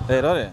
Errore.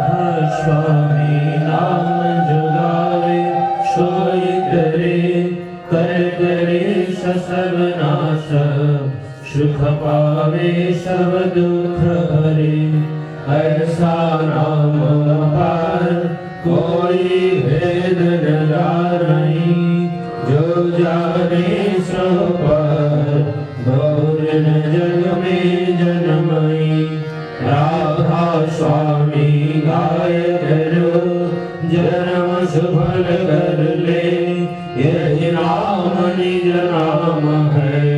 स्वामी नाम जुगावे सोई करे कर करे सर्वनाश सुख पावे सब दुख हरे ऐसा नाम अपार कोई भेद न जाने जो जाने सो पर गौर न जग में जन्मई राधा स्वामी गाय धरो जन्म सुफल कर ले यही नाम निज नाम है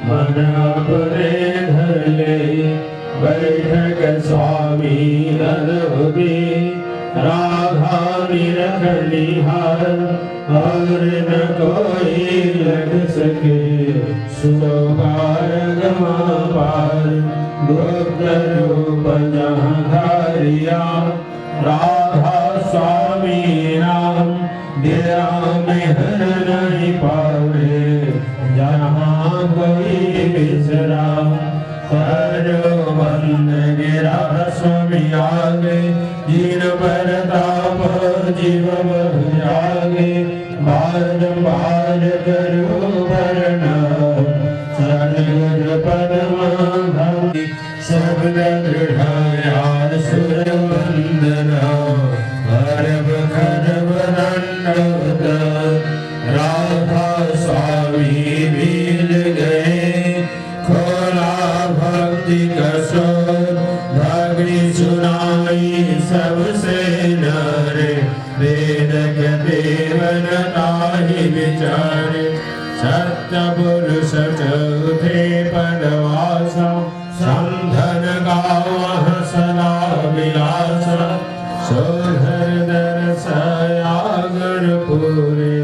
मन अपने धर ले बैठक स्वामी नरहुदी राधा निरख निहार और न कोई लग सके सुगार गमा पार गुप्त रूप जहाँ धारिया राधा स्वामी नाम दिया में हर नहीं पावे जहाँ कोई बिसरा करो बंद गिरा स्वामी आगे जीन पर ताप जीव जागे बार बार करो वरण सदगुरु पद्म शब्द दृढ़ सुर वंदना हरव खरव दंडवत राधा स्वामी मिल गए खोला भक्ति कसोर भगनी सुनाई सबसे नरे वेद के देवन ताहि विचारे सत्य पुरुष चौथे पदवासा संधन गावह सदा विलास सोधर दरसया गुरपुरे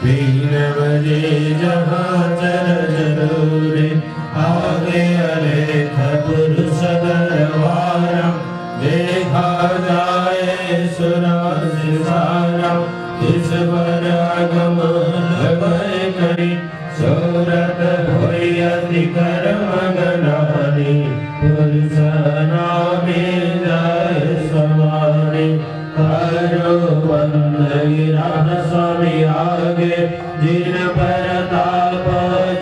तीन बजे जहाँ चल जरूरे आगे अलेख पुरुष दरबारा देखा जाए सुना सारा इस पर आगम भय करी सूरत होई अति कर्म गनानी पुरुष नामे जय समानी करो बंदगी राधा स्वामी आगे जिन पर ताप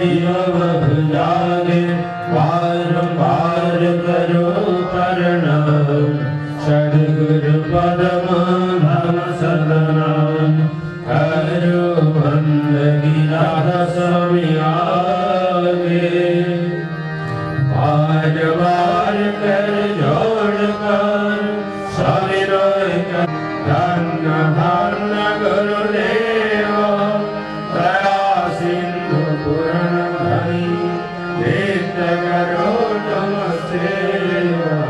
जीव जागे बारंबार करो प्रणाम सद्गुरु पद्म धाम सदनाम करो बंदगी राधा स्वामी आगे बार बार कर जोड़ कर स्वामी रोय कर धन्य धन्य गुरुदेव दया सिंधु पुराण धरी नित्य करो तुम सेवा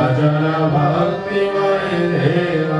अचल भक्ति मय देव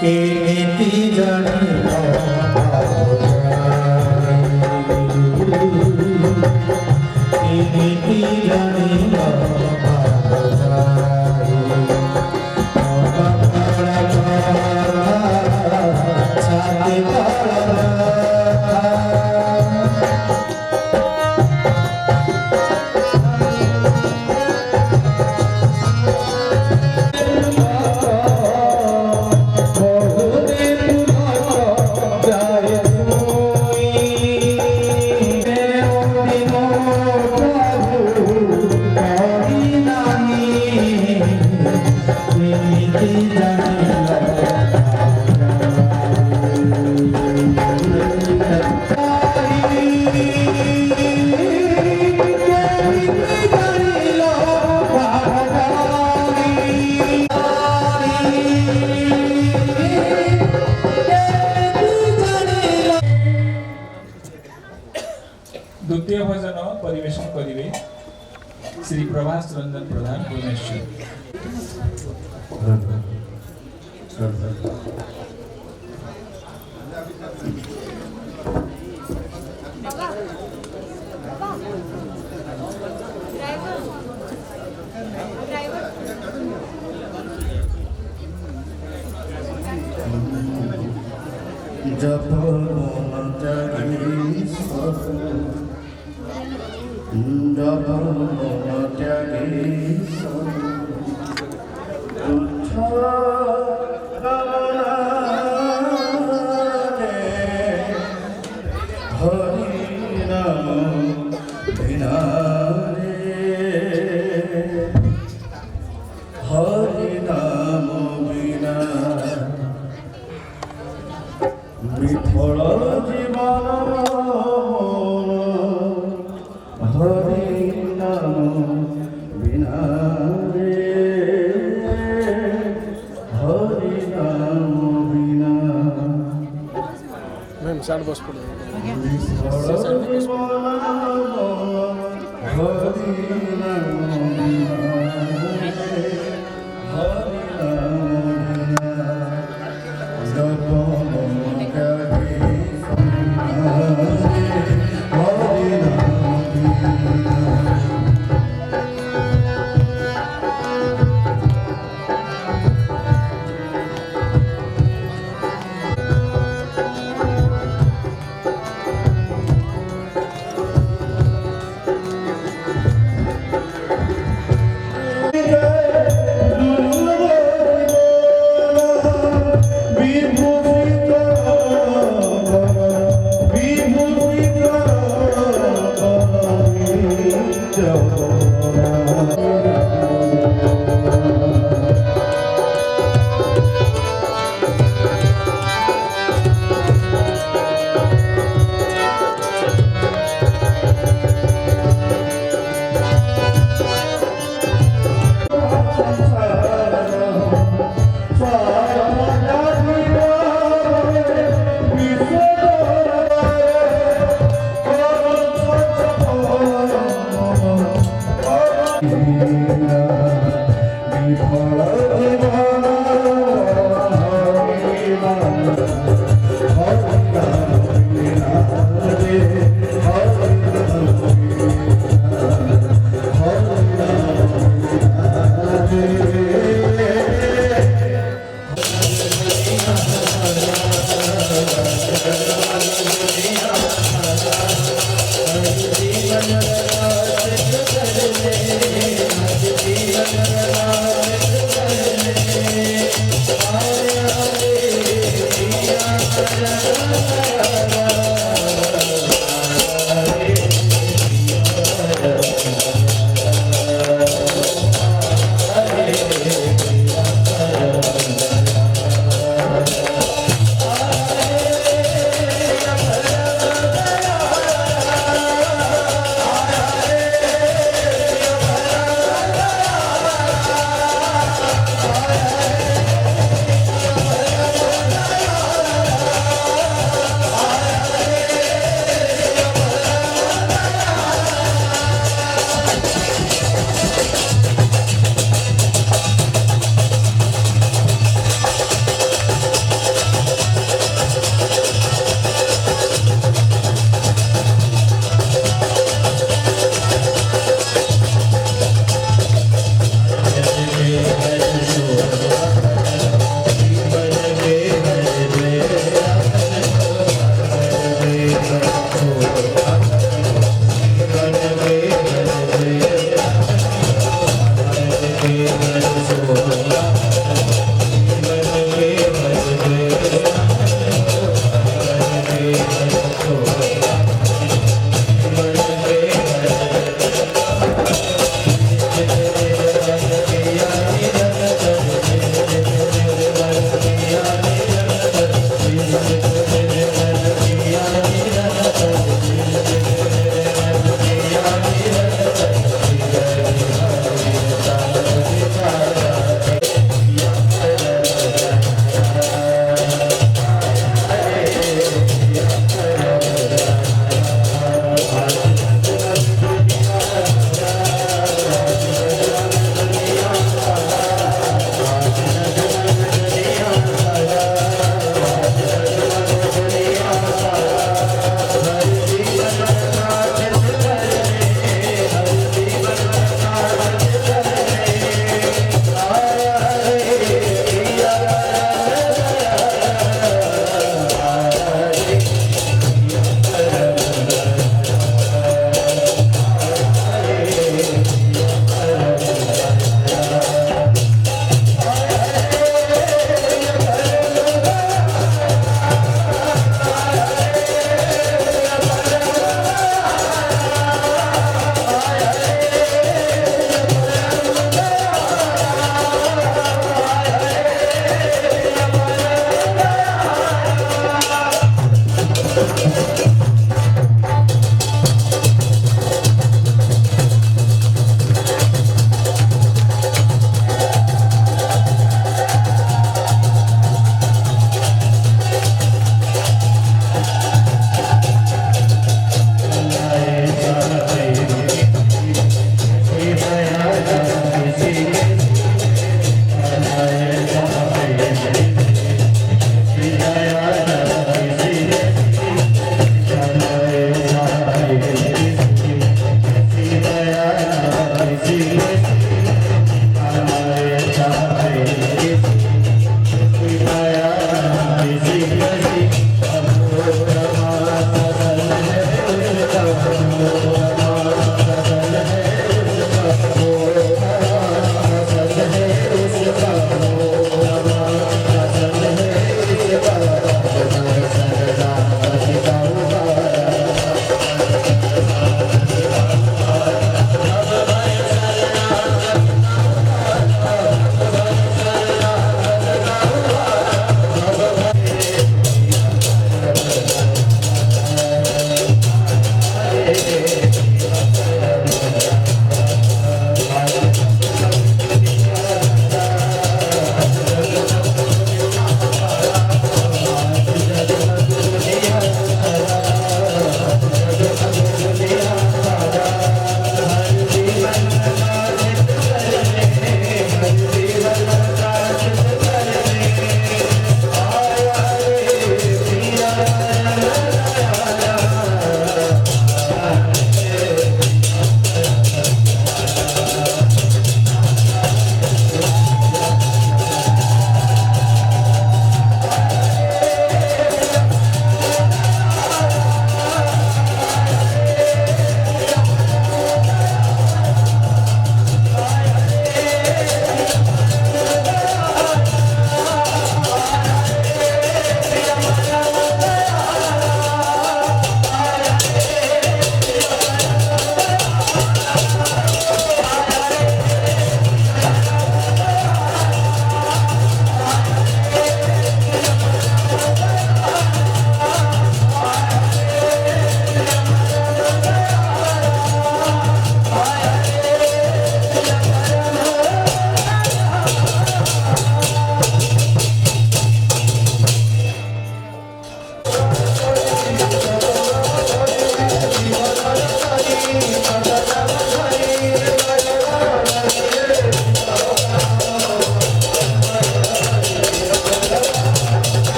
কেমিতি জানিল কেমিতি জানিল ছাতি द्वितीय भजन परिवेशन करिवे श्री प्रभास रंजन प्रधान भुवनेश्वर। जब मन त्यागी जब मन त्यागी तुच्छ कामना हरि नाम बिना हरि नाम बिना বিফল জীবন হরি নাম বিনা রে হরি নাম বিনা मैम साढ़े 10 पड़ বিফল জীবন হরি নাম বিনা রে হরি নাম বিনা জপ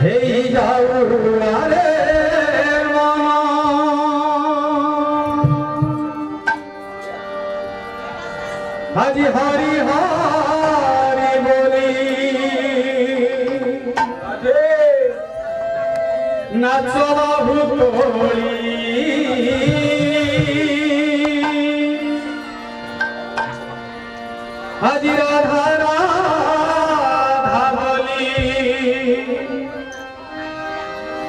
হেই যাও আরে মন আজি হরি হরি বলি নাচ বাবু তোলি আজি রাধা রাধা বলি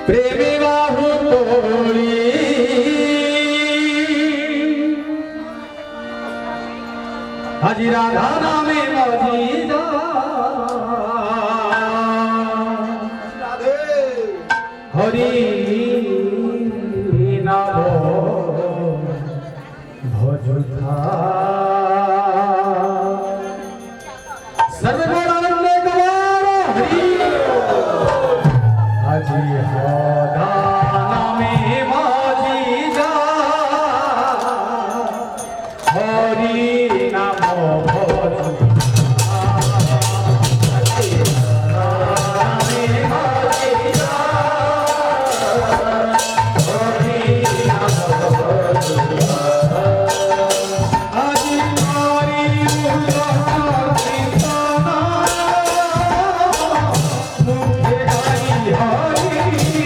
প্রেমে বাহু তোলি আজি রাধা নামে মজি হরি নাম ভজুধা সর্বগুণানন্দে কুমার হরি আজি হদা নামে মাঝি যা হরি নাম ভজ হরি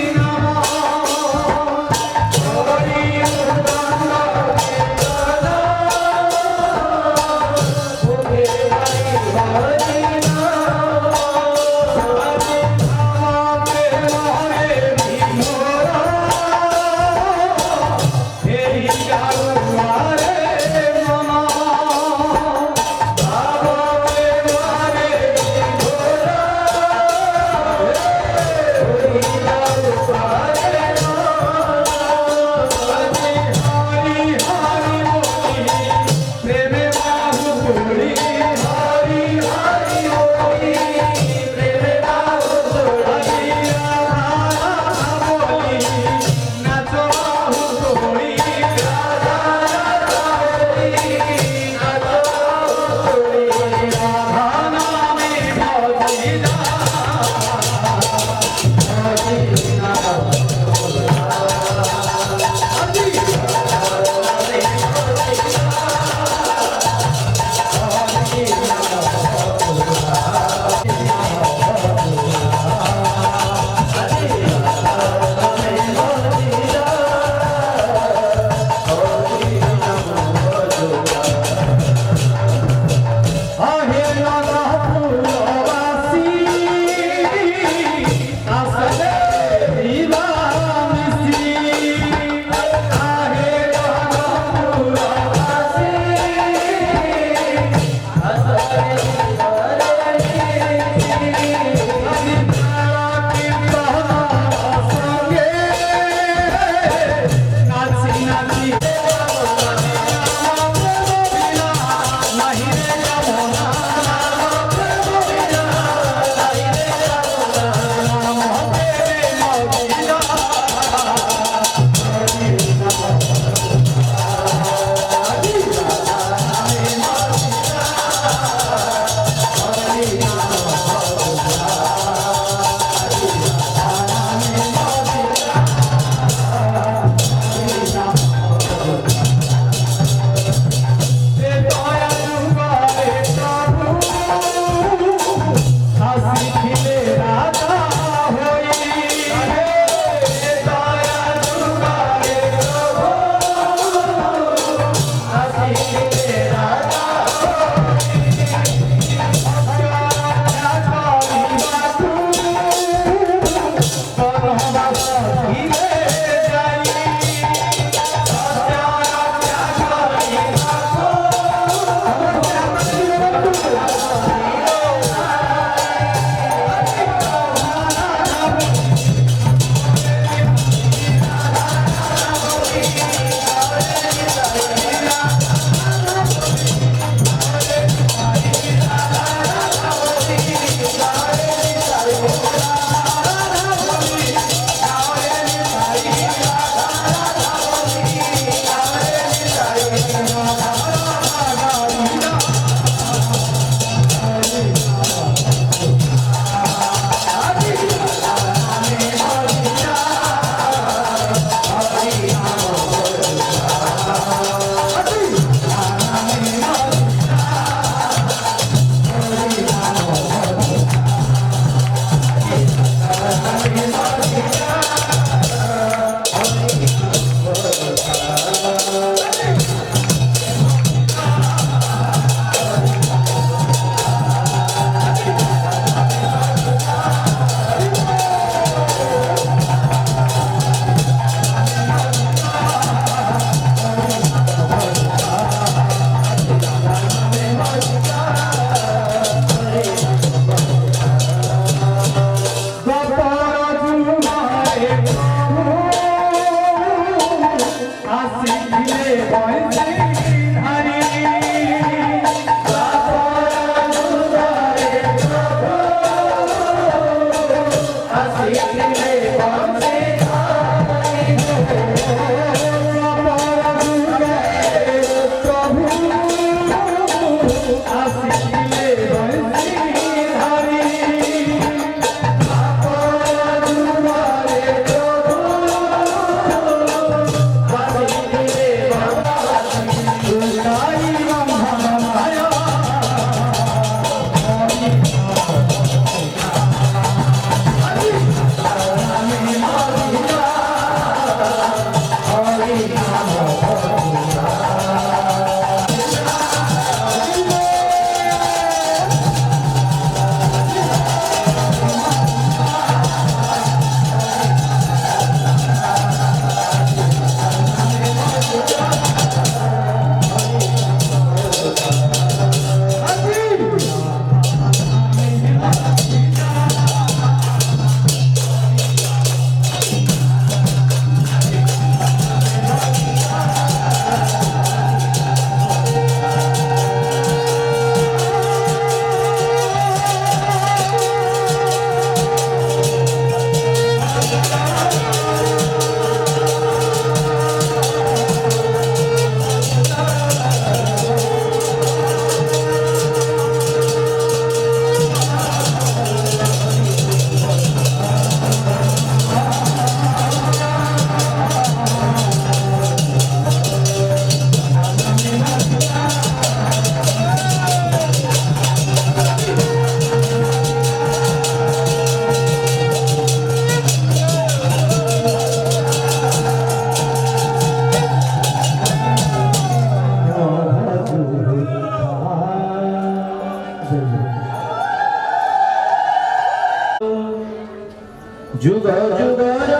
যুগ যুগর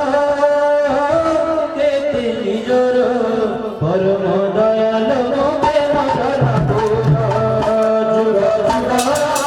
কেতে নিজর পরম দয়াল মোরে মরণ পুর যুগ যুগর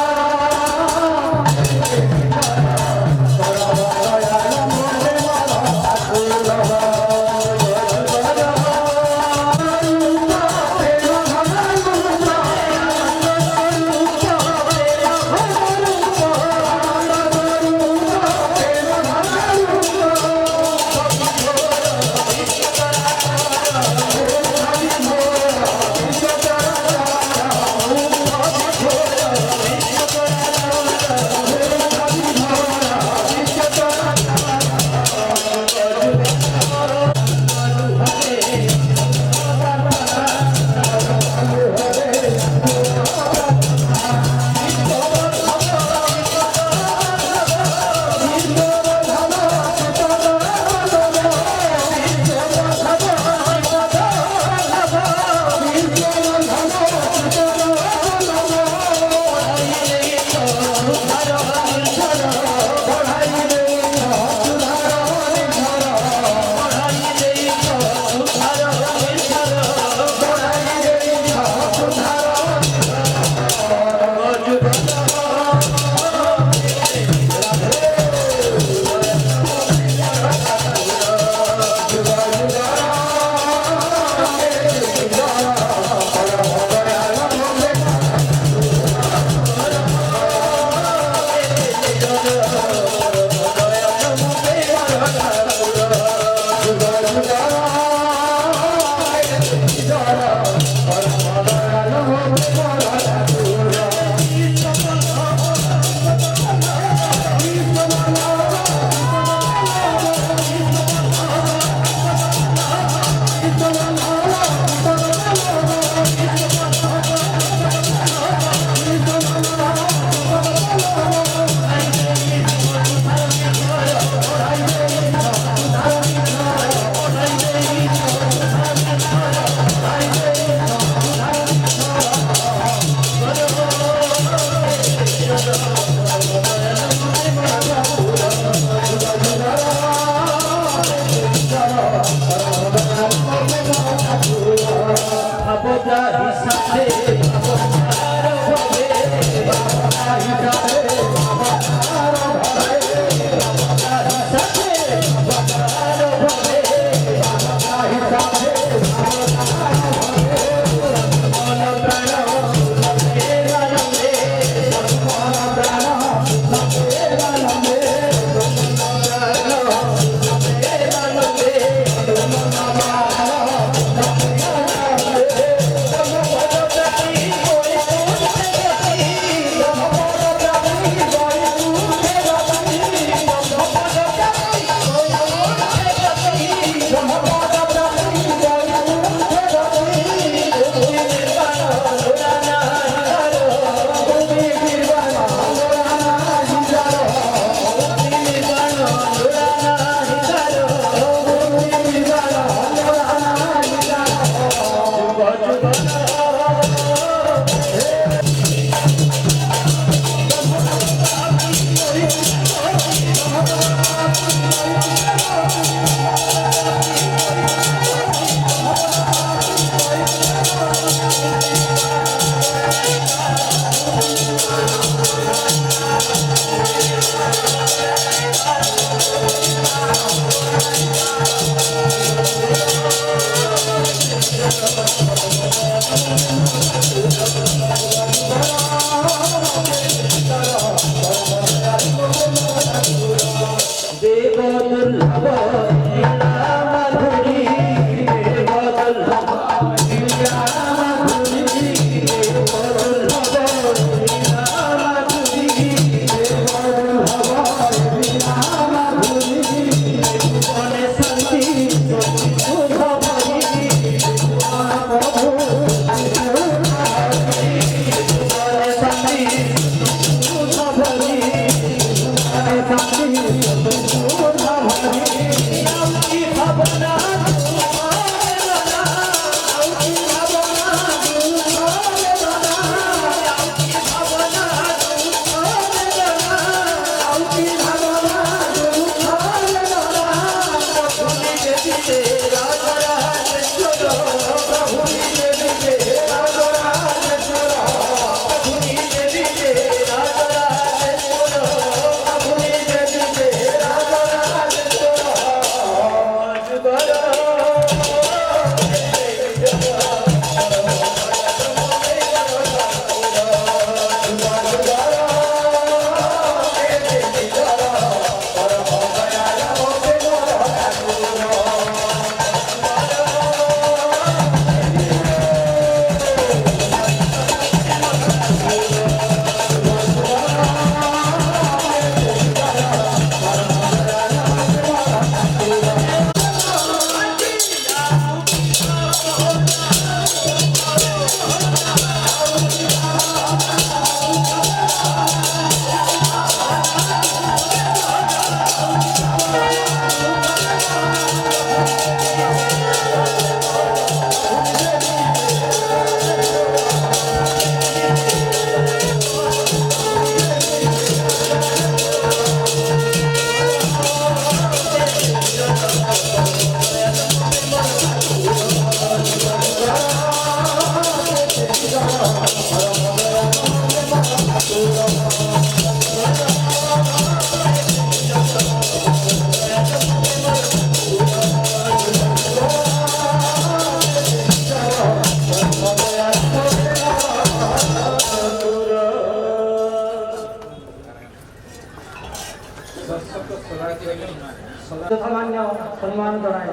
যথামান্য সম্মান জনাই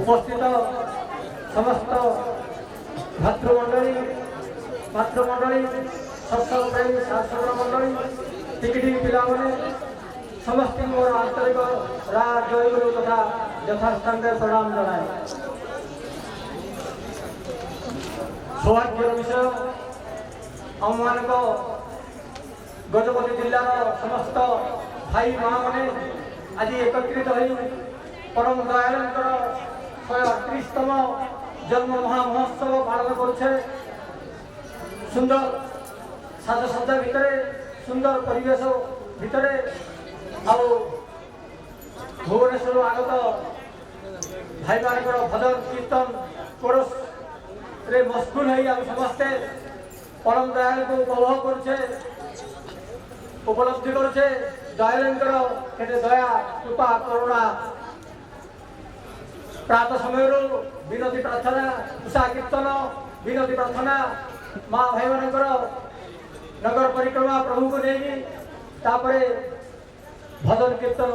উপস্থিত সমস্ত ভাতৃমণ্ডলী সৎসঙ্গ প্রেমী শাসক মণ্ডলী ଟିକିଟି ପିଲାମାନେ ସମସ୍ତେ ମୋର ଆନ୍ତରିକ ଜୟଗୁରୁ ତଥା ଯଥାସ୍ଥାନରେ ପ୍ରଣାମ ଜଣାଏ। ସୌଭାଗ୍ୟର ବିଷୟ ଆମମାନଙ୍କ ଗଜପତି ଜିଲ୍ଲାର ସମସ୍ତ ଭାଇ ମାଆମାନେ ଆଜି ଏକତ୍ରିତ ହୋଇ ପରମ ଦୟାଳଙ୍କର 138ତମ ଜନ୍ମ ମହାମହୋତ୍ସବ ପାଳନ କରୁଛେ। ସୁନ୍ଦର ସାଜସଜ୍ଜା ଭିତରେ ସୁନ୍ଦର ପରିବେଶ ଭିତରେ ଆଉ ଭୁବନେଶ୍ୱରରୁ ଆଗତ ଭାଇମାନଙ୍କର ଭଜନ କୀର୍ତ୍ତନ କୋରସରେ ମସଗୁଲ ହୋଇ ଆମେ ସମସ୍ତେ ପରମ ଦୟାଳଙ୍କୁ ଉପଭୋଗ କରୁଛେ, ଉପଲବ୍ଧି କରୁଛେ। ଦୟାଳଙ୍କର କେତେ ଦୟା କୃପା କରୁଣା। ପ୍ରାତଃ ସମୟରୁ ବିନତି ପ୍ରାର୍ଥନା, ଉଷା କୀର୍ତ୍ତନ, ବିନତି ପ୍ରାର୍ଥନା, ମା ଭାଇମାନଙ୍କର ନଗର ପରିକ୍ରମା ପ୍ରଭୁଙ୍କୁ ନେଇକି, ତାପରେ ଭଜନ କୀର୍ତ୍ତନ,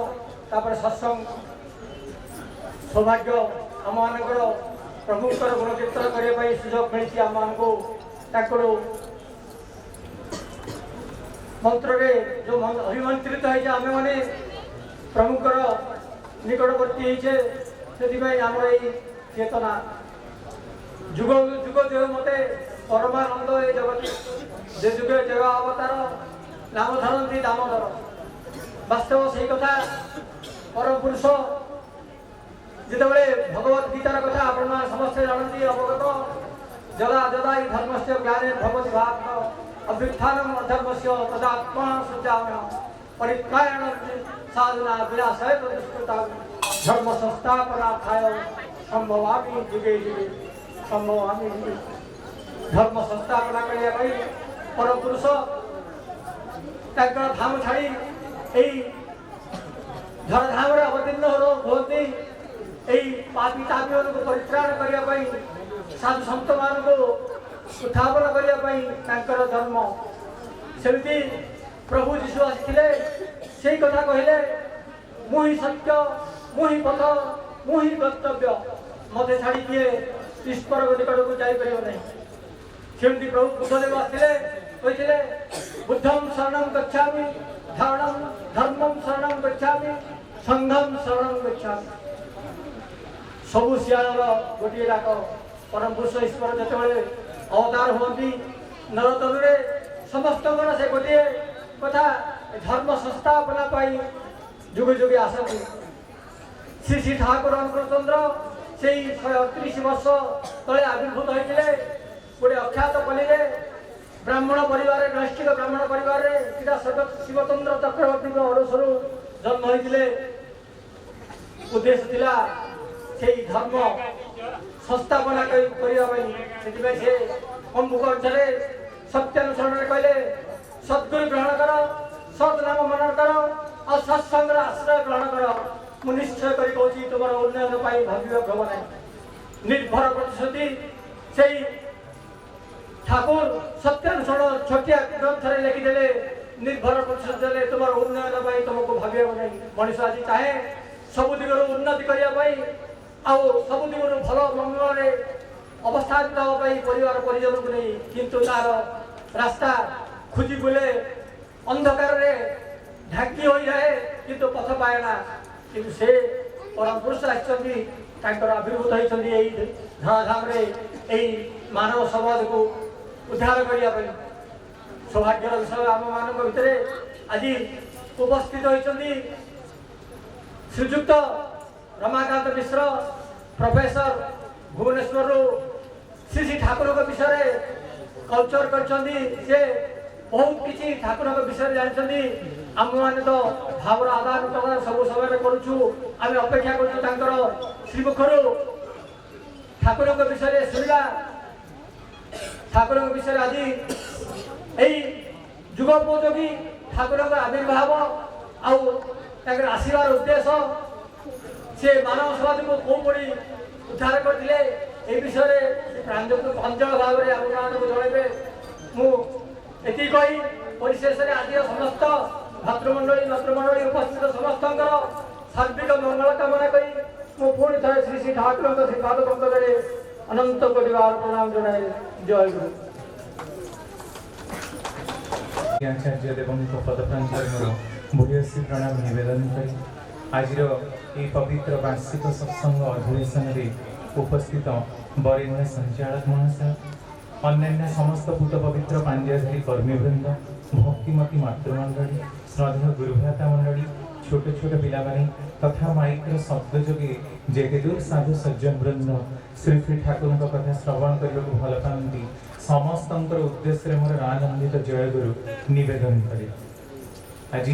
ତାପରେ ସତ୍ସଙ୍ଗ। ସୌଭାଗ୍ୟ ଆମମାନଙ୍କର ପ୍ରଭୁଙ୍କର ଗୁଣ କୀର୍ତ୍ତନ କରିବା ପାଇଁ ସୁଯୋଗ ମିଳିଛି। ଆମମାନଙ୍କୁ ତାଙ୍କର ମନ୍ତ୍ରରେ ଯେଉଁ ଅଭିମନ୍ତ୍ରିତ ହେଇଛେ, ଆମେମାନେ ପ୍ରଭୁଙ୍କର ନିକଟବର୍ତ୍ତୀ ହେଇଛେ। ସେଥିପାଇଁ ଆମର ଏଇ ଚେତନା ଯୁଗ ଯୁଗ ଦେହ ମତେ ପରମାନନ୍ଦ ଏ ଜଗତ ଯେ ଯୁଗେ ଦେବ ଅବତାର ନାମ ଧରନ୍ତି ଦାମୋଦର। ବାସ୍ତବ ସେଇ କଥା। ପରମ ପୁରୁଷ ଯେତେବେଳେ ଭଗବତ ଗୀତାର କଥା ଆପଣମାନେ ସମସ୍ତେ ଜାଣନ୍ତି, ଅବଗତ ଯଦା ଯଦା ଇ ଧର୍ମସ୍ୟ ଜ୍ଞାନେ ଭଗବତୀ ଭାବ ଅଭ୍ୟୁତ୍ଥାନମ୍ ଅଧର୍ମସ୍ୟ ତଦାତ୍ମା ସୂଚାମ୍ୟ ପରିତ୍ରାୟଣ ସାଧନା ବିନାଶାୟ ଦୁଷ୍କୃତା ଧର୍ମ ସଂସ୍ଥାପନାर्थाय ସମ୍ଭବାମି ଯୁଗେ ଯୁଗେ ସମ୍ଭବାମି ଯୁଗେ। ଧର୍ମ ସଂସ୍ଥାପନା କରିବା ପାଇଁ ପରମ ପୁରୁଷ ତାଙ୍କର ଧାମ ଛାଡ଼ି ଏଇ ଧରାଧାମରେ ଅବତୀର୍ଣ୍ଣ ହୁଅନ୍ତି। ଏଇ ପାପୀ ତାପୀମାନଙ୍କୁ ପରିତ୍ରାଣ କରିବା ପାଇଁ, ସାଧୁ ସନ୍ତମାନଙ୍କୁ ଉତ୍ଥାପନ କରିବା ପାଇଁ ତାଙ୍କର ଜନ୍ମ। ସେମିତି ପ୍ରଭୁ ଯୀଶୁ ଆସିଥିଲେ, ସେଇ କଥା କହିଲେ, ମୁଁ ହିଁ ସତ୍ୟ, ମୁଁ ହିଁ ପଥ, ମୁଁ ହିଁ ଗନ୍ତବ୍ୟ, ମୋତେ ଛାଡ଼ି କିଏ ଈଶ୍ୱରଙ୍କ ନିକଟକୁ ଯାଇପାରିବ ନାହିଁ। ସେମିତି ପ୍ରଭୁ ବୁଦ୍ଧଦେବ ଆସିଥିଲେ, କହିଥିଲେ ବୁଦ୍ଧଂ ଶରଣଂ ଗଚ୍ଛାମି, ଧର୍ମଂ ଶରଣଂ ଗଚ୍ଛାମି, ସଂଘଂ ଶରଣଂ ଗଚ୍ଛାମି। ସବୁ ଶିଆଳର ଗୋଟିଏ ଡାକ। ପରମ ପୁରୁଷ ଈଶ୍ୱର ଯେତେବେଳେ ଅବତାର ହୁଅନ୍ତି ନରତନୁରେ, ସମସ୍ତଙ୍କର ସେ ଗୋଟିଏ କଥା, ଧର୍ମ ସଂସ୍ଥାପନା ପାଇଁ ଯୁଗେ ଯୁଗେ ଆସନ୍ତି। ଶ୍ରୀ ଶ୍ରୀ ଠାକୁର ଅନୁକୂଳଚନ୍ଦ୍ର ସେଇ 138 ବର୍ଷ ତଳେ ଆବିର୍ଭୂତ ହୋଇଥିଲେ ଗୋଟେ ଅଖ୍ୟାତ ପଲ୍ଲୀରେ, ବ୍ରାହ୍ମଣ ପରିବାରରେ, ନୈଷ୍ଠିକ ବ୍ରାହ୍ମଣ ପରିବାରରେ। ପିତା ଶିବଚନ୍ଦ୍ର ଚକ୍ରବର୍ତ୍ତୀଙ୍କ ଅଡ଼ଶରୁ ଜନ୍ମ ହୋଇଥିଲେ। ଉଦ୍ଦେଶ୍ୟ ଥିଲା ସେଇ ଧର୍ମ ସଂସ୍ଥାପନା କରିବା ପାଇଁ। ସେଥିପାଇଁ ସେ କମ୍ବୁକ ଅଞ୍ଚଳରେ ସତ୍ୟାନୁସରଣରେ କହିଲେ, ସଦ୍ଗୁରୁ ଗ୍ରହଣ କର, ସତ୍ ନାମ ମନନ କର, ଆଉ ସତ୍ସଙ୍ଗର ଆଶ୍ରୟ ଗ୍ରହଣ କର। ମୁଁ ନିଶ୍ଚୟ କରି କହୁଛି ତୁମର ଉନ୍ନୟନ ପାଇଁ ଭାବିବାକୁ ହେବ ନାହିଁ। ନିର୍ଭର ପ୍ରତିଶ୍ରୁତି ସେଇ ଠାକୁର ସତ୍ୟାନୁସରଣ ଛୋଟିଆ ଗ୍ରନ୍ଥରେ ଲେଖିଦେଲେ। ନିର୍ଭର ପ୍ରତିଶ୍ରୁତି ଦେଲେ ତୁମର ଉନ୍ନୟନ ପାଇଁ ତୁମକୁ ଭାବିବାକୁ ନାହିଁ। ମଣିଷ ଆଜି ଚାହେଁ ସବୁ ଦିଗରୁ ଉନ୍ନତି କରିବା ପାଇଁ, ଆଉ ସବୁ ଦିଗରୁ ଭଲ ମଙ୍ଗଳରେ ଅବସ୍ଥାପିତ ହେବା ପାଇଁ ପରିବାର ପରିଜନକୁ ନେଇ, କିନ୍ତୁ ତାର ରାସ୍ତା ଖୋଜି ବୁଲେ, ଅନ୍ଧକାରରେ ଢାଙ୍କି ହୋଇ ରହେ, କିନ୍ତୁ ପଥ ପାଏ ନା। କିନ୍ତୁ ସେ ପରମ ପୁରୁଷ ଆସିଛନ୍ତି, ତାଙ୍କର ଆବିର୍ଭୂତ ହୋଇଛନ୍ତି ଏଇ ଧରାଧାମରେ, ଏଇ ମାନବ ସମାଜକୁ ଉଦ୍ଧାର କରିବା ପାଇଁ। ସୌଭାଗ୍ୟର ବିଷୟ ଆମମାନଙ୍କ ଭିତରେ ଆଜି ଉପସ୍ଥିତ ହୋଇଛନ୍ତି ଶ୍ରୀଯୁକ୍ତ ରମାକାନ୍ତ ମିଶ୍ର, ପ୍ରଫେସର, ଭୁବନେଶ୍ୱରରୁ ଶ୍ରୀ ଶ୍ରୀ ଠାକୁରଙ୍କ ବିଷୟରେ କଲଚର କରିଛନ୍ତି। ସେ ବହୁତ କିଛି ଠାକୁରଙ୍କ ବିଷୟରେ ଜାଣିଛନ୍ତି। ଆମମାନେ ତ ଭାବର ଆଦାନ ପ୍ରଦାନ ସବୁ ସମୟରେ କରୁଛୁ। ଆମେ ଅପେକ୍ଷା କରୁଛୁ ତାଙ୍କର ଶ୍ରୀମୁଖରୁ ଠାକୁରଙ୍କ ବିଷୟରେ ଶୁଣିବା। ଠାକୁରଙ୍କ ବିଷୟରେ ଆଜି ଏଇ ଯୁଗୋପଯୋଗୀ ଠାକୁରଙ୍କ ଆବିର୍ଭାବ ଆଉ ତାଙ୍କର ଆସିବାର ଉଦ୍ଦେଶ୍ୟ, ସେ ମାନବ ସମାଜକୁ କୋଉଭଳି ଉଦ୍ଧାର କରିଥିଲେ, এই বিষয়ে ପ୍ରାଞ୍ଜଳ ଭାବରେ ଆପଣମାନଙ୍କୁ ଜଣାଇବେ। ମୁଁ ଏତିକି କହି ପରିଶେଷରେ ଆଜିର ସମସ୍ତ ଭାତୃମଣ୍ଡଳୀ ନତୃମଣ୍ଡଳୀ ଉପସ୍ଥିତ ସମସ୍ତଙ୍କର ସାର୍ବିକ ମଙ୍ଗଳ କାମନା କରି ମୁଁ ପୁଣି ଥରେ ଶ୍ରୀ ଶ୍ରୀ ଠାକୁରଙ୍କ ଶ୍ରୀ ପାଦ ପଙ୍କଜରେ ଅନନ୍ତ କୋଟି ବାର ପ୍ରଣାମ ଜଣାଏ। ଜୟ ଗୁରୁ। आचार्य देवଙ୍କ पदप्रांतर मोर भूयसी प्रणाम निवेदन करी आज पवित्र वार्षिक सत्संग अधिवेशन उपस्थित वरेण्य संचालक महाशय अन्य समस्त पूत पवित्र पांड्याधारी कर्मीवृंद भक्तिमती मातृमंडली श्रद्धा गुरुभ्राता मंडली छोट छोट पिलामाने तथा माइक्र शब्द जोगे जेते दूर साधु सज्जन वृंद श्री श्री ठाकुर कथा श्रवण करने को भल पाती समस्त उद्देश्य मोर आनंदित जय गुरु निवेदन करे। आज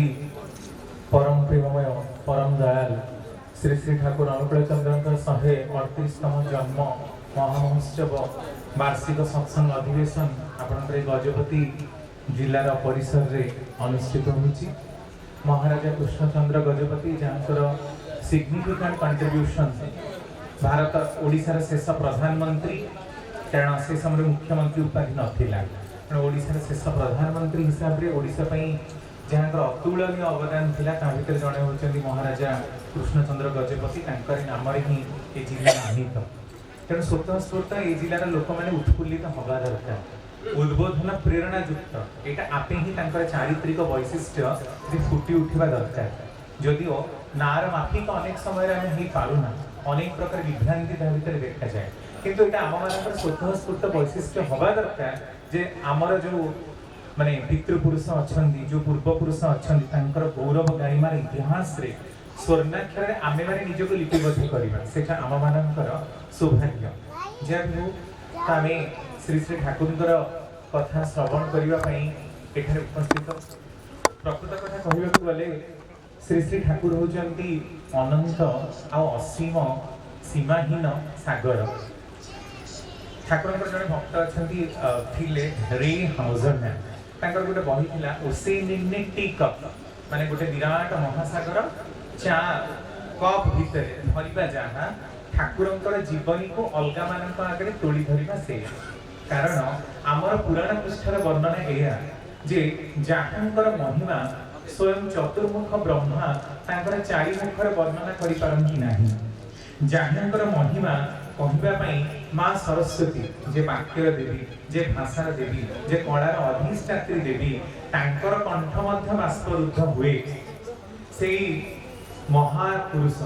परम प्रेममय परम दयाल श्री श्री ठाकुर अनुकूल चंद्र 138तम जन्म महामहोत्सव वार्षिक सत्संग अधिवेशन आपणकर गजपति जिलार परिसर रे अनुष्ठित होछि। महाराजा कृष्णचंद्र गजपति जहाँकर सिग्निफिकेंट कंट्रीब्यूशन भारत ओडिशार शेष प्रधानमंत्री कारण से समय मुख्यमंत्री उपाधि नाला ओडिशार शेष प्रधानमंत्री हिसाब से ओडिशा जहाँ अतुलनीय अवदान थिला ता भितर जड़े होचंदी महाराजा कृष्णचंद्र गजपति नाम ही ये जिला नामित तेणु स्वतः स्फूर्त ये जिलार लोक मैंने उत्फुल्लित हवा दरकार उद्बोधन प्रेरणा युक्त यहाँ आपे ही चारित्रिक वैशिष्ट्य फुटी उठा दरकार जदिओ नार माफिक अनेक समय आम हो पारूना अनेक प्रकार विभ्रांति भितर देखा जाए किंतु ये आम मान स्वतः स्फूर्त वैशिष्ट्य हवा दरकार जे आमर जो माने पितृपुरुष अच्छा जो पूर्वपुरुष अच्छा गौरव गारिमार इतिहास रे स्वर्णाक्षर आमे माने निजको लिपिबद्ध करबा सेटा आम मानकर सौभाग्य जब आमे श्री श्री ठाकुरଙ୍କର कथा श्रवण करबा पई एठारे उपस्थित प्रकृत कथा कहबाक गले श्री श्री ठाकुर होचंती अनंत आ असीम सीमाहीन सागर ठाकुरଙ୍କର जड़े भक्त अच्छी थिले रे हाउजरमैन तांकर गोटे बही थिला ओसेनिक टी कप माने गोटे विराट महासागर चा कप भितर धरिबा जहाँ ठाकुरଙ୍କର जीवनी को अलगा मानक आगे तोली धरिबा से कारण आमर पुराण पृष्ठर वर्णना एया जे जहाँकर महिमा स्वयं चतुर्मुख ब्रह्मा तांकर चारि मुखर वर्णना करि पारंती नाही जहाँकर महिमा कहवाई माँ सरस्वती जे वाक्यर देवी जे भाषार देवी जे कलार अधिष्ठात्री देवी तांकर कंठ मध्य बाष्परुद्ध हुए से महापुरुष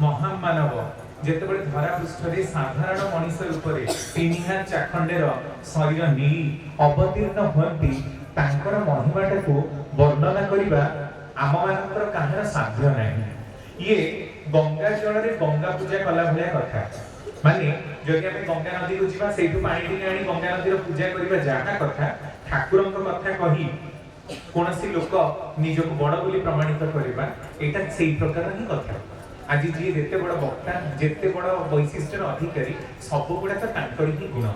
महामानव जेतेबेले धरा पृष्ठरे साधारण मनीष रूप से 3 हाथ चाखंडेर शरीर नहीं अवतीर्ण होती तांकर महिमाटा को वर्णना करबा आम मानकर काहर साध्य नहीं ये गंगा जल रे गंगा पूजा कला भलिया कथा माने जदि आमे गंगा नदी को जीवा सेठु पानी टिके आनी गंगा नदी रो पूजा करबा जाहा कथा ठाकुरଙ୍କ कथा कही कोनसी लोक निजको बड़ बोली प्रमाणित करबा एटा सेही प्रकार ही कथा आज जी जेते बड़ वक्ता जेते बड़ वैशिष्ट्यर अधिकारी सब गुड़ा तो तांकर ही गुण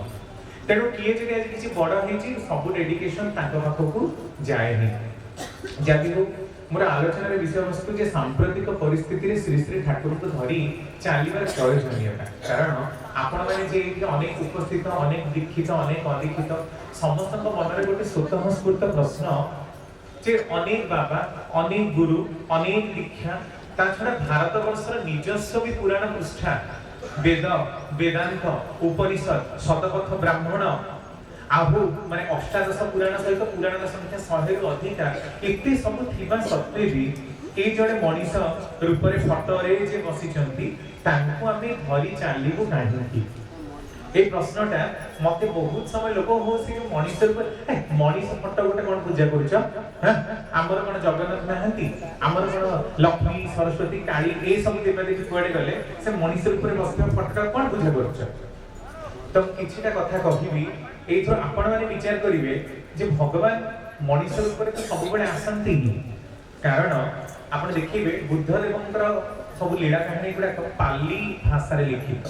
तेणु किए जदि आज किसी बड़ हेची सब डेडिकेशन तांको पाखकु जाए नहीं जदि हो मोर आलोचनार विषय वस्तु जे सांप्रतिक परिस्थिति श्री श्री ठाकुर को धरी चलिबार प्रयोजनीयता कारण आपण माने जे अनेक उपस्थित अनेक दीक्षित अनेक अदीक्षित समस्त मन गोटे स्वतः स्फूर्त प्रश्न जे अनेक बाबा अनेक गुरु अनेक दीक्षा ता छड़ा भारत वर्षर निजस्व भी पुराण पृष्ठा वेद वेदांत उपनिषद शतपथ ब्राह्मण आहु माने अष्टादश पुराण सहित पुराण संख्या 100 रु अधिका एते सब थिबा सत्वे भी ए जड़े मनीष रूप रे फटरे जे बसिचंती तांको आमे धरी चालिबु नाही ए प्रश्नटा मते बहुत समय लोक हो से मनीष रूप मनीष फटो गोटे कोन पूजा करूछ हां हमर कोन जगन्नाथ नाहंती हमर कोन लक्ष्मी सरस्वती काली ए सब देवता देवी कुआडे गले से मनीष रूप रे बसिबा फटका कोन पूजा करूछ तो किछिटा कथा कहिबी ए थोर आपण माने विचार करिवे जे भगवान मनीष रूप रे तो सब बेले आसंती कारण आपण देखिबे बुद्ध देवंकर सब लीला कहानी गुडा पाली भाषा रे लिखित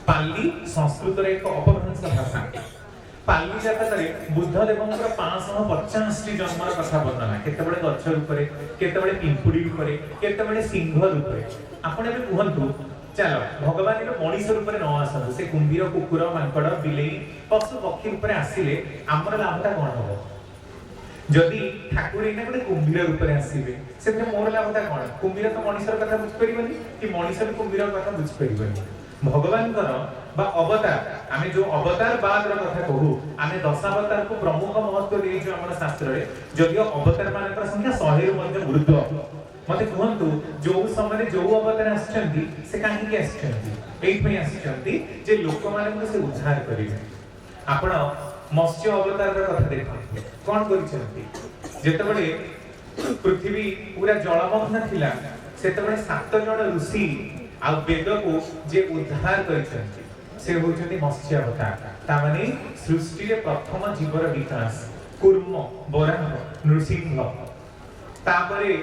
पाली संस्कृत रे एक अपभ्रंश भाषा पाली जातक रे बुद्ध देवंकर 550 टी जन्मर कथा वर्णना केतेबेले गच्छ रूप रे केतेबेले पिंपुडी रूप रे केतेबेले सिंह रूप रे आपण एबे कहंतु चलो भगवान एबे मनीष रूप रे न आसंतु से कुंभीर कुकुर मांकड़ बिलेई पशु पक्षी रूप रे आसिले हमर लाभटा कोन हो जदि ठाकुर एना गोटे कुंभीर रूप में आसवे से मोर लाभटा कौन कुंभीर तो मनुष्यर कथा बुझिपारे कि मनुष्य भी कुंभीर कथा बुझिपारे भगवान अवतार आमे जो अवतार बाद कथा कहू आमे दशावतार को प्रमुख महत्व देइछु हमर शास्त्र रे जदियो अवतार मानकर संख्या 100 रु मध्ये ऊर्ध्व मते कहंतु जो समय जो अवतार आछंती से काहे के आछंती एई पे आछंती जे लोक मानन से उद्धार करिवे आपण मत्स्य अवतार कथा देखंतु कोन करिसंती जेतबेले पृथ्वी पूरा जलमग्न थिला सेतबेले 7 जण ऋषि आ वेद को जे उद्धार करिसंती से होचंती मत्स्य अवतार ता माने सृष्टि रे प्रथम जीवर विकास कूर्म वराह नृसिंह तापरे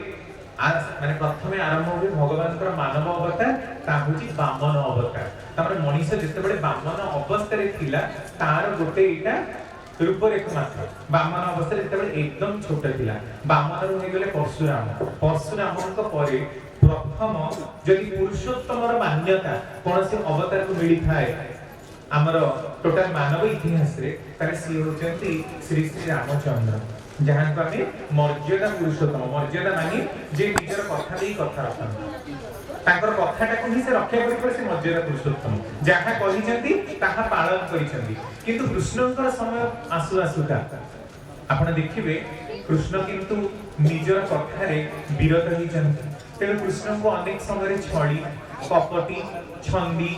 माने प्रथमे आरंभ हुए भगवान मानव अवतार ता होची वामन अवतार तापर मनुष्य जेतेबेले वामन अवस्था रे थिला तार गोटे इटा रूपरेख मात्र वामन अवस्था रे जेतेबेले एकदम छोट थिला वामन रो हे गेले परशुराम को परे प्रथम जदि पुरुषोत्तमर मान्यता कोनसे अवतार को मिली थाए हमर टोटल मानव इतिहास रे तारे सी होचंती श्री श्री रामचंद्र जहां को हमें मर्यादा पुरुषोत्तम मर्यादा माने जे निजर कथा देई कथा रखन ताकर कथाटा को ही से रक्षा करि पर से मर्यादा पुरुषोत्तम जहां कहिसंती ताहा पालन करिसंती किंतु कृष्णकर समय आसु आसुता आपण देखिबे कृष्ण किंतु निजर कथा रे विरत हिचंती तेरे कृष्ण को अनेक समय छड़ी कपटी छंदी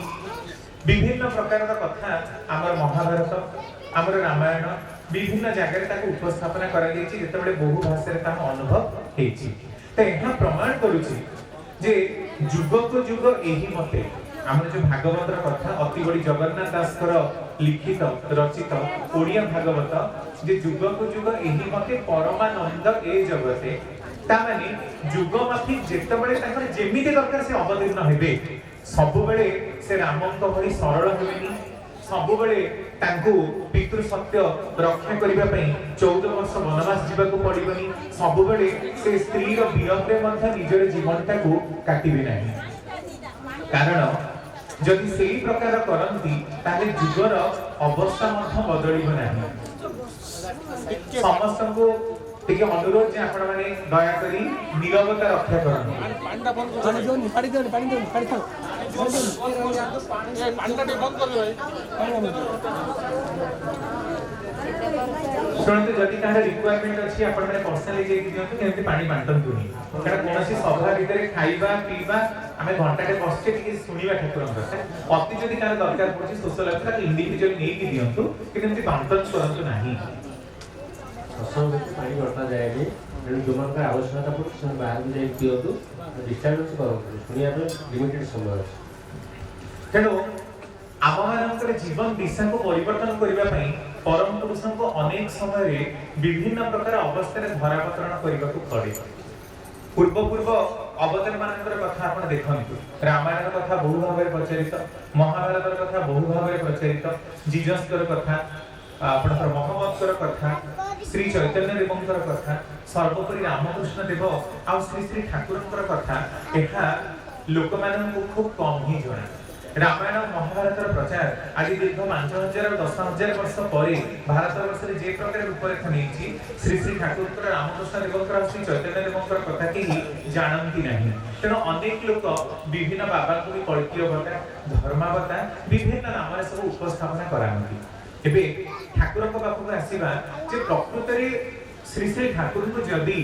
विभिन्न प्रकार कथा आमर महाभारत आमर रामायण विभिन्न जगह ताको उपस्थापना करा गेछि जेतेबेले बहु भाषा रे ताहा अनुभव हेछि त एहा प्रमाण करूछि जे जुग को जुग एही मते हमर जो भागवतर कथा अति बड़ी जगन्नाथ दास कर लिखित रचित ओडिया भागवत जे जुग को जुग एही मते परमानंद ए जगते ता माने जुग माफी जेतेबेले ताकर जेमिति दरकार से अवतीर्ण हेबे सबु बेले से रामंक भली सरल हेबेनी सबु बेले तांको पितृ सत्य रक्षा करिबा पई 14 वर्ष वनवास जीवा को पड़िबनी सबु बेले से स्त्री रो विरह रे मध्य निजर जीवनटा को काटिबे नाही कारण जदि सेही प्रकार करंती ताले जुगर अवस्था मध्य बदलिबो नाही समस्त को टिके अनुरोध जे आपण माने दया करी नीरवता रक्षा करन पानी बंद कर पानी दे पानी खाओ पानी टे बंद कर सुनते जदि तार रिक्वायरमेंट अछि आपण माने पर्सनली जे दियंतु केमति पानी बांटंतुनी कारण कोनसी सभा भितरे खाइबा पीबा आमे घंटा टे बसचे टिके सुनिबा ठाकुरन କଥା अति जदि तार दरकार पड़छि सोशल लाइफ ता इंडिविजुअल नै कि दियंतु केमति बांटन करंतु नाही असंग पानी बटा जाएगी तेणु जो मान आवश्यकता पड़े से बाहर भी जाए दिंतु डिस्टर्बेंस करूँ शुणा लिमिटेड समय अच्छे तेणु आम जीवन दिशा को परिवर्तन करने परम पुरुष को अनेक समय विभिन्न प्रकार अवस्था धरावतरण करने को पड़े पूर्व पूर्व अवतार मानकर कथा आपण देखंतु रामायण कथा बहु भाव में प्रचलित महाभारत कथा बहु भाव में प्रचलित जीजसकर कथा आपणकर मोहम्मदकर कथा श्री चैतन्य देवंकर कथा सर्वोपरि रामकृष्ण देव आ श्री श्री ठाकुरंकर कथा एहा लोक मानन को खूब कम ही जଣା रामायण महाभारतर प्रचार आज दीर्घ 5000 10,000 वर्ष परे भारत वर्ष रे जे प्रकार रूपरेख नेछि श्री श्री ठाकुरकर रामकृष्ण देवकर श्री चैतन्य देवकर कथा के जानंती नहीं तेणु अनेक लोक विभिन्न बाबा को भी कल्पियवता धर्मावता विभिन्न नाम रे सब उपस्थापना करांती एबे ठाकुर को बापू आसीबा जे प्रकृत रे श्री श्री ठाकुर को जदी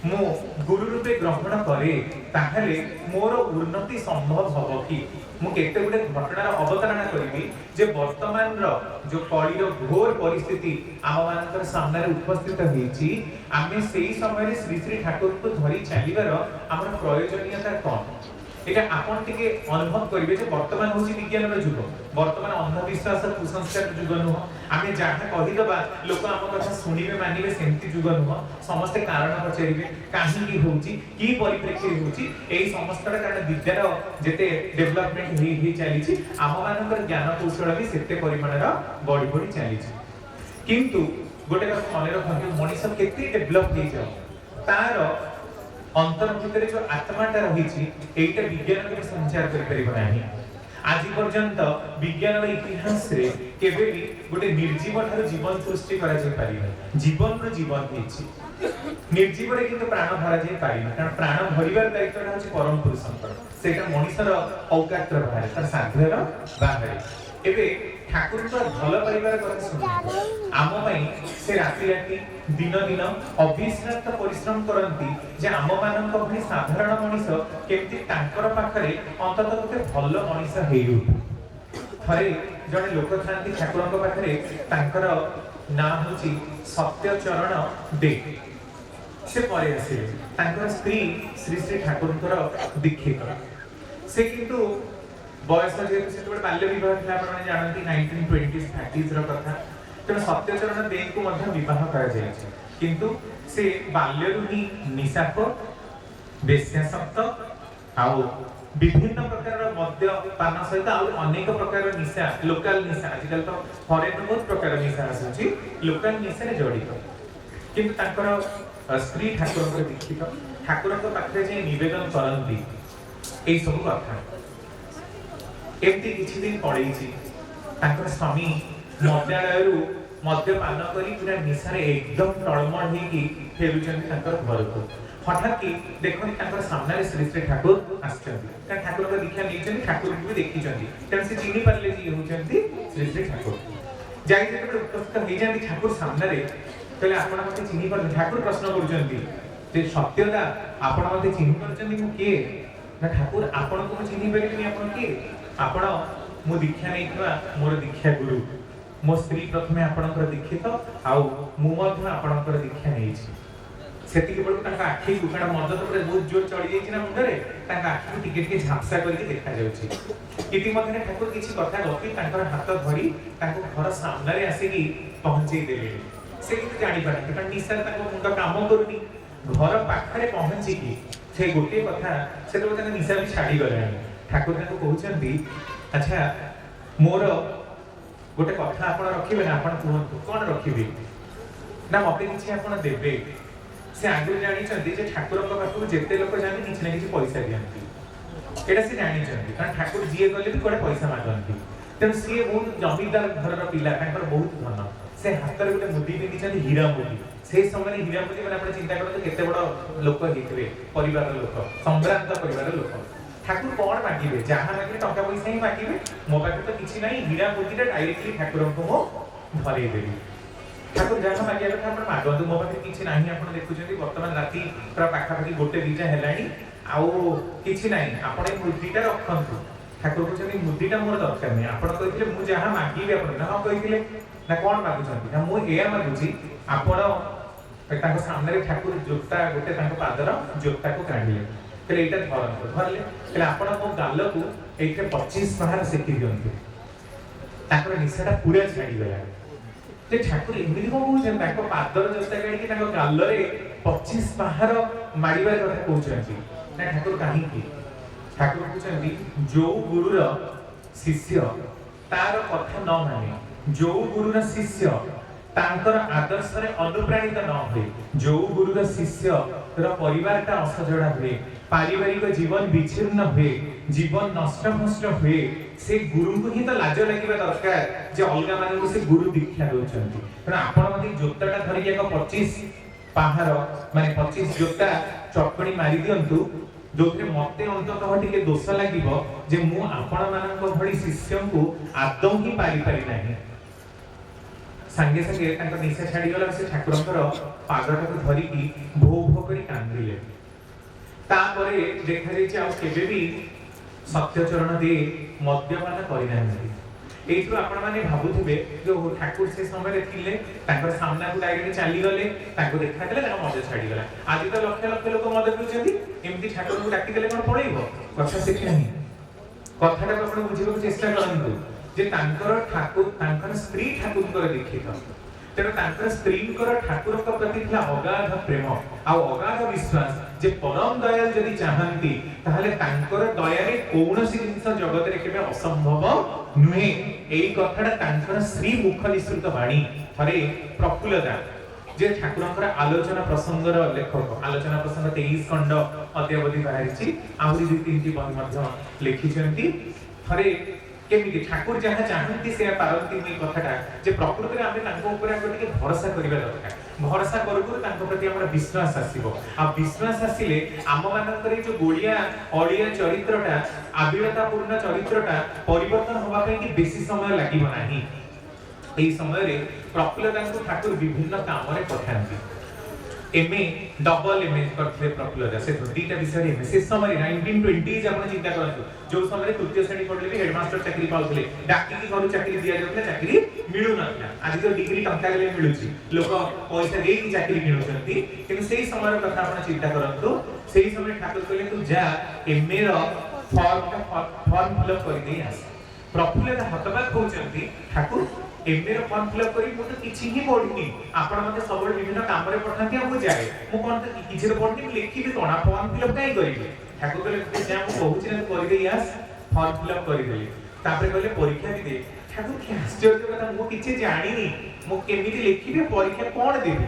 मो गुरु रूपे ग्रहण करे ताहले मोर उन्नति संभव हबो कि मु केते गुडे घटनार अवतरण करबी जे वर्तमान रो जो कली रो घोर परिस्थिति आम मानकर सामने रे उपस्थित हेछि आमे सेही समय रे श्री श्री ठाकुर को धरि चलीबार हमर प्रयोजनीयता कोन एटा आपण टिके अनुभव करिवे जे वर्तमान होछि विज्ञान रो जुग वर्तमान अंधविश्वास कुसंस्कार जुग नुह आमे जाहा कहि दबा लोक हम कथा सुनिबे मानिबे सेंति जुग नुह समस्त कारण पचरिबे काहे की होछि की परिप्रेक्षी होछि एई समस्तटा कारण विद्यार जेते डेवलपमेंट ही चली छि आम मानकर ज्ञान कौशल भी सेते परिमाण रा बढी बढी चली छि किंतु गोटे कथा मने रखंतु मनुष्य केते डेवलप हे जाउ तार अंतर भितर जो आत्माटा रही एटा विज्ञान के संचार कर परिबो नाही आज पर्यंत विज्ञान इतिहास रे केबे भी गोटे निर्जीव ठार जीवन सृष्टि करा जाय पारिबा जीवन रो जीवन हेछि निर्जीव रे किंतु प्राण भरा जाय पारिबा कारण प्राण भरिबार दायित्व होछि परम पुरुषंकर सेटा मनुष्यर औकात रो बाहर तार साध्यर बाहर एबे ठाकुर तो भल परिवार କଥା सुन आम पई से राति राति दिन दिन अविश्रांत परिश्रम करंती जे आम मानक भई साधारण मनुष्य केमती तांकर पाखरे अंततः गोटे भल मनुष्य हेउ थरे जने लोक थांती ठाकुरଙ୍କ पाखरे तांकर नाम होची सत्यचरण दे से परे आसिले तांकर स्त्री श्री श्री ठाकुरଙ୍କର दीक्षित से किंतु बयस जेहेतु से बाल्य विवाह था आपने जानती 1920s 30s रो कथा तेणु सत्यचरण दे को मध्य विवाह करा जाय किंतु से बाल्यरु ही निशाप वेश्यासक्त आउ विभिन्न प्रकार मद्य पान सहित आउ अनेक प्रकार निशा लोकल निशा आजकल तो फॉरेन बहुत प्रकार निशा आसुची लोकल निशा रे जड़ित किंतु तांकर स्त्री ठाकुरଙ୍କ दीक्षित ठाकुरଙ୍କ पाखरे जे निवेदन करंती एई सब कथा एमती किछि दिन पड़ेछि तांकर स्वामी मद्यालयरु मद्यपान करी पूरा निशारे एकदम टळमळ हेकी फेरुचंती तांकर घरको हठात कि देखोनी तांकर सामने रे श्री श्री ठाकुर आछंती ता ठाकुर को दीक्षा नेचंती ठाकुर को भी देखिचंती तेन से चिनी परले जी होचंती श्री श्री ठाकुर जाई जेते उपस्थित हे जांती ठाकुर सामने रे तले आपण मते चिनी पर ठाकुर प्रश्न करूचंती जे सत्यदा आपण मते चिनी परचंती मु के ना ठाकुर आपण को चिनी परनी आपण के आपण मो दीक्षा नेइथवा मोर दीक्षा गुरु मो स्त्री प्रथमे आपणकर दीक्षित आउ मु मध्य आपणकर दीक्षा नेइछि सेति केवल ताका आखि गुकाडा मदद पर बहुत जोर चढ़ी जाइछि ना मुंडरे ताका आखि टिके टिके झापसा करके देखा जाउछि इति मध्यरे ठाकुर किछि कथा गपी तांकर हाथ धरी ताको घर सामने रे आसीकी पहुंचै देले से किछि जानि पारे कारण निसार ताको मुंड काम करूनी घर पाखरे पहुंची की से गोटे कथा से तो ताका निसा भी छाडी गलानी ठाकुर ताको कहउछंती अच्छा मोर गोटे कथा आपण रखिबे ना आपण कहंतु कोन रखिबे ना मते किछि आपण देबे से आगु जानि छथि जे ठाकुर को पाखु जेते लोक जानि किछि ना किछि पैसा दियंती एटा से जानि छथि कारण ठाकुर जिए गले भी कोडे पैसा मागंती तेन सिए बहुत जमीदार घर रो पिला तांकर बहुत धन से हाथ रे गोटे मुदी पिंदी छथि हीरा मुदी से समय हीरा मुदी माने आपण चिंता करते केते बड़ लोक हेतबे परिवार लोक संभ्रांत परिवार लोक ठाकुर कौन मागिबे जहां मागिबे टका पैसा ही मागिबे मो पाखे तो किछि नाही हीरा मोतीटा डायरेक्टली ठाकुर को मो धरै देबी ठाकुर जहां मागिया କଥା आपण मागंतु मो पाखे किछि नाही आपण देखुछन्ती वर्तमान राती प्रा पाखा पाखी गोटे दिजा हेलानी आउ किछि नाही आपण ए मुदीटा रखंतु ठाकुर कहछन्ती मुदीटा मोर दरकार नै आपण कहिथिले मु जहां मागिबे आपण ना कहिथिले ना कोन मागुछन्ती ना मु एया मागुछि आपण ताको सामने रे ठाकुर जोता गोटे ताको पादर जोता को काढिले तेरे एटा धरले तेरे आपण को गाल को एके 25 पहाड़ सेकी दियंतु ताकर निशाटा पूरा छाडी गला ते ठाकुर एमिति को कहउछन ताको पादर जोता काढी कि ताको गाल रे 25 पहाड़ मारिबार कथा कहउछन्ती ना ठाकुर काहे की ठाकुर कहउछन्ती जो गुरुर शिष्य तार कथा न माने जो गुरुर शिष्य तांकर आदर्श रे अनुप्राणित न होए जो गुरुर शिष्य र परिवारटा असजड़ा हुए पारिवारिक जीवन विच्छिन्न हुए जीवन नष्ट भ्रष्ट हुए से गुरु को ही तो लाज लागिबा दरकार जे अलगा माने को से गुरु दीक्षा दोचंती कारण आपण मते जोताटा धरि एक 25 पहाड़ माने 25 जोता चटकणी मारि दियंतु जोथे मते अंततः टिके दोष लागिबो जे मु आपण मानक भଳି शिष्यंकु आदौ ही पारि नाही संगे संगे तांकर निशा छाडी गला से ठाकुरंकर पागटा को धरि की भो भो करी कांदिले तापरे देखा जाय आ केबे भी सत्यचरण दे मद्यपान करि नाही एइथु आपण माने भाबुथिबे जो ठाकुर से समय रे थिले तांकर सामना को डायरेक्ट चली गले तांको देखा देले तांको मद छाडी गला आज तो लक्ष लक्ष लोक मद पिउछंती एम्ति ठाकुर को डाकी देले कोन पळेइबो कथा से नहीं कथाटा को आपण बुझिबो चेष्टा करंतु जे तांकर ठाकुर तांकर स्त्री ठाकुर कर दीक्षित तेणु तांकर स्त्री कर ठाकुर का प्रति थिला अगाध प्रेम आ अगाध विश्वास जे परम दयाल जदि चाहंती ताहले तांकर दया रे कोनोसी जिंस जगत रे केबे असंभव नुहे एई कथाटा तांकर श्री मुख निसृत वाणी थरे प्रफुल्लता जे ठाकुरंकर आलोचना प्रसंगर लेखक आलोचना प्रसंग 23 खंड अद्यावधि बाहरिछि आहुरी 2-3 बही मध्य लिखिछंती थरे केमिति ठाकुर जहाँ चाहती से पारंती मुई कथाटा जे प्रकृति रे आमे तांको ऊपर आगे टिके भरोसा करिबा दरकार भरोसा करू करू तांको प्रति हमरा विश्वास आसीबो आ विश्वास आसीले आम मानकर जो गोलिया अड़िया चरित्रटा आबिलता पूर्ण चरित्रटा परिवर्तन होबा पे कि बेसी समय लागिबो नाही एई समय रे प्रफुल्ल दास ठाकुर विभिन्न काम रे पठांती एमए डबल एमए करथे प्रफुल्ल से दुईटा विषय एमए से समय 1920 आपण चिंता करथु जो समय तृतीय श्रेणी पढले भी हेडमास्टर चाकरी पाउथले डाकी की घर चाकरी दिया जाउथले चाकरी मिलु नथला आज तो डिग्री टंका ले मिलुची लोक पैसा दे की चाकरी किनुचंती किंतु सेही समय कथा आपण चिंता करथु सेही समय ठाकुर कहले तू जा एमए रो फॉर्म फिलअप कर दे आस प्रफुल्ल हतबाक होचंती ठाकुर एमए रो फॉर्म फिलअप करी मु तो किछि ही पढिनी आपण मते सब विभिन्न काम रे पठाती हम जाए मु कोन तो किछि रे पढनी लिखि भी कोना फॉर्म फिलअप काई करिवे ठाकुर कहले जे हम कहूछि न कर दे आस फॉर्म फिलअप करि देली तापर कहले परीक्षा भी दे ठाकुर के आश्चर्य कथा मु किछि जानिनी मु केमिति लिखिबे परीक्षा कोन देबे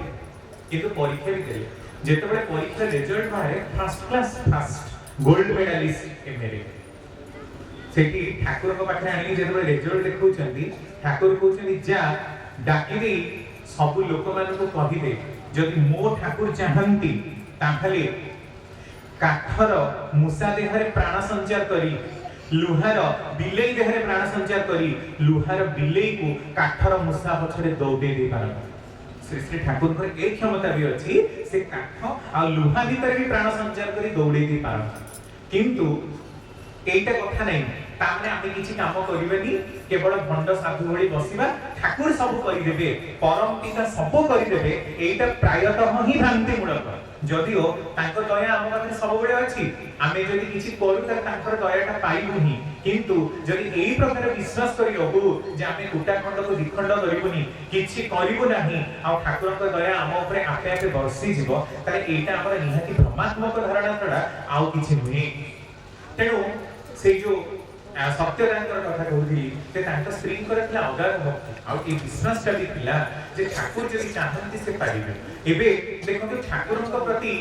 किंतु परीक्षा भी देले जेतबे परीक्षा रिजल्ट बारे first class first gold medalist MA रे सेठी ठाकुर को पाखे आनी जेतबे रिजल्ट देखौचंती ठाकुर कहउचंती जा डाकी दे सब लोक मान को कहि दे जदि मो ठाकुर चाहंती ताखले काठर मुसा देहरे प्राण संचार करी लुहार बिलेई देहरे प्राण संचार करी लुहार बिलेई को काठर मुसा पछरे दौड़े दे पारन श्री श्री ठाकुर को एक क्षमता भी अछि से काठ आ लुहा भीतर भी प्राण संचार करी दौड़े दे पारन किंतु एटा कथा नै तामने आमे किछि काम करिबेनी केवल भंड साधु भଳି बसिबा ठाकुर सब करि देबे परम पिता सब करि देबे एटा प्रायतः ही भ्रांति मूलक जदिओ तांको दया हम पाखे सब बळे अछि आमे जदि किछि करू त तांकर दयाटा पाइबुनी किंतु जदि एई प्रकार विश्वास करि रहू जे आमे कुटा खंड को दिखंड करिबुनी किछि करिबु नाही आ ठाकुर को दया हम ऊपर आपे आपे बरसी जिवो ताले एटा हमर निहाती भ्रमात्मक धारणा छडा आउ किछि नुहे तेनु से जो सत्यनारायण कथा कहूथि जे तांका स्त्री करथला अगाध भक्ति आ ए विश्वास भी थिला जे ठाकुर जदि चाहंती से पारिबे एबे देखो ठाकुरन को प्रति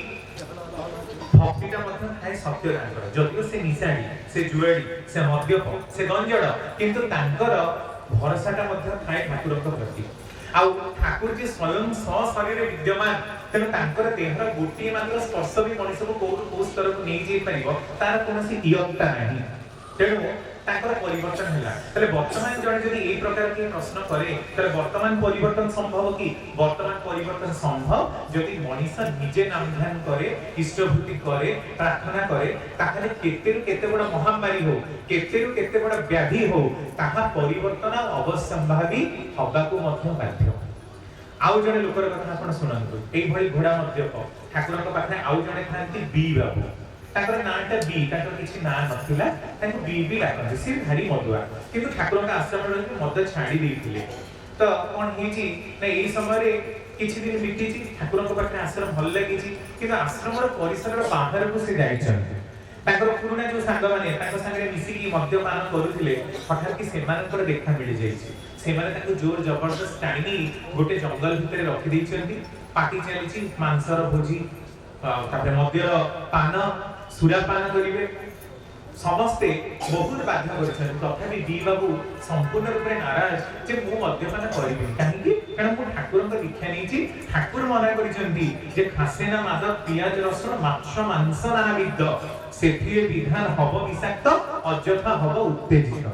भक्तिटा मध्य थाए सत्यनारायण जदिओ से निशाणी से जुएडी से मद्यप से गंजड़ किंतु तांकर भरोसाटा मध्य थाए ठाकुरन को प्रति आ ठाकुर जे स्वयं शरीर विद्यमान तेनु तांकर देहर गोटी मात्र स्पर्श भी मनुष्य को को स्तर को नहीं जे परिबो तार कोनसी इयत्ता नाही तेनु तांकर परिवर्तन हैला तले वर्तमान जणे जदि एई प्रकार के प्रश्न करे तले वर्तमान परिवर्तन संभव कि वर्तमान परिवर्तन संभव जदि मनुष्य निजे नाम ध्यान करे इष्टभूति करे प्रार्थना करे ताहले केतेरु केते बड़ महामारी हो केतेरु केते बड़ व्याधि हो ताहा परिवर्तन अवश्यंभावी हबा को मध्य बाध्य आउ जणे लोकर कथा आपण सुनंतु एई भଳି घोडा मध्यप ठाकुरक पाखे आउ जणे थांती बी बाबू ताकर नाटा बी ताकर किछि ना नथिला ताको बी बी लागन से भारी मधुआ किंतु ठाकुर का आश्रम रे मद छाडी देथिले तो कोन हिची नै एई समय रे किछि दिन बिटिछि ठाकुर को पाखे आश्रम भल लागिछि किंतु आश्रम रो परिसर रो बाहर को से जाइछन ताकर पुरुना जो सांग माने ताको संगे मिसी की मद्यपान करूथिले हठात कि सेमानकर देखा मिलि जाइछि सेमाने ताको जोर जबरदस्त टाइनी गोटे जंगल भितरे रखि दैछन्ती पार्टी चलिछि मांसर भोजी तापर मद्यर पान सुरापान करिवे समस्ते बहुत बाध्य करछन तथापि डी बाबू संपूर्ण रूप रे नाराज जे मु मद्यपान करिबे काहेकि कारण मु ठाकुरन का दीक्षा नैछि ठाकुर मना करिसंती जे खासेना मादक पियाज रसुन माछ मांस नानाविध सेथिरे विधान हब विषाक्त अଯଥା हब उत्तेजित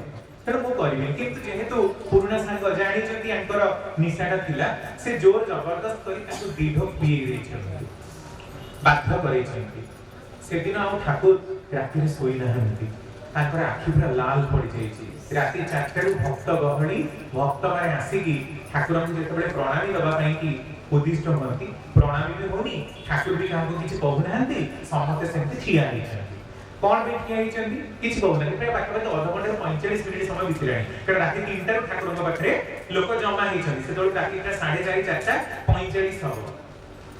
तर मु करिबे किंतु जेहेतु पुरुना सांग जानिचंती अंकर निशाटा थिला से जोर जबरदस्त करी ताकु दीर्घ पिए दैछन बाध्य करैछंती सेदिन आ ठाकुर राति सोई नहंती ताकर आखि पूरा लाल पड़ी जाईची राति 4टा रु भक्त गहणी भक्त माने आसीकी ठाकुर को जेतबे प्रणामी दबा पई की उद्दिष्ट होती प्रणामी भी होनी ठाकुर भी काहको किछि कहू नहंती समते सेमते ठिया हिछंती कोन भी ठिया हिछंती किछि कहू नहंती प्राय पाखा आधा घंटा 45 मिनिट समय बितलाणी कारण राति 3टा रु ठाकुर को पाखरे लोक जमा हिछंती से तोळ राति 4:30 4टा 45 हो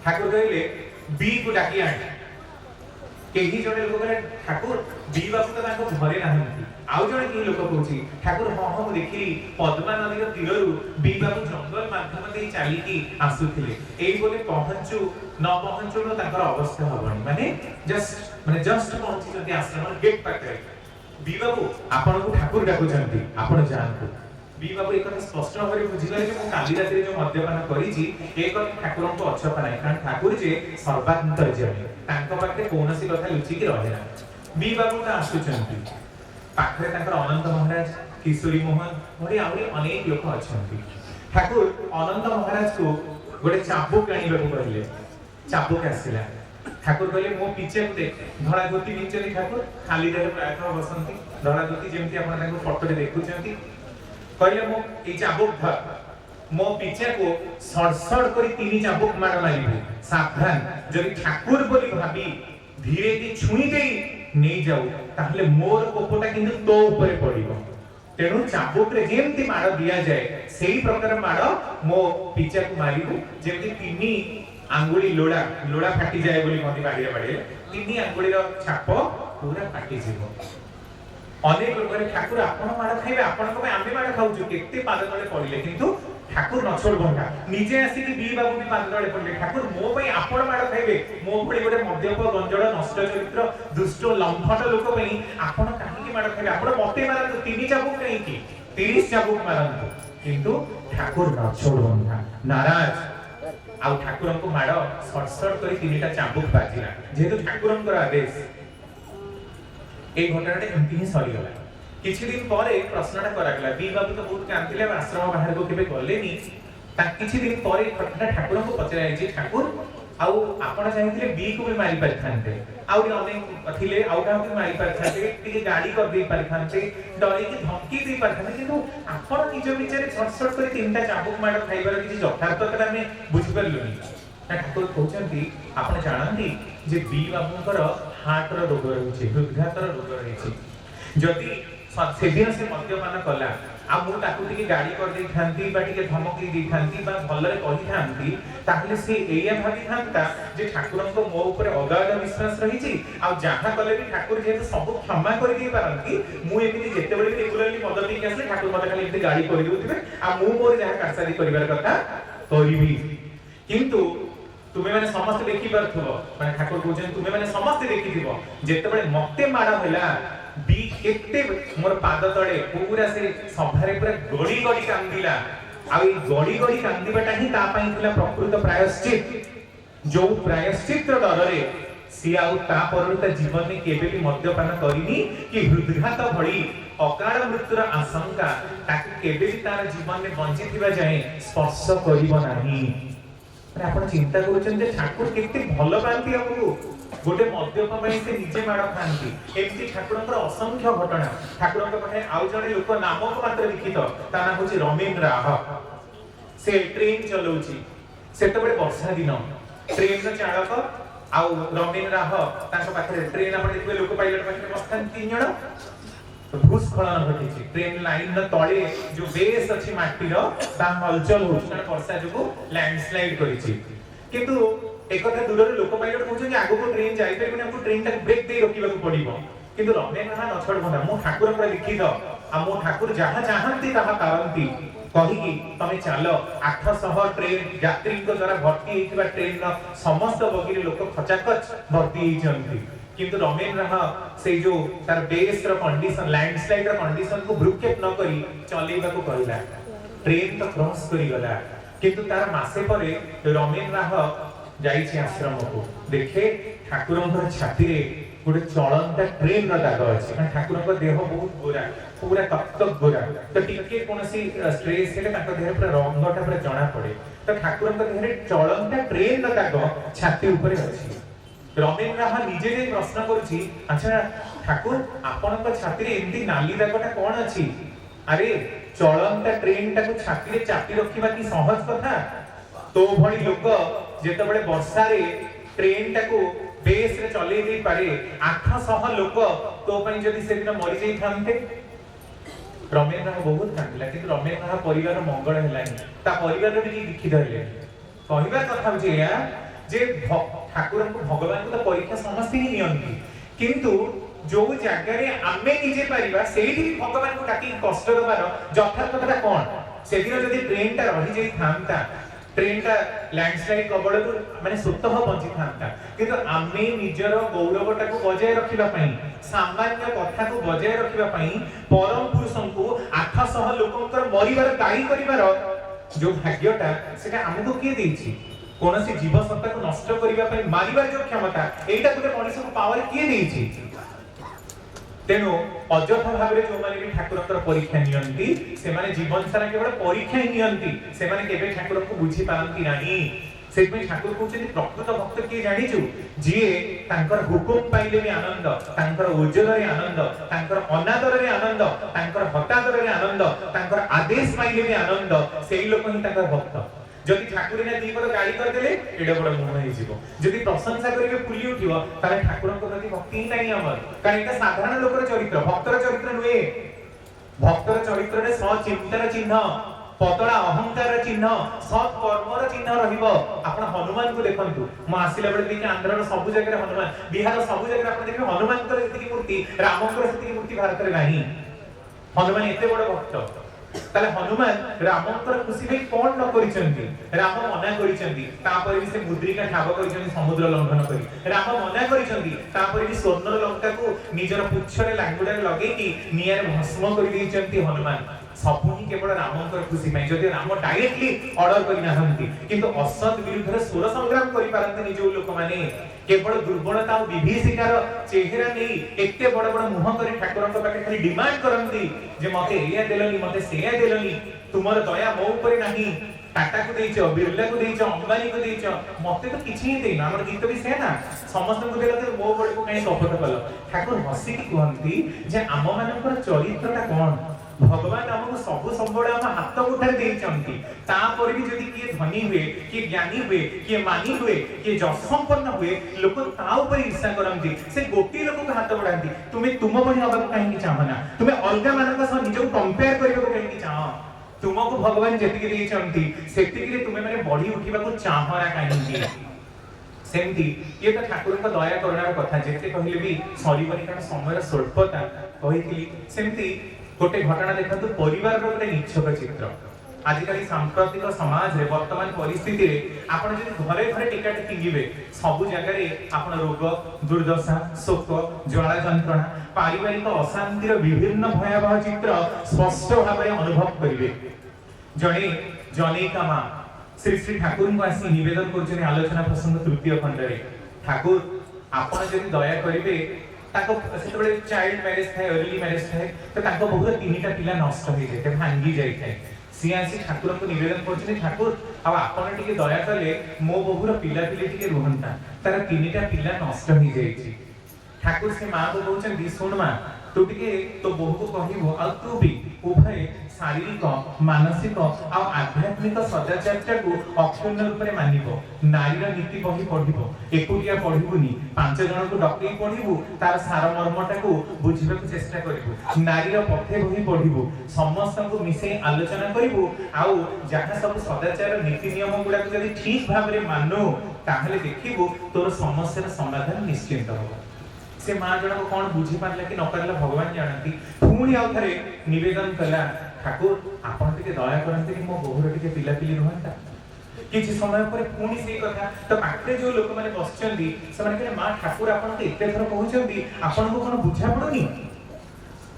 ठाकुर कहले बी को डाकी आनी केही जने लोक करे ठाकुर बी बाबू तो ताको घरे नाहंती आउ जने की लोक कहूची ठाकुर हम देखिली पद्मा नदी रो तीररु बी बाबू जंगल माध्यम दे चाली की आसुथिले एई बोले पहुंचू न पहुंचू न ताकर अवस्था हबनी माने जस्ट पहुंची जति आश्रम गेट पाखरे बी बाबू आपन को ठाकुर डाकुचंती आपण जानतु बी बाबू एक कथा स्पष्ट भाବରେ बुझिगले जे मु काली रात्री जो मद्यपान करिछि एक ठाकुर को अछपा नाही कारण ठाकुर जे सर्वांतर्यामी तांको पाखे कोनसी कथा लुचि कि रहे ना बी बाबू ता आसुचंती पाखरे तांकर अनंत महाराज किशोरी मोहन भरी आउरी अनेक लोक अछंती ठाकुर अनंत महाराज को गोटे चाबुक आनिबा को कहले चाबुक आसिला ठाकुर कहले मो पीछे देख धड़ा धोती पिंचली ठाकुर खाली देह प्रायः बसंती धड़ा धोती जेमती आपण तांको फोटो रे देखुचंती कहले मो ए चाबुक धर मो पीछे को सड़सड़ करी तीन चाबुक मार मारिबे सावधान जदि ठाकुर बोली भाबी धीरे दी छुई देई नहीं जाऊ ताहले मोर कोपटा किंतु तो ऊपर पड़िबो तेणु चाबुक रे जेमती मार दिया जाए सेही प्रकार मार मो पीछे को मारिबो जेमती तीनी आंगुली लोड़ा लोड़ा फाटी जाए बोली मती बाड़िया बाड़िया तीनी आंगुली रो छाप पूरा फाटी जीवो अनेक लोक ठाकुर आपण माड़ खाइबे आपण को आमे माड़ खाउछु केते पाद तळे पड़िले किंतु ठाकुर न छोड़ बंटा निजे आसी कि बी बाबू भी पाद तळे पड़िले ठाकुर मो पई आपण माड़ खाइबे मो पड़ी गोटे मद्यप गंजड़ नष्ट चरित्र दुष्ट लंफट लोक पई आपण काहे कि माड़ खाइबे आपण मते मारन तीनी चाबुक काहे कि 30 चाबुक मारन किंतु ठाकुर न छोड़ बंटा नाराज आउ ठाकुर को माड़ सड़सड़ करी तीनटा चाबुक बाजिला जेहेतु ठाकुर आदेश ए घटनाटे एमती ही सरी गला किछि दिन परे प्रश्नटा करागला बी बाबू तो बहुत कांतिले आश्रम बाहर को केबे गलेनी ता किछि दिन परे घटना ठाकुर को पचराई जे ठाकुर आउ आपण चाहिथिले बी को भी मारी परथानते आउ अनेक थिले आउ का भी मारी परथानते टिके गाड़ी कर दे परथानते डरे कि धमकी दे परथानते किंतु आपण निज विचारे छटछट कर तीनटा चाबुक मार खाइबार किछि यथार्थता में बुझि परलुनी ठाकुर कहउचंती आपण जानंती जे बी बाबूकर हार्ट रो रोग रहिछि हृदघात रो रोग रहिछि जदि सेदिन से मद्यपान कला आ मु ताकू टिके गाड़ी कर दे थांती बा टिके धमकी दे थांती बा भलरे कहि थांती ताहले से एया भाबी थांता जे ठाकुर को मो ऊपर अगाध विश्वास रहिछि आ जहा कले भी ठाकुर जे सब क्षमा कर दे पारंती मु एमिति जेते बळे रेगुलरली मद पी आसे ठाकुर मते खाली एमिति गाड़ी कर देउथिबे आ मु मोर जहा कारसादी करिवार कथा करिबी किंतु तुमे माने समस्त देखि परथबो माने ठाकुर कहउछन तुमे माने समस्त देखिथिबो जेते बळे मते माडा होला बी केते मोर पाद तळे पूरा से सभारे पूरा गडी गडी कांदिला आ ई गडी गडी कांदिबाटा ही ता पई थिला प्रकृत प्रायश्चित जो प्रायश्चित डररे सी आउ ता परता जीवन में केबे भी मद्यपान करिनी कि हृदघात भଳି अकाल मृत्युर आशंका ताकि केबे भी तार जीवन में बंची थिबा जाय स्पर्श करिवो नाही अरे आपण चिंता करूछन जे ठाकुर केते भलो पांती हमकु गोटे मद्यप पई से निजे माड़ खांती एमती ठाकुरंकर असंख्य घटना ठाकुरंक पाखे आउ जणे लोक नाम को मात्र लिखित ता नाम होची रमेन राह से ट्रेन चलौची सेते बडे वर्षा दिन ट्रेन रो चालक आउ रमेन राह तांको पाखे ट्रेन आपण देखबे लोक पायलट पाखे बसथान तीन जण भूस्खलन घटिछि ट्रेन लाइन न तळे जो बेस अछि माटी रो ता हलचल होछि कारण वर्षा जको लैंडस्लाइड करिछि किंतु एक कथा दूर रे लोक पायलट कहउछ जे आगो को ट्रेन जाई परबे हमको ट्रेन ता ब्रेक दे रोकिबा को पड़िबो किंतु रमेन राह न छोड़ बना मो ठाकुर पर लिखित आ मो ठाकुर जहां चाहंती ताहा करंती कहिकी तमे चलो 800 ट्रेन यात्री को द्वारा भर्ती हेतिबा ट्रेन न समस्त बगी रे लोक खचाखच भर्ती हेइ जंती किंतु रमेन राह से जो तार बेस रो कंडीशन लैंडस्लाइड रो कंडीशन को भ्रुक्षेप न करी चलेबा को कहला ट्रेन तो क्रॉस करी गला किंतु तार मासे परे रमेन राह जाईछि आश्रम को देखे ठाकुरंकर छाती रे गोटे चलंता ट्रेन रो दाग अछि कारण ठाकुरंकर देह बहुत गोरा पूरा तक गोरा तो टिके कोनसी स्ट्रेस हेले ताको देह पूरा रंगटा पूरा जणा पड़े तो ठाकुरंकर देह रे चलंता ट्रेन रो दाग छाती ऊपर अछि रमेन राह निजे जे प्रश्न करूची अच्छा ठाकुर आपनक छाती रे एंदी नाली दागटा कोन अछि अरे चलंता ट्रेन टाको छाती रे चाटी रखिबा की सहज कथा तो भली लोक जेते बळे वर्षा रे ट्रेन टाको बेस रे चले दे पारे 800 लोक तो पई जदी से दिन मरि जाई थांते रमेन राह बहुत कांदिला किंतु रमेन राह परिवार मंगल हेलानी ता परिवार रे भी लिखि धरले कहिबा कथा होची या जे ठाकुर को भगवान को परीक्षा समस्त ही नियंती किंतु जो जगह रे आमे निजे परिबा सेही भगवान को डाकी कष्ट दबार यथार्थता कोन से दिन जदी ट्रेन ता रही जाई थांता ट्रेन ता लैंडस्लाइड कबड़ू माने स्वतः बंची था किंतु आमे निजर गौरवटाକୁ बजाय रखिबा पई सामान्य कथा को बजाय रखिबा पई परम पुरुषଙ୍କୁ 800 लोकंकर मरिबार दायी करिबार जो भाग्यटा सेटा हमको किए देछि कोनोसी जीव सत्ता को नष्ट करिबा पई मारिबार जो क्षमता एटा गुटे मनुष्य को पावर किए देछि तेनु अजथा भाबरे जो माने भी ठाकुरकर परीक्षा नियंती से माने जीवन सारा केवल परीक्षा ही नियंती से माने केबे ठाकुर को बुझी पारंती नाही से में ठाकुर कहते प्रकृत भक्त किए जानिछु जिए तांकर हुकुम पाइले भी आनंद तांकर ओजर रे आनंद तांकर अनादर रे आनंद तांकर हतादर रे आनंद तांकर आदेश पाइले भी आनंद सेही लोक ही तांकर भक्त जदि ठाकुर ने दीपर गाड़ी कर देले एडा बड़ मोह होई जीवो जदि प्रशंसा करिवे फुली उठिबो ताले ठाकुरन को प्रति भक्ति ही नाही हमर कारण एटा साधारण लोकर चरित्र भक्तर चरित्र नुए भक्तर चरित्र रे सचिंतार चिन्ह पतला अहंकार चिन्ह सत् कर्मर चिन्ह रहिबो आपण हनुमान को देखंतु म आसिला बेले देखि आंध्र रो सब जगह हनुमान बिहार सब जगह आपण देखि हनुमान कर जति मूर्ति राम कर जति मूर्ति भारत रे नाही हनुमान एते बड़ भक्त ताले हनुमान रामकर खुशी भाई कोन न करिसंती राम मना करिसंती तापर भी से मुद्रिका ठाब करिसंती समुद्र लंघन करी राम मना करिसंती तापर भी स्वर्ण लंका को निजर पुच्छरे लांगुडा लगेई कि नियर भस्म करि दैचंती हनुमान सबुनी केवल रामकर खुशी पाई जदि राम डायरेक्टली ऑर्डर करि नाहंती किंतु असत विरुद्ध स्वर संग्राम करि पारंती निजो लोक माने केवल दुर्बलता और विभीषिकार चेहरा नहीं एते बड़ बड़ मुह करी ठाकुरक पाके खाली डिमांड करंती जे मते एया देलनी मते सेया देलनी तुमर दया मो ऊपर नाही टाटा को देइछ बिरला को देइछ अंबानी को देइछ मते तो किछि ही देना हमर गीत भी से ना समस्त को देला तो मो बड़ को कहीं कपट कल ठाकुर हसी की कहंती जे आम मानकर चरित्रटा कोन भगवान हमको सब संबळ हम हाथ उठाई देइछंती तापर भी जदि किए धनी हुए किए ज्ञानी हुए किए मानी हुए किए जस संपन्न हुए लोक ता ऊपर ईर्ष्या करंती से गोटी लोक को हाथ बढ़ांती तुमे तुम बणी हबा काहे चाहना तुमे अलगा मानक सह निजो कंपेयर करिबो काहे चाह तुमको भगवान जेतिके देइछंती सेतिके तुमे माने बढ़ी उठिबा को चाहरा काहे सेमती ये तो ठाकुर को दया करणार कथा जेते कहिले भी सरीबनी कारण समय स्वल्पता कहितली सेमती गोटे घटना देखंतु परिवार रो गोटे निच्छक चित्र आजिकाली सांप्रतिक समाज रे वर्तमान परिस्थिति रे आपण जदि घरे घरे टिका टिंगिबे सब जगह रे आपण रोग दुर्दशा शोक ज्वाला जंत्रणा पारिवारिक अशांतिर विभिन्न भयावह चित्र स्पष्ट भाव अनुभव करिवे जणे जनेका मां श्री श्री ठाकुर को आसी निवेदन करछने आलोचना प्रसंग तृतीय खंड रे ठाकुर आपण जदि दया करिवे ताको सेतबेले चाइल्ड मैरिज थाए अर्ली मैरिज थाए तो ताको बहुत तीनटा पिला नष्ट होई जाय भांगी जाय थाए सियासी ठाकुर को निवेदन करछने ठाकुर अब आपण टिके दया करले मो बहुर पिला पिले टिके रुहंता तार तीनटा पिला नष्ट होई जायछि ठाकुर से मां को कहउछन दी सुन मां तू टिके तो बहु को कहिबो आ तू भी उभय शारीरिक मानसिक आ आध्यात्मिक सदाचारटा को अक्षुण्ण रूप में मानिबो नारीर नीति बही पढिबो एकुटिया पढिबुनी पांच जन को डकई पढिबु तार सार मर्मटा को बुझिबा को चेष्टा करिबु नारीर पथे बही पढिबु समस्त को मिसे आलोचना करिबु आउ जहां सब सदाचार नीति नियम गुडा को यदि ठीक भाव रे मानो ताहले देखिबु तोर समस्यार समाधान निश्चित होबो से मां जन को कोन बुझी पारला कि न पारला भगवान जानती पुणी आउ थरे निवेदन कला ठाकुर आपण टिके दया करंते कि मो बहुर टिके पिला पिली रहंता किछि समय पर पुणी से कथा तो पाखे जो लोक माने बसचंदी से माने के मां ठाकुर आपण के एते थर कहउचंदी आपण को कोन बुझा पड़ोनी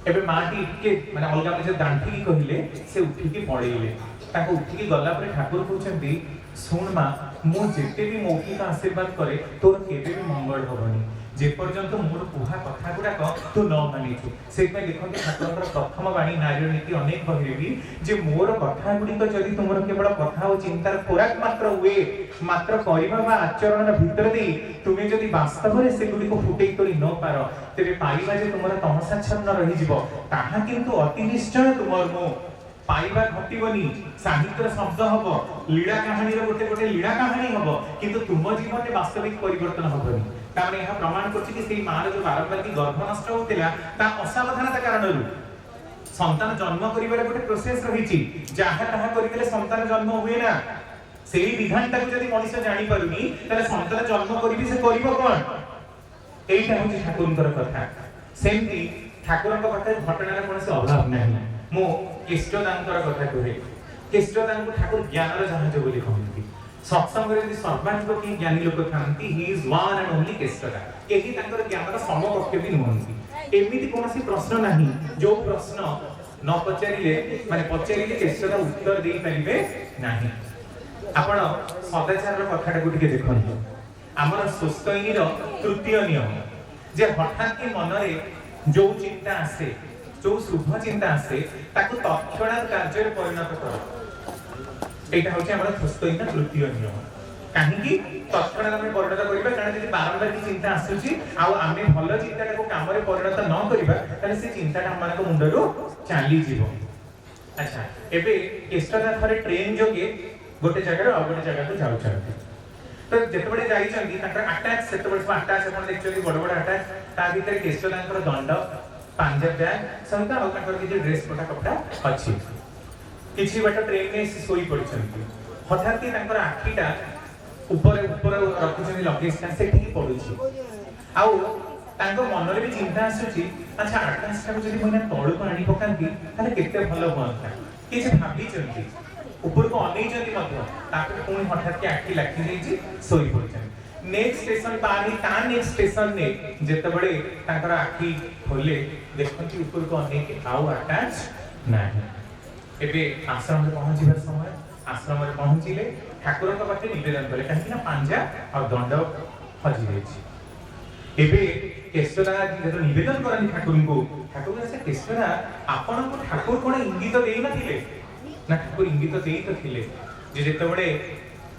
एबे मां टिके माने अलगा पे दांठी की कहिले से उठी के पड़ेले ताको उठी के गला पर ठाकुर कहउचंदी सुन मां मो जेते भी मौखिक आशीर्वाद करे तोर केबे भी मंगल होबनी जे पर्यंत मोर कुहा कथा गुडा तू न मानिछु से में देखंतु ठाकुरकर प्रथम वाणी नारी नीति अनेक कहलेबी जे मोर कथा गुडी तो जदी तुमर केवल कथा ओ चिंतार खोराक मात्र हुए मात्र करिबा बा आचरण भीतर दे तुमे जदी वास्तव रे से गुडी को फुटेई करी न पारो तेबे पाइबा जे तुमर तमसाच्छन्न रहि जिवो ताहा किंतु अति निश्चय तुमर मो पाइबा घटिबनी साहित्य शब्द हबो लीला कहानी रे गोटे गोटे लीला कहानी हबो किंतु तुम जीवन रे वास्तविक परिवर्तन हबनी तामे यह प्रमाण करछि कि सेही मार जो बारंबार की गर्भ नष्ट होतिला ता असावधानता कारणरू संतान जन्म करिबार गोटे प्रोसेस रहिछि जाहा ताहा करिले संतान जन्म हुए ना सेही विधानटा को जदी मनुष्य जानि पारुनी तले संतान जन्म करिबि से करिबो कोन एइटा होछि ठाकुरकर कथा सेमती ठाकुरक पाखे घटनार कोनसे अभाव नाही मो केष्टदानकर कथा कहे केष्टदान को ठाकुर ज्ञानर जहाज बोली कहନ୍ତି सत्संग रे सर्वाधिक कि ज्ञानी लोक थांती he is one and only केशरा केही तांकर ज्ञानर समकक्ष भी नुहंती एमिति कोनोसी प्रश्न नाही जो प्रश्न न पचारिले माने पचारिले केशरा उत्तर देई परिबे नाही आपण सदाचार कथाटा को टिके देखंतु हमर सुस्तैनी रो तृतीय नियम जे हठात के मन रे जो चिंता आसे जो शुभ चिंता आसे ताको तत्क्षणात कार्य परिणत कर एटा होचे हमर सुस्तैनी तृतीय नियम काहे कि तत्क्षणात हम परिणत करिबा कारण जदि बारंबार की चिंता आसुची आ आमे भलो चिंताटा को काम रे परिणत न करिबा ताले से चिंताटा हमर को मुंडरो चाली जीवो अच्छा एबे केस्टरा थरे ट्रेन जोगे गोटे जगह और गोटे जगह को जाउ छथि तो जेतबडे जाई छथि ताकर अटैक सेतबडे अटैक अपन देखछथि बड़ बड़ अटैक ता भीतर केस्टरांकर दंड पांजर बैग संता और ताकर कि ड्रेस पटा कपड़ा अछि किछि बाट ट्रेन में सोई पड़छथि हठात कि ताकर आखिटा ऊपर ऊपर रखिछथि लगेज का से ठीक पड़ुछि आउ तांको मनरे भी चिंता आसुछि अच्छा आकाश का जदि मने तळु को आनी पकांती ताले केते भलो होंता किछि भाबी छथि ऊपर को अनै जति मध्य ताके कोनी हठात के आखि लाखि देछि सोई पड़छन नेक्स्ट स्टेशन पानी ता नेक्स्ट स्टेशन ने जेतबडे ताकर आखि खोले देखंती ऊपर को अनै के आउ अटैच नाही एबे आश्रम में पहुंचीबा समय आश्रम में पहुंचीले ठाकुर के पाखे निवेदन कले काहे ना पांजा और दंड हजि देछि एबे केशरा जेतो निवेदन करनी ठाकुर से केशरा आपन को ठाकुर कोन इंगित देई नथिले ना ठाकुर इंगित देई तो थिले जे जेतबडे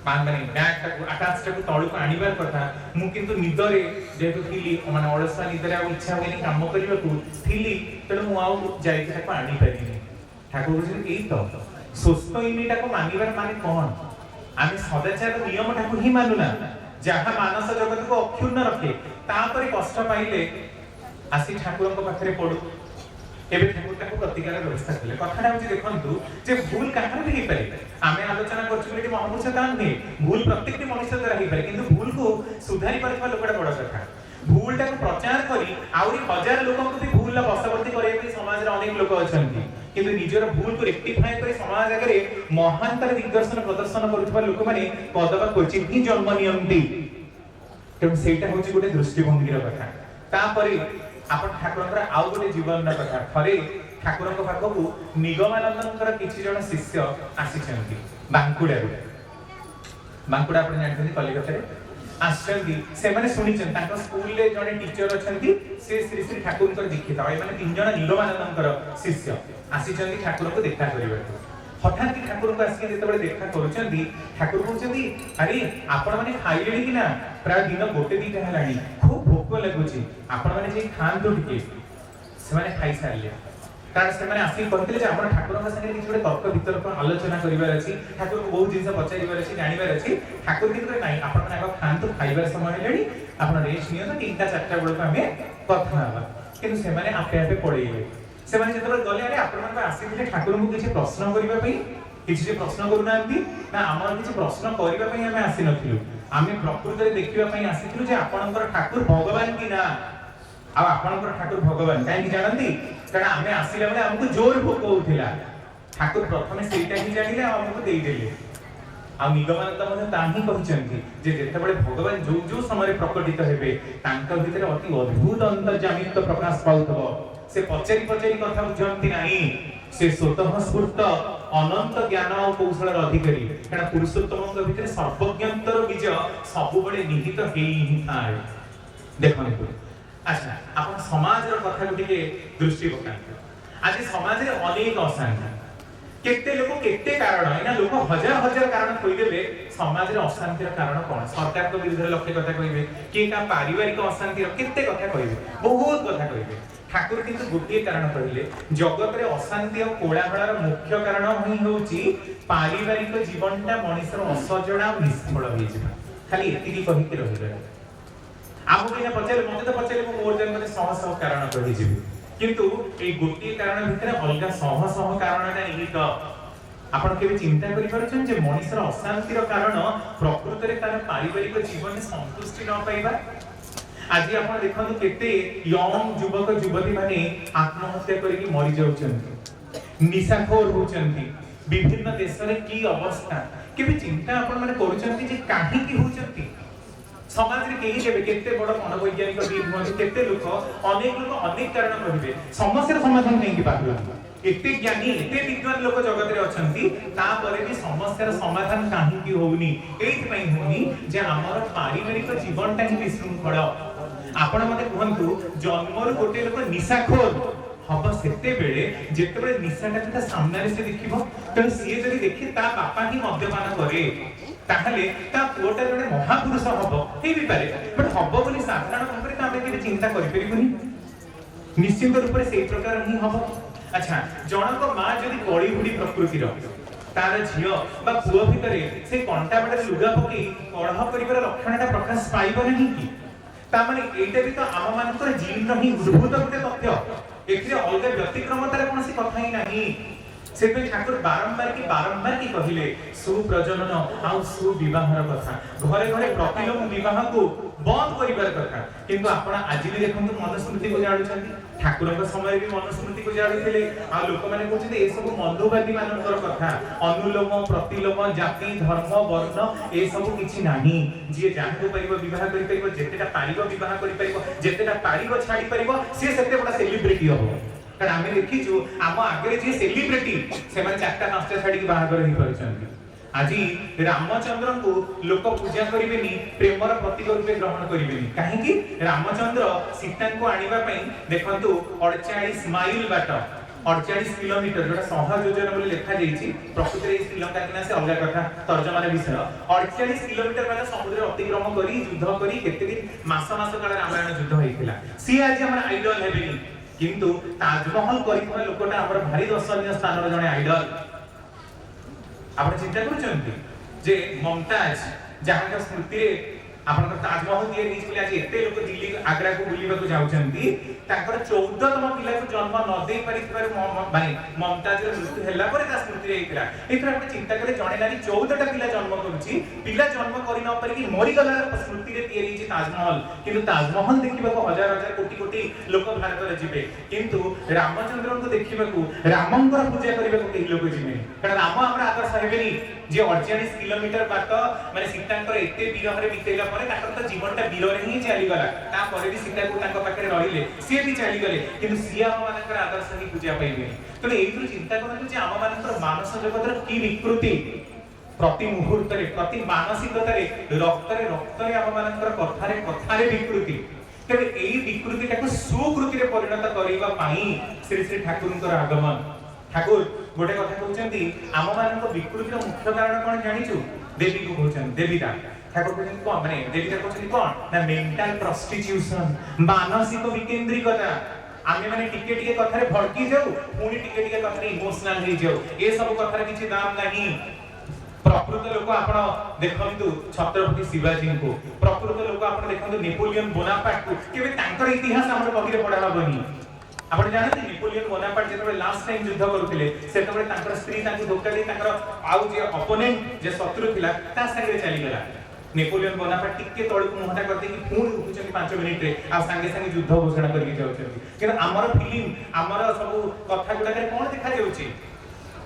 मान माने बैग टाको आकाश टाको तळु को आनिबार कथा मु किंतु निदरे जेतो थिली माने अलसा निदरे आ इच्छा होनी काम करिबा को थिली तण मु आउ जाई के आनी परिनी ठाकुर जे एई तो सुस्त इनिटा को मानिबार माने कोन आमे सदाचार नियम ठाकुर ही मानुना जहा मानस जगत को अक्षुण्ण रखे तापरे कष्ट पाइले आसी ठाकुर को पाखरे पडु एबे ठाकुर ताको प्रतिकार व्यवस्था कले कथाटा होची देखंतु जे भूल काहर भी पारे आमे आलोचना करछु कि महापुरुष दान ने भूल प्रत्येक मनुष्य द्वारा ही पारे किंतु भूल को सुधारी परखा लोकटा बड़ कथा भूल टाको प्रचार करी आउरी हजार लोक को भी भूल ला बसवर्ती करे भी समाज रे अनेक लोक अछंती किंतु निजर भूल को रेक्टिफाई करे समाज आगे महानतर दिग्दर्शन प्रदर्शन करुवा लोक माने कदबा क्वचित ही जन्म नियंती तेणु सेटा होची गोटे दृष्टिभंगीर कथा तापरे आपण ठाकुरंकर आउ गोटे जीवन कथा थरे ठाकुरंक पाखकु निगमानंदनकर किछि जण शिष्य आसीछंती बांकुडा आपण जानथि कलिकता रे आश्चर्य से माने सुनिछन तांको स्कूल ले जने टीचर अछंती से श्री श्री ठाकुरंकर दीक्षित आइ माने तीन जण निगमानंदनकर शिष्य आसीछंती ठाकुर को देखा करिबा हठात कि ठाकुर को आसी जेतबे देखा करूछंती ठाकुर कहउछंती अरे आपण माने खाइलेनी कि ना प्राय दिन गोटे दीटा हलानी खूब भोक लागुची आपण माने जे खांतो टिके से माने खाइ सारले कारण से माने आसी कहतिले जे आपण ठाकुर का संगे किछ तर्क भीतर पर आलोचना करिबार अछि ठाकुर को बहुत जिंस पचारिबार अछि जानिबार अछि ठाकुर किंतु नाही आपण माने आग खांतो खाइबार समय लेडी आपण रेस्ट नियो तो 3टा 4टा बेल को हमें कथा हवा किंतु से माने आपे आपे पड़ेइले से माने जेतबे गले अरे आपण माने आसीथिले ठाकुर को किछ प्रश्न करिबा पई किछ जे प्रश्न करू नांती ना हमर किछ प्रश्न करिबा पई हमें आसी नथिलु हमें प्रकृति रे देखिबा पई आसीथिलु जे आपणकर ठाकुर भगवान कि ना आ आपणकर ठाकुर भगवान काई जानंती कारण आमे आसीला बेले हमको जोर भोक होथिला ठाकुर प्रथमे सेटा ही जानिले हमको देई देले आ निगमानंद मध्ये ताही कहचंती जे जेतबेले भगवान जो जो समय प्रकटित हेबे तांका भितरे अति अद्भुत अंतर्जामित्व प्रकाश पाउतबो से पचेरी पचेरी कथा बुझंती नाही से स्वतः स्फूर्त अनंत ज्ञान और कौशल अधिकारी कारण पुरुषोत्तम भितरे सर्वज्ञतर बीज सब बळे निहित हेई ही थाए देखंतु अच्छा आपण समाज रो कथा गुटिके दृष्टि पकांतु आज समाज रे अनेक अशांति केते लोक केते कारण एना लोक हजार हजार कारण कहि देबे समाज रे अशांति रो कारण कोन सरकार को विरुद्ध लक्ष्य कथा कहिबे के का पारिवारिक अशांति रो केते कथा कहिबे बहुत कथा कहिबे ठाकुर किंतु गोटे कारण कहिले जगत रे अशांति और कोलाहल रो मुख्य कारण ही होची पारिवारिक जीवनटा मनुष्यर असजणा और निष्फल होई जिबा खाली एतिकी कहि के रहिबे आमु केना पचले मते तो पचले मो मोर जन मते सह सह कारण कहि जिबे किंतु ए गोटे कारण भितरे अलगा सह सह कारणटा निहित आपण केबे चिंता करि परछन जे मनुष्यर अशांति रो कारण प्रकृति रे तार पारिवारिक जीवन संतुष्टि न पाइबा आज आपण देखंतु केते यंग युवक युवती माने आत्महत्या करिकि मरि जाउछन्ती निशाखोर होउछन्ती विभिन्न देश रे की अवस्था केबे चिंता आपण माने करूचंती जे काहे की होचंती समाज रे केही जेबे केते बड़ मनोवैज्ञानिक भी हुअନ୍ତି केते लोक अनेक कारण कहिबे समस्या समाधान नहीं की पाबो एते ज्ञानी एते विद्वान लोक जगत रे अछंती ता परे भी समस्यार समाधान काहे की होउनी एथि पई होउनी जे हमर पारिवारिक जीवनटा ही विशृंखल आपण मते कहंतु जन्मर गोटे लोक निशाखोर हब सेते बेले जेते बेले निशाटा ता सामने से देखिबो त सिए जदी देखि ता बापा ही मद्यपान करे ताहले ता पुओटा जने महापुरुष हब हे भी पारे बट हब बोली साधारण भाबरे ता हम के चिंता करि परिबुनी निश्चित रूप से सेही प्रकार ही हब अच्छा जनक मां जदी कळी हुडी प्रकृतिर तार झियो बा पुओ भितरे से कंटा बडे लुगा पकी कळह करिवार लक्षणटा प्रकाश पाइबो नहीं की ता माने एटा भी तो आम मानकर जीन रही उद्भूत गोटे तथ्य एथिरे अलग व्यतिक्रमतार कोनसी कथा ही नहीं से पे ठाकुर बारंबार की कहिले सुप्रजनन आ सुविवाहर कथा घरे घरे प्रतिलोम विवाह को बंद करिवार कथा किंतु आपण आज भी देखंतु मनुस्मृति को जाणुछंती ठाकुर के समय भी मनुस्मृति को जाणुथिले आ लोक माने कहउछते ए सब मनुवादी मानकर कथा अनुलोम प्रतिलोम जाति धर्म वर्ण ए सब किछि नाही जे जाहको परिबो विवाह करि परिबो जेतेटा पारिबो विवाह करि परिबो जेतेटा पारिबो छाडी परिबो से सेते बडा सेलिब्रिटी हो कारण आमे देखिछु आम आगे जे सेलिब्रिटी से माने चारटा पांचटा छाडी के बाहागर ही परछंती আজি रामचंद्र को लोक पूजा करिबेनी प्रेमर प्रतीक रूपे ग्रहण करिबेनी काहे कि रामचंद्र सीता को आनिबा पई देखंतु 48 माइल बाट 48 किलोमीटर जोटा सहज योजना बोली लिखा जाईची प्रकृति रे श्रीलंका किना से अलग कथा तर्जमा विषय 48 किलोमीटर वाला समुद्र अतिक्रमण करी युद्ध करी केते दिन मास काल रामायण युद्ध होइतिला सी आज हमर आइडल हेबेनी किंतु ताजमहल करिथरा लोकटा हमर भारी दर्शनीय स्थान रो जने आइडल आपण चिंता करूचंती जे मुमताज जहां का स्मृति रे आपण ताजमहल दिए नीच बोले आज एते लोक दिल्ली आगरा को बुलीबा को जाउचंती ताकर 14तम पिला को जन्म न दे परिथबार भाई मुमताज रे मृत्यु हैला परे ता स्मृति रे इकरा एथरा आपण चिंता करे जणे नारी 14टा पिला जन्म करूची पिला जन्म करि न पारि कि मरि गला स्मृति रे तयारी छि ताजमहल किंतु ताजमहल देखिबा को हजार हजार कोटी कोटी लोक भारत रे जिबे किंतु रामचंद्र को देखिबा को रामंकर पूजा करिबा को केही लोक जिमे कारण राम हमरा आदर्श हेबेनी जे 48 किलोमीटर बाट माने सीतांकर एते विरह रे बितेला परे ताकर त जीवनटा विरह रे ही चली गला ता परे भी सीता को तांको पाखरे रहिले से भी चली गले किंतु सिया मानकर आदर्श ही पूजा पाइबे तो एइथु चिंता करन जे आम मानकर मानस जगत रे की विकृति प्रति मुहूर्त रे प्रति मानसिकता रे रक्त रे आम मानकर कथा रे विकृति तबे एई विकृति ताको सुकृति रे परिणत करिबा पाई श्री श्री ठाकुरंकर आगमन ठाकुर गोटे कथा कहउचंती आम मानक विकृतिर मुख्य कारण कोन जानिछु देवी को कहउचन देवीता ठाकुर कहउचन कोन माने देवीता कहउचन कोन ना मेंटल प्रोस्टिट्यूशन मानसिक विकेंद्रीकता आमे माने टिके टिके कथा रे भड़की जाऊ पुनी टिके टिके कथा रे इमोशनल हो जाऊ ए सब कथा रे किछि दाम नाही प्रकृत लोक आपण देखंतु छत्रपति शिवाजी को प्रकृत लोक आपण देखंतु नेपोलियन बोनापार्ट को केबे तांकर इतिहास हमर बहिरे पढा हबनी आपण जानते नेपोलियन बोनापार्ट जेतबे लास्ट टाइम युद्ध करूथिले सेतबे तांकर स्त्री तांको धोखा दे तांकर आउ जे अपोनेंट जे शत्रु थिला ता संगे चली गेला नेपोलियन बोनापार्ट टिके तळ को मोहटा करते कि पुणी उठुचन 5 मिनिट रे आ संगे संगे युद्ध घोषणा करके जाउछन कि हमर फिल्म हमर सब कथा गुडा रे कोन देखा जाउची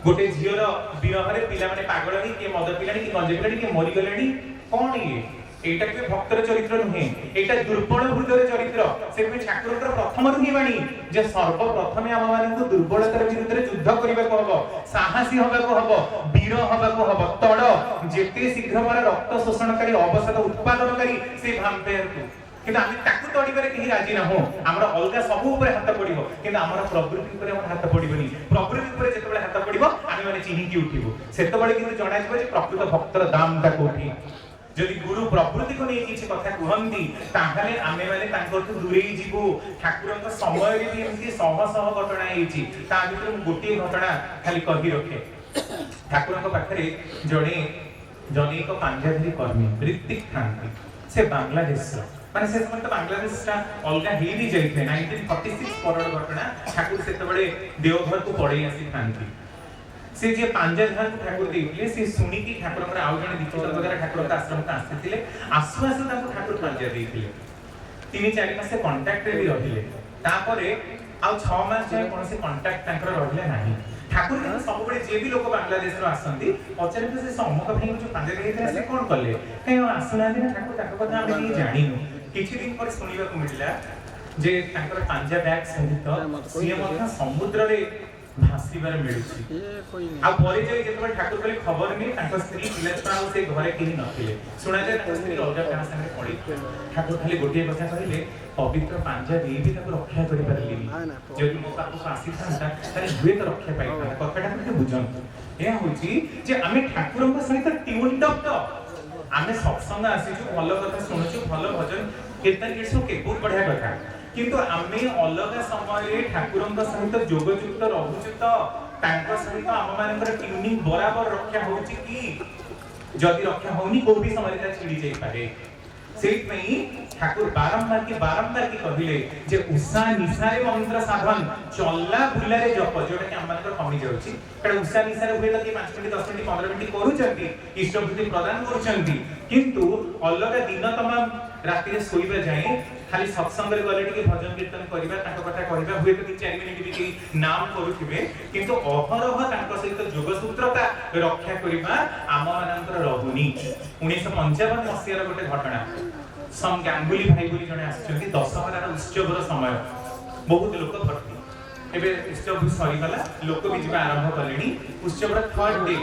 गोटे झियर विरह रे पिला माने पागल ही के मद पिलानी कि गंजे पिलानी कि मरि गलेनी कोन ये एटा के भक्तर चरित्र नुहे एटा दुर्बल हृदय चरित्र से पे ठाकुरकर प्रथम रुही बाणी जे सर्वप्रथमे आम मानन को दुर्बलतार विरुद्ध युद्ध करबा को हबो साहसी हबा को हबो वीर हबा को हबो तड़ जेते शीघ्र मार रक्त शोषणकारी अवसाद उत्पादनकारी से भाम्पेयर को किंतु आमे ताकु तोड़िबारे केही राजी न हो हमरा अलगा सब ऊपर हाथ पड़िबो किंतु हमरा प्रवृत्ति ऊपर हमरा हाथ पड़िबोनी प्रवृत्ति ऊपर जेतबे हाथ पड़िबो आमे माने चिन्ही की उठिबो सेतबेले किंतु जणा जिवो जे प्रकृत भक्तर दाम ता कोठी जदि गुरु प्रवृत्ति को नहीं किछि कथा कहंती ताहाले आमे माने तांकर दूरे जीवो ठाकुरक समय रे भी एमती सह सह घटना हेछि ता भितर गोटे घटना खाली कहि रखे ठाकुरक पाखरे जणे एक पांजाधरी कर्मी ऋतिक थांती से बांग्लादेश माने से समय बांग्लादेश ता अलगा हे भी जाइथे 1946 परड घटना ठाकुर सेतबेले देवघर को पड़े आसी थांती से जे पांजाधार ठाकुर देइले से सुनी की ठाकुर पर आउ जने दीक्षित वगैरह ठाकुर का आश्रम का आस्थिले आसु ताको ठाकुर पांजा देइले 3-4 मास से कांटेक्ट रे रहिले तापरे आउ 6 मास जाय कोन से कांटेक्ट ताकर रहिले नाही ठाकुर के सब बड़े जे भी लोक बांग्लादेश रो आसंती पचारे से अमुक भाई जो पांजे देइथरा से कोन करले कहीं आसुना दिन ठाकुर ताको कथा हम नहीं जानिनु किछि दिन पर सुनिबा को मिलला जे ताकर पांजा बैग सहित सिए मध्य समुद्र रे भासीबार मिलुछि आ परे जे जेतबे ठाकुर कहले खबर नहीं ताकर स्त्री पिला छुआ से घरे केही नथिले सुना जे ताकर स्त्री अलगा कहा संगे पड़ी ठाकुर खाली गोटे कथा कहले पवित्र पांजा देई भी ताको रक्षा करि परलिनी जदि मो पाखु आसी थांता तारे हुए तो रक्षा पाई थांता कथाटा मते बुझन ए होची जे आमे ठाकुरଙ୍କ सहित ट्यून्ड अप तो आमे सत्संग आसीछु भलो कथा सुनुछु भलो भजन कीर्तन किछु के बहुत बढ़िया कथा किंतु आमे अलग समय ठाकुरଙ୍କ सहित जोगयुक्त रहुछु तो तांको सहित आम मानकर ट्यूनिंग बराबर रक्षा होची कि जदि रक्षा होनी को भी समय ता छिड़ी जाई पारे सेट में ठाकुर बारंबार की कहिले जे उषा निशारे मंत्र साधन चल्ला बुला रे जप जोटा कि हम मानकर कमी जाउची कारण उषा निशारे हुए कि 5 मिनिट 10 मिनिट 15 मिनिट करूचंती इष्टभूति प्रदान करूचंती किंतु अलग दिन तमाम राति रे सोइबा जाए खाली सत्संग रे गले टिके भजन कीर्तन करबा ताको कथा कहबा हुए तो 4 मिनिट भी कि नाम करूथिबे किंतु अहरह ताको सहित जोगसूत्रता रक्षा करबा आम मानकर रहुनी 1955 मसियार गोटे घटना सम गांगुली भाई बोली जने आछथि दशहरा उत्सवर समय बहुत लोक भर्ती एबे उत्सव सरी गला लोक भी जीवा आरंभ करलेनी उत्सवर थर्ड डे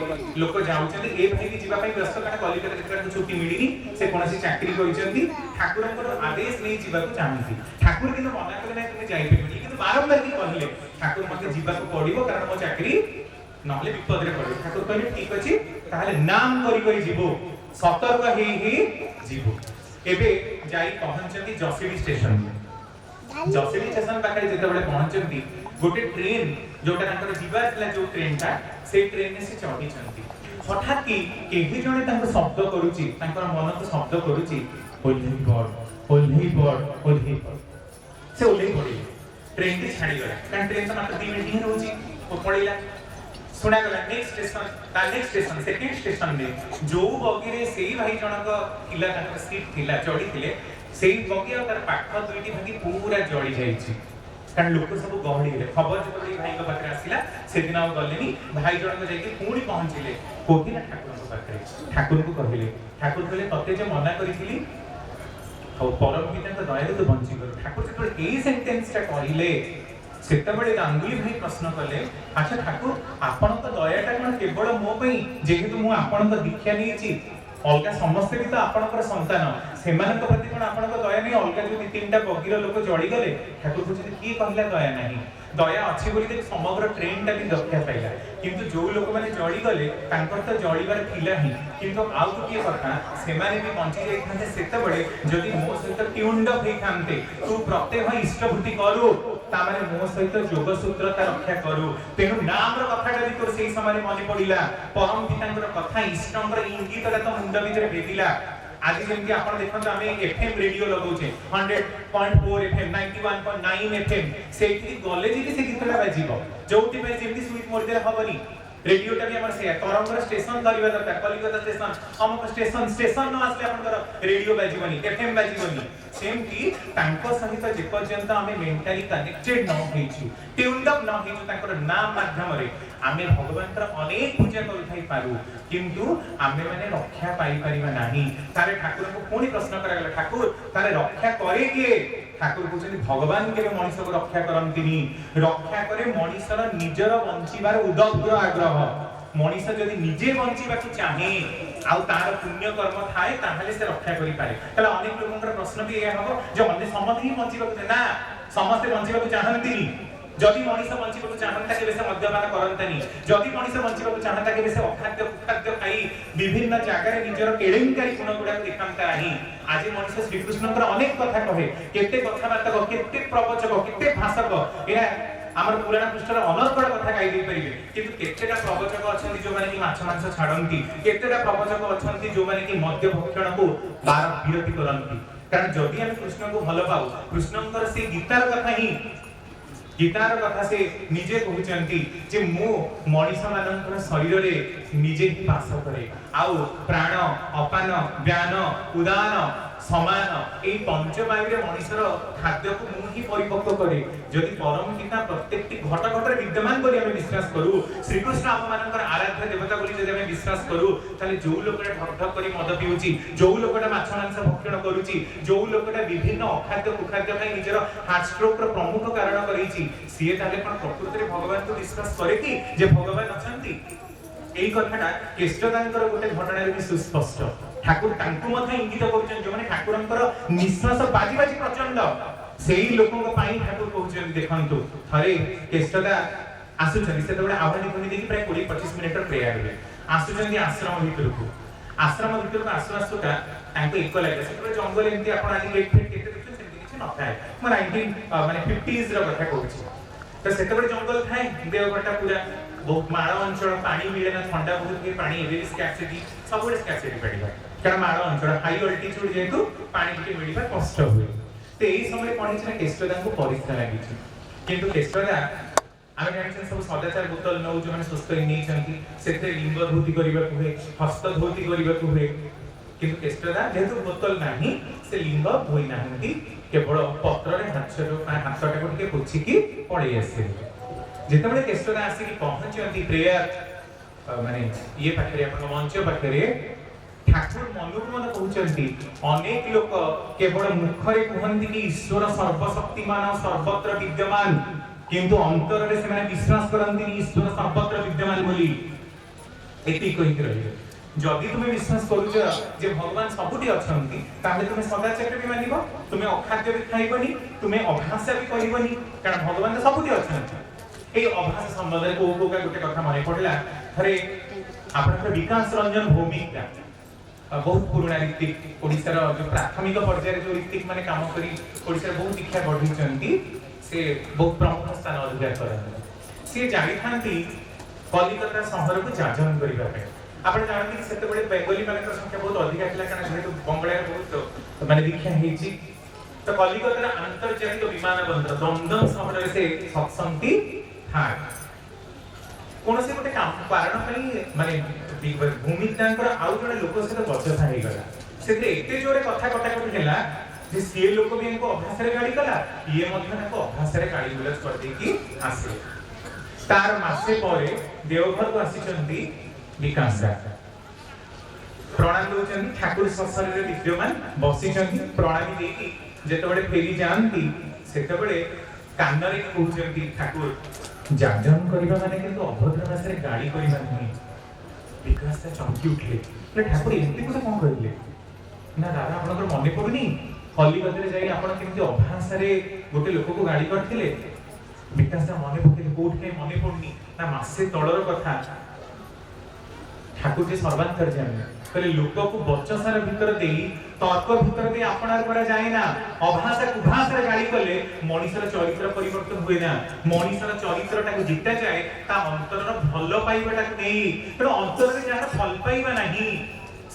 लोक जाउछथि ए भाई भी जीवा पई व्यस्त कारण कलिकता जेकरा छुट्टी मिलिनी से कोनसी चाकरी करिसथि ठाकुरଙ୍କର आदेश नै जीवा को चाहନ୍ତି ठाकुर किन मना करे नै तुमे जाई परिबनी किंतु बारंबार की कहले ठाकुर मते जीवा को पड़िबो कारण मो चाकरी नहले विपद रे पड़िबो ठाकुर कहले ठीक अछि ताहाले नाम करी जीवो सतर्क ही जीवो एबे जाई पहुंचती जसीडी स्टेशन जसीडी स्टेशन पाखरे जेते बळे पहुंचती गोटे ट्रेन जोटा तांकर जीवा थिला जो ट्रेन ता से ट्रेन ने से चढ़ी चंती हठात की केही जणे तांको शब्द करूची तांकर मन को शब्द करूची ओल्ही बड से ओल्ही पड़ी ट्रेन की छाड़ी गला कारण ट्रेन तो मात्र 2 मिनिट ही रहूची ओ पड़ीला सुना गला नेक्स्ट स्टेशन सेकंड स्टेशन में जो बगी रे सेही भाई जनक किला तांकर सीट थिला चढ़ी थिले सेही बगी और तार पाख दुईटी भागी पूरा जळी जाईची कारण लोक सब गहड़ी रे खबर जे भाई को पाखरे आसीला से दिन आ गलेनी भाई जनक जाई के पूरी पहुंचिले कोठी ना ठाकुर को पाखरे ठाकुर को कहले तते जे मना करिथिली और परम पिता तो दया तो बंची करो ठाकुर जे ए सेंटेंस ता कहले सेतबेले गांगुली भाई प्रश्न कले अच्छा ठाकुर आपण तो दयाटा कोन केवल मो पई जेहेतु मु आपण को दीक्षा नीची अलगा समस्त भी तो आपण संतान सेमान प्रति कोन आपण को दया नहीं अलगा जो 3टा बगीर लोक जड़ी गले ठाकुर पूछे की कहला दया नहीं दया अच्छी बोली दे समग्र ट्रेन टा भी रक्षा पाइला किंतु जो लोक माने जड़ी गले तांकर तो जड़ीबार थिला ही किंतु आउ गोटे कथा सेमाने भी बंची जाई थांते सेतबेले जदी मो सहित ट्यून्ड अप होई थांते तू प्रत्येक इष्टभूति करू तामाने मो सहित जोगसूत्रता रक्षा करू तेनु नाम रो कथाटा भी तोर सेही समय मने पडिला परम पितांकर कथा इष्टंकर इंगितटा तो मुंड भितर भेदिला आज जेमति आपण देखन आमे एफएम रेडियो लगौछे 100.4 एफएम 91.9 एफएम सेठी गले जे से गीतला बाजिबो जोउति पे जेमति स्विच मोर देला हबनी रेडियो टा भी हमर से तरंगर स्टेशन धरिबा दरकार कलिकता स्टेशन हमक स्टेशन न आसले आपनकर रेडियो बाजिबनी एफएम बाजिबनी सेम की तांको सहित जे पर्यंत आमे मेंटली कनेक्टेड न होइछु ट्यून्ड अप न होइछु तांकर नाम माध्यम रे आमे भगवान तर अनेक पूजा करि थाई पारु किंतु आमे माने रक्षा पाई परिबा नाही तारे ठाकुर को कोनी प्रश्न करा गेला ठाकुर तारे रक्षा करे के ठाकुर पूछनी भगवान के मनुष्य को रक्षा करंतिनी रक्षा करे मनुष्यर निजर बंचीबार उदग्र आग्रह मनुष्य जदि निजे बंचीबा को चाहे आउ तार पुण्य कर्म थाए ताहले से रक्षा करि पारे तला अनेक लोकंकर प्रश्न भी ए हबो जे अन्य समस्त ही बंचीबा को ना समस्त बंचीबा को चाहंतिनी जदि मनुष्य बंचीबा को चाहंता के से मद्यपान करंतनी जदि मनुष्य बंचीबा को चाहंता के से अखाद्य खाद्य खाई विभिन्न जागा रे निजर केडेंकारी गुण गुडा देखांता नाही आज मनुष्य श्री कृष्णकर अनेक कथा कहे केते कथा बात केते प्रवचक केते भाषक एरा हमर पुराण पृष्ठर अनर्गळ कथा गाई दे परिबे किंतु केतेटा प्रवचक अछंती जो माने कि माछ मांस छाडंती केतेटा प्रवचक अछंती जो माने कि मद्य भक्षण को बार विरति करंती कारण जदि हम कृष्ण को भल पाऊ कृष्णकर से गीतार कथा से निजे कहउचंती जे मो मनुष्य मानकर शरीर रे निजे ही वास करे आउ प्राण अपान व्यान उदान समान एई पंचवायु मनुष्यर खाद्य को मुंह ही परिपक्व करे जदि परम पिता प्रत्येकटी घट घटरे विद्यमान बोली आमे विश्वास करू श्री कृष्ण आप मानकर आराध्य देवता बोली जदि आमे विश्वास करू ताले जो लोकटा ठक ठक करी मद पिउची जो लोकटा माछ मांस भक्षण करूची जो लोकटा विभिन्न अखाद्य कुखाद्य खाई निजर हार्ट स्ट्रोक रो प्रमुख कारण करिची सिए ताले पण प्रकृति रे भगवान को विश्वास करे कि जे भगवान अछंती এই কথাটা কেষ্টদাঙ্কর গোটে ঘটনার বি সুস্পষ্ট ঠাকুর তাঙ্কু মধ্যে ইঙ্গিত করছেন যে মানে ঠাকুরঙ্কর নিঃশ্বাস বাজি বাজি প্রচন্ড সেই লোকଙ୍କ ପାଇଁ ଠାକୁର କହୁଛନ୍ତି ଦେଖନ୍ତୁ ଥରେ କେଷ୍ଟଦା ଆସୁଛନ୍ତି ସେତେବେଳେ ଆହ୍ୱାନ ଧ୍ୱନି ଦେଇକି ପ୍ରାୟ 20-25 ମିନିଟର ପ୍ରେୟାର ହୁଏ ଆସୁଛନ୍ତି ଆଶ୍ରମ ଭିତରକୁ ଆସୁ ଆସୁକା ତାଙ୍କୁ ଏକ ଲାଗିଲା ସେତେବେଳେ ଜଙ୍ଗଲ ଏମିତି ଆପଣ ଆଜି ଗେଟ୍ ଫେଟ୍ କେତେ ଦେଖୁଛନ୍ତି ସେମିତି କିଛି ନଥାଏ ମୁଁ 19 ମାନେ 50s ର କଥା କହୁଛି ତ ସେତେବେଳେ ଜଙ୍ଗଲ ଥାଏ ଦେଓଘରଟା ପୁରା बहुत माड़ अंचल पानी मिले ना ठंडा बहुत के पानी एबे स्कैसिटी सब स्कैसिटी पड़िबा कारण माड़ अंचल हाई अल्टीट्यूड जेतु पानी के मिलिबा कष्ट हुए तो एई समय पड़ी छै केष्टदा को परीक्षा लागि छै किंतु केष्टदा आमे जानि सब सदाचार बोतल नौ जो माने सुस्त नै छथि सेते लिंग धोती करिबा को हुए हस्त धोती करिबा को हुए किंतु केष्टदा जेतु बोतल नाही से लिंग होई नाहंती केवल पत्र रे हाथटा को टिके पोछि की पड़ी आसे जेतबे केष्टदा आसी की पहुंचती प्रेयर माने ये पाखरे अपन मंच पाखरे ठाकुर मनुक मन कहउचंती अनेक लोक केवल मुखरे कहंती कि ईश्वर सर्वशक्तिमान सर्वत्र विद्यमान किंतु अंतर रे से माने विश्वास करंती ईश्वर सर्वत्र विद्यमान बोली एति कहि रहियो जदि तुमे विश्वास करूछ जे भगवान सबुठी अछंती ताले तुमे सदाचार भी मानिबो तुमे अखाद्य भी खाइबनी तुमे अभाषा भी कहिबनी कारण भगवान तो सबुठी अछंती এই অভাষা সম্বন্ধে কোকা গোটে কথা মনে পড়লা থরে আপনার বিকাশ রঞ্জন ভৌমিকটা বহুত পুরোনা ঋত্বিক ওড়িশার যে প্রাথমিক পর্যায়ে যে ঋত্বিক মানে কাম করি ওড়িশার বহুত দীক্ষা বঢ়িছন্তি সে বহুত প্রমুখ স্থান অধিকার করନ୍ତି সে জানিথাନ୍ତି কলিকতা সহরକୁ যাজন କରିବା ପାଇଁ ଆପଣ ଜାଣନ୍ତି କି ସେତେବେଳେ ବେଙ୍ଗଲୀ ମାନଙ୍କର ସଂଖ୍ୟା ବହୁତ ଅଧିକା ଥିଲା କାରଣ ଯେହେତୁ ବଙ୍ଗଳାରେ ବହୁତ ମାନେ ଦୀକ୍ଷା ହେଇଛି ତ କଲିକତାର ଆନ୍ତର୍ଜାତିକ ବିମାନ ବନ୍ଦର ଦମଦମ ସହରରେ ସେ ସତ୍ସଙ୍ଗ हाँ कौन से गोटे काम कारण पई माने भूमिकांकर आउ जने लोक से बचसा हे गला सेते एते जोरे कथा कटाकटी हैला जे से लोक भी इनको अभ्यास रे गाड़ी कला ये मध्य को अभ्यास रे गाड़ी गुलज कर दे की आसे तार मासे परे देवघर को आसीचंती विकास दा प्रणाम दोचंती ठाकुर ससरे विद्यमान बसिचंती प्रणामी देकी जेतबेले फेरी जानती सेतबेले कानरे कहउचंती ठाकुर जाजन करिबा माने किंतु अभद्र भाषा गाड़ी करिबा नहीं विकास से चमकी उठले ले ठाकुर एंती को कोन करिले ना दादा आपनकर मने पड़नी कलिकता जाई आपण केमती अभाषा रे गोटे लोक को गाड़ी करथिले विकास से मने पड़ले कोठ के मने पड़नी ना मासे तळर कथा ठाकुर जे सर्वांतर्यामी कहले लोक को बचसार भीतर देई तर्क भीतर दे आपणार करा जाय ना अभाषा कुभाषा रे गाड़ी कले मनुष्यर चरित्र परिवर्तन हुए ना मनुष्यर चरित्रटा को जिता जाए ता अंतरर भलो पाइबाटा को नै pero अंतर रे जहां फल पाइबा नाही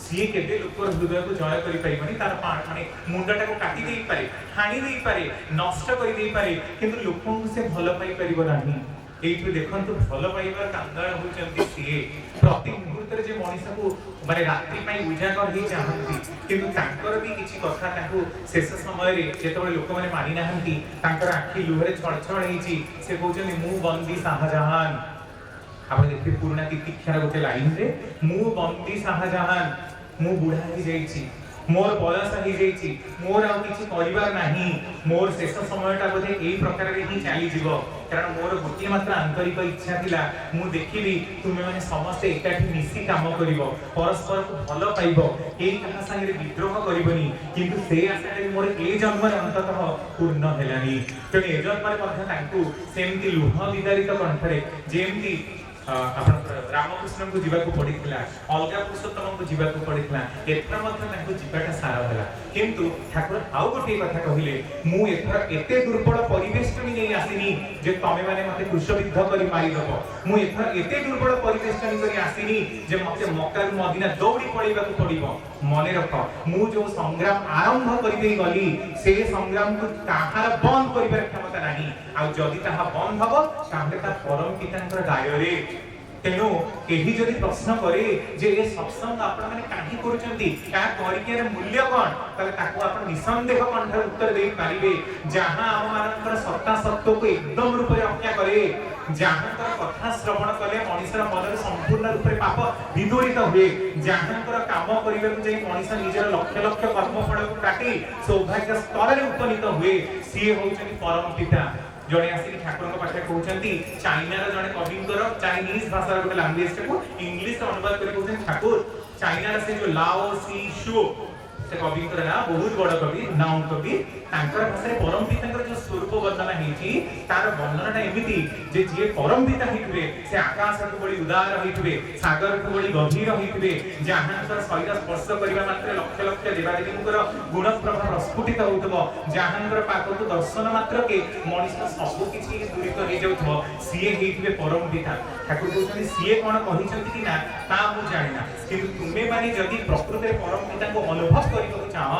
सिए केबे लोकर हृदय को जय करि पाइबनी तार माने मुंडटा को काटी देई पारे हानि देई पारे नष्ट करि देई पारे किंतु लोकन से भलो पाइ परिबो नाही एइठु देखंतु भलो पाइबार कांगाळ होचंती सिए प्रति मुहूर्त रे जे मनुष्य को माने रात्रि पई उजागर ही चाहंती किंतु तांकर भी किछि कथा ताकू शेष समय रे जेतबे लोक माने मानि नाहंती तांकर आखि लुहरे छळछळ हेची से कहउचंती मु बंदी शाहजहान आपण देखि पूर्ण तितिक्षार गोटे लाइन रे मु बंदी शाहजहान मु बुढा ही जाईची मोर बयस ही जाईची मोर आ किछि परिवार नाही मोर शेष समयटा बोधे एई प्रकार रे ही चाली जीवो कारण मोर गोटे मात्र आंतरिक इच्छा थिला मु देखिबी तुमे माने समस्त एकाठी मिसी काम करिवो परस्पर को भलो पाइबो एई कहा संगे विद्रोह करिवनी किंतु से आशाटे मोर ए जन्म रे अंततः पूर्ण हेलानी तो ए जन्म रे मध्य तांकू सेमति लुह विदारित कंठरे जेमति आपण रामकृष्ण को जीवा को पड़ितला अलगा पुरुषोत्तम को जीवा को पड़ितला एथरा मध्य तांको जीवाटा सारा होला किंतु ठाकुर आउ गोटे कथा कहिले मु एथरा एते दुर्बल परिवेश में नै आसीनी जे तमे माने मते कृष्णविद्ध करी मारी दबो मु एथरा एते दुर्बल परिवेश में करी आसीनी जे मते मक्का रु मदीना दौड़ी पड़िबा को पड़िबो मने रख मु जो संग्राम आरंभ करि देई गली से संग्राम को काहार बंद करिबार क्षमता नाही आ जदि ताहा बंद हबो ताहले ता परम पितांकर गायरे तेणु केही जदि प्रश्न करे जे ए सत्संग आपण माने काहे करूचंती का करिके मूल्य कोन तले ताको आपण निसंदेह कंठ उत्तर दे पारिबे जहां हम मानकर सत्ता सत्व को एकदम रूप रे रक्षा करे जहां कर कथा श्रवण कले मनुष्यर मन संपूर्ण रूप रे पाप विदूरित हुए जहां कर काम करिबे जे मनुष्य निजर लक्ष्य लक्ष्य कर्म फल को काटी सौभाग्य स्तर रे उपनीत हुए सी होचनी परम पिता जड़े आसिक ठाकुर पाखे कहते चाइना जड़े कविंकर चाइनीज भाषा गोटे लांगुएज को इंग्लिश अनुवाद कर कहते ठाकुर चाइना से जो लाओ सी शो से कविंकर ना बहुत बड़ कवि नाउन कवि तांकर भाषा परम पिता जो स्वरूप वर्णना हेची तार वर्णनाटा एमिति जे जे परम पिता हेतुवे से आकाश को बड़ी उदार हेतुवे सागर को बड़ी गभीर हेतुवे जहांकर शरीर स्पर्श करबा मात्र लक्ष लक्ष देवादेवींकर गुण प्रभा प्रस्फुटित होतबो जहांकर पाक को दर्शन मात्र के मनुष्य सब किछि दूरित हे जाउथबो सीए हेतुवे परम पिता ठाकुर कहउछन सीए कोन कहिसंती कि ना ता मु जानिना किंतु तुमे माने जदि प्रकृति परम पिता को अनुभव करिबो चाह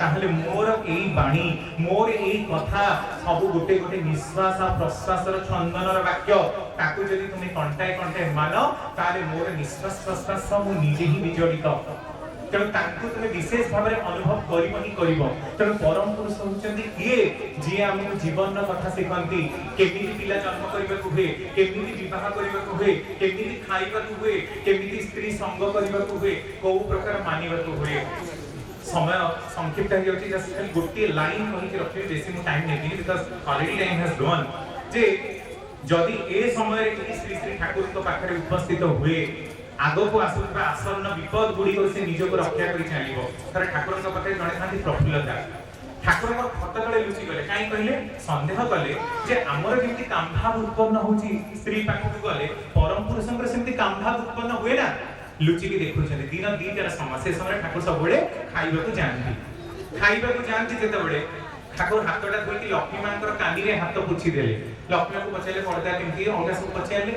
ताहले मोर एई बाणी मोर एई कथा सब गोटे गोटे निश्वास प्रश्वास छंदनर वाक्य ताकू जदि तुमे कंटाए कंटाए मानो ताले मोर निश्वास प्रश्वास मु निजे ही विजड़ित तेणु तांकु तुमे विशेष भाव में अनुभव करिबो ही करिबो तेणु परम पुरुष होचंदी किए जे हमहु जीवन कथा शिखंती केमिति पिला जन्म करबाकू हुए केमिति विवाह करबाकू हुए केमिति खाइबाकू हुए केमिति स्त्री संग करबाकू हुए को प्रकार मानिबाकू हुए समय संक्षिप्त हो जाउची जस्ट खाली गोटे लाइन कहि के रखे बेसी मु टाइम नेबी because already time has gone जे जदि ए समय रे श्री श्री ठाकुर को पाखरे उपस्थित हुए आगो को आसुवा आसन्न विपद गुडी को से निजो को रक्षा करि चलिबो तर ठाकुर को पाखरे जणे थांती प्रफुल्लता ठाकुर को फट तळे लुचि गले काई कहले संदेह कले जे हमर जेमति कामभाव उत्पन्न होची स्त्री पाखु गले परम पुरुषंकर सेमति कामभाव उत्पन्न हुए ना लुचि के देखुछन दिन दीटार समस्या समय ठाकुर सब बळे खाइबा को जानती जेते बळे ठाकुर हातटा धोई कि लक्ष्मी मानकर कानी रे हाथ पुछि देले लक्ष्मी को पछले पड़दा केमती ओगा सब पछाले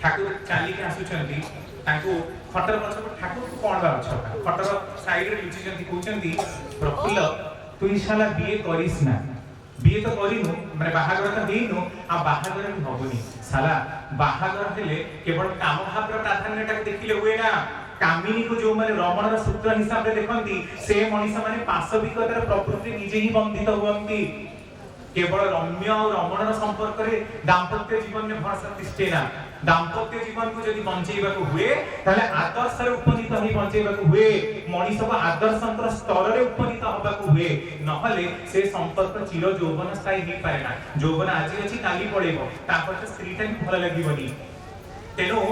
ठाकुर चाली के आसुचंती ताको खटर पछ ठाकुर को कोन बा छ खटर साइड रे लुचि जंती कहउचंती प्रफुल्ल तू इशाला बीए करिस ना बीए तो करिनु माने बाहागर तो हेइनु आ बाहागर भी होबनी साला बाहागर हेले केवल काम भाव रो प्राधान्यटा देखिले हुए ना कामिनी को जो माने रमण रो सूत्र हिसाब रे देखंती से मनुष्य माने पाशविकतार प्रकृति निजे ही बंधित हुवंती केवल रम्य और रमण संपर्क रे दाम्पत्य जीवन में भरसा तिष्ठे ना दाम्पत्य जीवन को जदि बंचेबा को हुए ताले आदर्श रे उपनीत ही बंचेबा को हुए मनुष्य को आदर्शंकर स्तर रे उपनीत होबा को हुए नहले से संपर्क चिर यौवन स्थायी ही पारे ना यौवन आज अछि काली पड़ेबो तापर से स्त्रीटा भी भल लागिबनी तेनो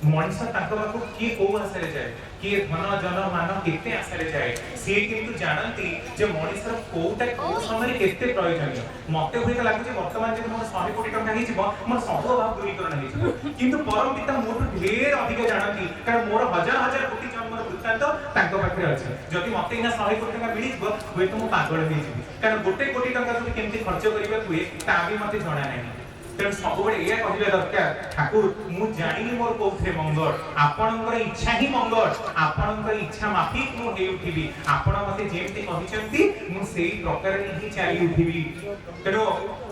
मनुष्य ताको बाको की को आसरे जाय की धन जन मान केते आसरे जाय से किंतु जानंती जे मनुष्य कोटा को समय केते प्रयोजनीय मते होय लागु जे वर्तमान जे मोर 100 कोटी टका हि जिवो मोर सब अभाव दूरीकरण हि जिवो किंतु परम पिता मोर ढेर अधिक जानंती कारण मोर हजार हजार कोटी जन्मर वृत्तांत ताको पाखरे अछि जदि मते इना 100 कोटी टका मिली जिवो होय तो मो पागल होई जिवि कारण गोटे कोटी टका जदि केमति खर्च करिबा हुए ता भी मते जणा नाही तेणु सब या कहवा दरकार ठाकुर मु जानी मोर कौथे मंगल आपणकर इच्छा ही मंगल आपणकर इच्छा माफिक मु हे उठिबी आपण मते जेमति कहिसंती मु सेही प्रकार ही चली उठिबी तेणु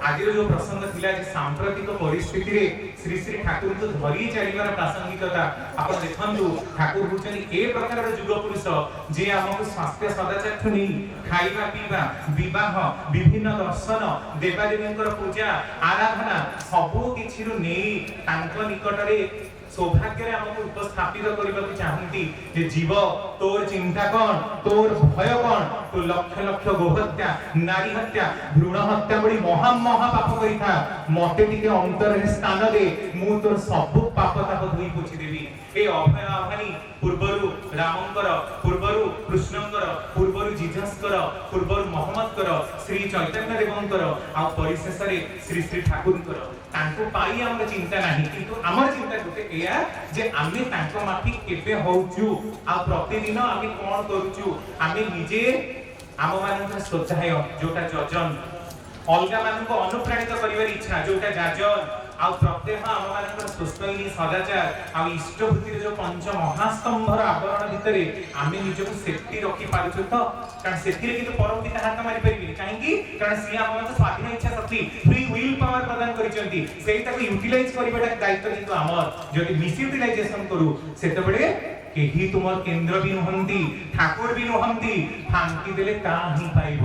आज जो प्रसंग थिला जे सांप्रतिक परिस्थिति रे श्री श्री ठाकुर को धरी चलिबार प्रासंगिकता आपण देखंतु ठाकुर हुचनी ए प्रकार जुग पुरुष जे हमको स्वास्थ्य सदाचार ठुनी खाइबा पीबा विवाह विभिन्न दर्शन देवादेवींकर पूजा आराधना सबो किछिरु नै तांको निकटरे सौभाग्य रे हमको उपस्थापित करबा को चाहंती जे जीव तोर चिंता कोन तोर भय कोन तो लक्ष लक्ष गोहत्या नारी हत्या भ्रूण हत्या बड़ी महा महा पाप करिथा मते टिके अंतर रे स्थान दे मु तोर सब पाप ताप धोई पोछि देबी ए अभय आभानी पूर्वरु रामंकर पूर्वरु कृष्णंकर पूर्वरु जीजसकर पूर्वरु मोहम्मदकर श्री चैतन्य देवंकर आ परिशेष रे श्री श्री ठाकुरकर तांको पाई हमर चिंता नाही किंतु हमर चिंता गुटे एया जे आमे तांको माफी केबे होउचु आ प्रतिदिन आमे कोन करूचु आमे निजे आम मानक सोचाय जोटा जजन अलगा मानक अनुप्राणित करिवार इच्छा जोटा जाजन आ प्रत्येक आम मानक सुस्थैनी सदाचार आ इष्टभूति जो पंच महास्तंभर आवरण भितरे आमे निजको सेफ्टी रखि पारुछु तो कारण सेफ्टी रे किंतु परम पिता हाथ मारि परिबि काहेकि कारण सिया आम स्वाधीन इच्छा शक्ति फ्री ୱିଲ୍ ପାୱାର ପ୍ରଦାନ କରିଛନ୍ତି ସେଇଟାକୁ ୟୁଟିଲାଇଜ କରିବାଟା ଦାୟିତ୍ୱ କିନ୍ତୁ ଆମର। ଯଦି ମିସୟୁଟିଲାଇଜେସନ କରୁ ସେତେବେଳେ କେହି ତୁମର କେନ୍ଦ୍ର ବି ନୁହନ୍ତି, ଠାକୁର ବି ନୁହନ୍ତି, ଫାଙ୍କି ଦେଲେ ତା ହିଁ ପାଇବ।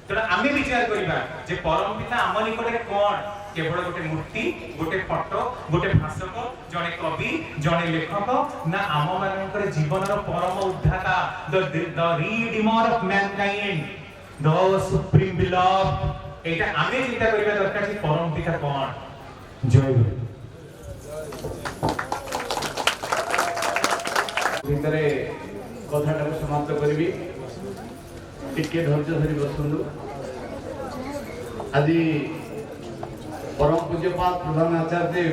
ତେଣୁ ଆମେ ବିଚାର କରିବା ଯେ ପରମ ପିତା ଆମ ନିକଟରେ କଣ? କେବଳ ଗୋଟେ ମୂର୍ତ୍ତି, ଗୋଟେ ଫଟୋ, ଗୋଟେ ଭାଷକ, ଜଣେ କବି, ଜଣେ ଲେଖକ, ନା ଆମ ମାନଙ୍କର ଜୀବନର ପରମ ଉଦ୍ଧାତା, the redeemer of mankind, the supreme beloved। ଏଇଟା ଆମେ ଚିନ୍ତା କରିବା ଦରକାର ଯେ ପରମ ପିତା କଣ। জয় গুরু ଭିତରେ କଥାଟାକୁ ସମାପ୍ତ କରିବି। ଟିକେ ଧୈର୍ଯ୍ୟ ଧରି ବସନ୍ତୁ। ଆଜି ପରମ ପୂଜ୍ୟପାଦ ପ୍ରଧାନ ଆଚାର୍ଯ୍ୟ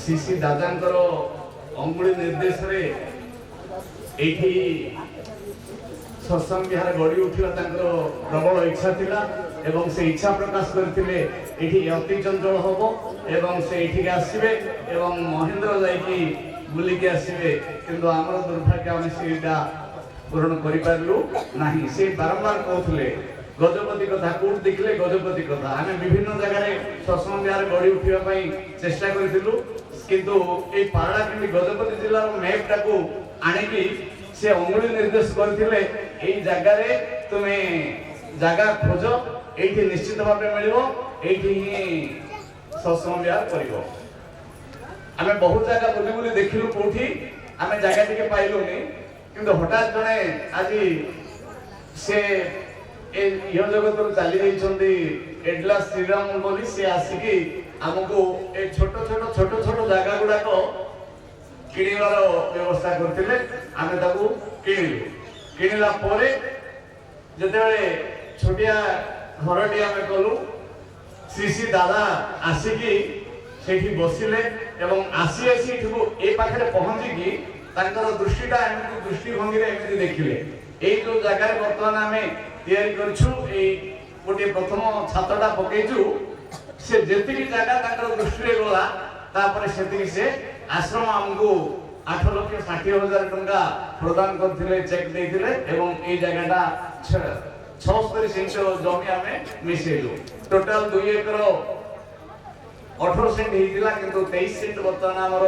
ଶ୍ରୀ ଶ୍ରୀ ଦାଦାଙ୍କର ଅଙ୍ଗୁଳି ନିର୍ଦ୍ଦେଶରେ ଏଇଠି ସତ୍ସଙ୍ଗ ବିହାର ଗଢ଼ି ଉଠିବା ତାଙ୍କର ପ୍ରବଳ ଇଚ୍ଛା ଥିଲା ଏବଂ ସେ ଇଚ୍ଛା ପ୍ରକାଶ କରିଥିଲେ ଏଠି ଅତି ଚଞ୍ଚଳ ହବ ଏବଂ ସେ ଏଠିକି ଆସିବେ ଏବଂ ମହେନ୍ଦ୍ର ଯାଇକି ବୁଲିକି ଆସିବେ। କିନ୍ତୁ ଆମର ଦୁର୍ଭାଗ୍ୟ ଆମେ ସେଇଟା ପୂରଣ କରିପାରିଲୁ ନାହିଁ। ସେ ବାରମ୍ବାର କହୁଥିଲେ ଗଜପତି କଥା, କୋଉଠି ଦେଖିଲେ ଗଜପତି କଥା। ଆମେ ବିଭିନ୍ନ ଜାଗାରେ ସତ୍ସଙ୍ଗ ବିହାର ଗଢ଼ି ଉଠିବା ପାଇଁ ଚେଷ୍ଟା କରିଥିଲୁ, କିନ୍ତୁ ଏଇ ପାରଳାଖେମୁଣ୍ଡି ଗଜପତି ଜିଲ୍ଲାର ମ୍ୟାପଟାକୁ ଆଣିକି ସେ ଅଙ୍ଗୁଳି ନିର୍ଦ୍ଦେଶ କରିଥିଲେ ଏଇ ଜାଗାରେ ତୁମେ ଜାଗା ଖୋଜ, ଏଇଠି ନିଶ୍ଚିତ ଭାବେ ମିଳିବ, ଏଇଠି ହିଁ ସତ୍ସଙ୍ଗ ବିହାର କରିବ। ଆମେ ବହୁତ ଜାଗା ବୁଲି ବୁଲି ଦେଖିଲୁ, କୋଉଠି ଆମେ ଜାଗା ଟିକେ ପାଇଲୁନି। କିନ୍ତୁ ହଠାତ୍ ଜଣେ ଆଜି ସେ ଏ ଇହ ଜଗତରୁ ଚାଲି ଯାଇଛନ୍ତି ଏଡଲା ଶ୍ରୀରାମ ବୋଲି, ସେ ଆସିକି ଆମକୁ ଏ ଛୋଟ ଛୋଟ ଜାଗା ଗୁଡାକ କିଣିବାର ବ୍ୟବସ୍ଥା କରିଥିଲେ। ଆମେ ତାକୁ କିଣିଲୁ। କିଣିଲା ପରେ ଯେତେବେଳେ ଛୋଟିଆ ଘରଟି ଆମେ କଲୁ, ଶ୍ରୀ ଶ୍ରୀ ଦାଦା ଆସିକି ସେଇଠି ବସିଲେ ଏବଂ ଆସି ଏଠିକୁ ଏ ପାଖରେ ପହଞ୍ଚିକି ତାଙ୍କର ଦୃଷ୍ଟିଟା ଏମିତି ଦୃଷ୍ଟିଭଙ୍ଗୀରେ ଏମିତି ଦେଖିଲେ। ଏଇ ଯୋଉ ଜାଗାରେ ବର୍ତ୍ତମାନ ଆମେ ତିଆରି କରିଛୁ, ଏଇ ଗୋଟିଏ ପ୍ରଥମ ଛାତଟା ପକେଇଛୁ, ସେ ଯେତିକି ଜାଗା ତାଙ୍କର ଦୃଷ୍ଟିରେ ଗଲା ତାପରେ ସେତିକି ସେ ଆଶ୍ରମ ଆମକୁ 8,60,000 ଟଙ୍କା ପ୍ରଦାନ କରିଥିଲେ, ଚେକ୍ ଦେଇଥିଲେ ଏବଂ ଏଇ ଜାଗାଟା 76 ସେଣ୍ଟ ଜମି ଆମେ ମିଶେଇଲୁ। ଟୋଟାଲ 2 ଏକର 18 ସେଣ୍ଟ ହେଇଥିଲା, କିନ୍ତୁ 23 ସେଣ୍ଟ ବର୍ତ୍ତମାନ ଆମର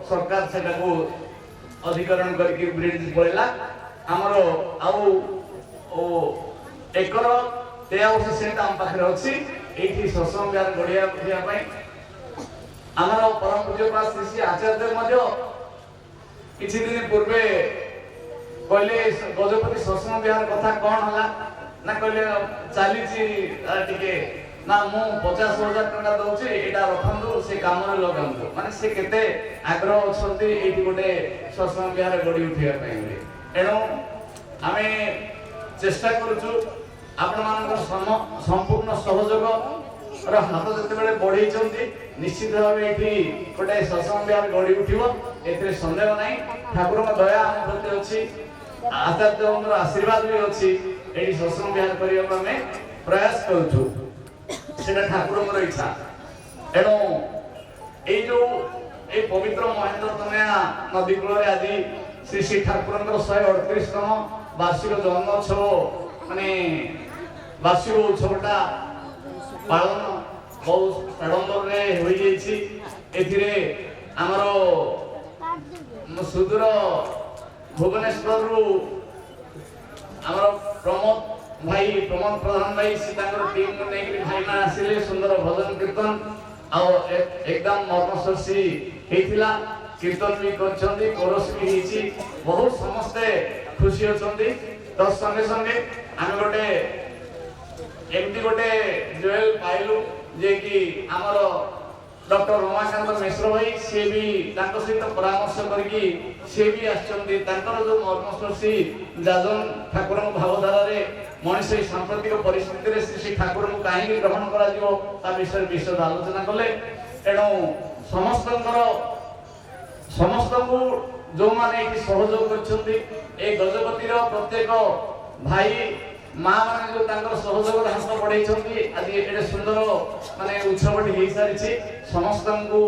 ସରକାର ସେଟାକୁ ଅଧିକରଣ କରିକି ବ୍ରିଜ ପଳେଇଲା। ଆମର ଆଉ ଏକର 83 ସେଣ୍ଟ ଆମ ପାଖରେ ଅଛି। ଏଇଠି ସତ୍ସଙ୍ଗ ବିହାର ଗଢ଼ିବା ପାଇଁ ଆମର ପରମ ପୂଜ୍ୟପାଦ ଶ୍ରୀ ଶ୍ରୀ ଆଚାର୍ଯ୍ୟ ମଧ୍ୟ କିଛି ଦିନ ପୂର୍ବେ କହିଲେ ଗଜପତି ସତ୍ସଙ୍ଗ ବିହାର କଥା କଣ ହେଲା ନା, କହିଲେ ଚାଲିଛି ଟିକେ ନା, ମୁଁ 50,000 ଟଙ୍କା ଦଉଛି, ଏଇଟା ରଖନ୍ତୁ, ସେ କାମରେ ଲଗାନ୍ତୁ। ମାନେ ସେ କେତେ ଆଗ୍ରହ ଅଛନ୍ତି ଏଇଠି ଗୋଟେ ସତ୍ସଙ୍ଗ ବିହାର ଗଢ଼ି ଉଠିବା ପାଇଁ। ଏଣୁ ଆମେ ଚେଷ୍ଟା କରୁଛୁ ଆପଣମାନଙ୍କର ସମ୍ପୂର୍ଣ୍ଣ ସହଯୋଗର ହାତ ଯେତେବେଳେ ବଢ଼େଇଛନ୍ତି, ନିଶ୍ଚିତ ଭାବେ ଏଠି ଗୋଟେ ସତ୍ସଙ୍ଗ ବିହାର ଗଢ଼ି ଉଠିବ, ଏଥିରେ ସନ୍ଦେହ ନାହିଁ। ଠାକୁରଙ୍କ ଦୟା ଆମ ପ୍ରତି ଅଛି, ଆଚାର୍ଯ୍ୟଙ୍କର ଆଶୀର୍ବାଦ ବି ଅଛି। ଏଠି ସତ୍ସଙ୍ଗ ବିହାର କରିବାକୁ ଆମେ ପ୍ରୟାସ କରୁଛୁ, ସେଟା ଠାକୁରଙ୍କର ଇଚ୍ଛା। ଏଣୁ ଏଇ ଯୋଉ এই পবিত্র মহেন্দ্র তনয়া নদী কূଳରେ আଜି শ্রী শ্রী ঠাকুরଙ୍କର 138তম বার্ষিক জন্মোৎসব মানে বার্ষিক উৎসবটা পালন বহু আড়ম্বরে হয়ে যাইছি। এথিরে আমার সুদূর ভুবনেশ্বরରୁ আমার প্রমোদ ভাই প্রমোদ প্রধান ভাই সে তাଙ୍କର টিম নেইকি ভাইনা আসিলে সুন্দর ভজন কীর্তন एकदम मर्मस्पर्शी हेतिला। कीर्तन भी करछंदी, कोरस भी हेछि, बहुत समस्ते खुशी होछंदी। तो संगे संगे आमे गोटे एमटी गोटे जोएल पाइलु जे कि हमरो डॉक्टर रमाकांत मिश्र भाई से भी तांको सहित परामर्श करके से भी आछंदी। तांकर जो मर्मस्पर्शी जाजन ठाकुर भावधारा रे मनुष्य सांप्रतिक परिस्थिति रे श्री ठाकुर को कहीं ग्रहण करा जिवो ता विषय विशद आलोचना कले। एणु समस्त को जो माने एठी सहयोग करछंदी ए गजपति रो प्रत्येक भाई मां माने जो तांकर सहयोग हाथ बढ़ाइछंदी। आज एटे सुंदर माने उत्सवटी हेई सारिछि। समस्त को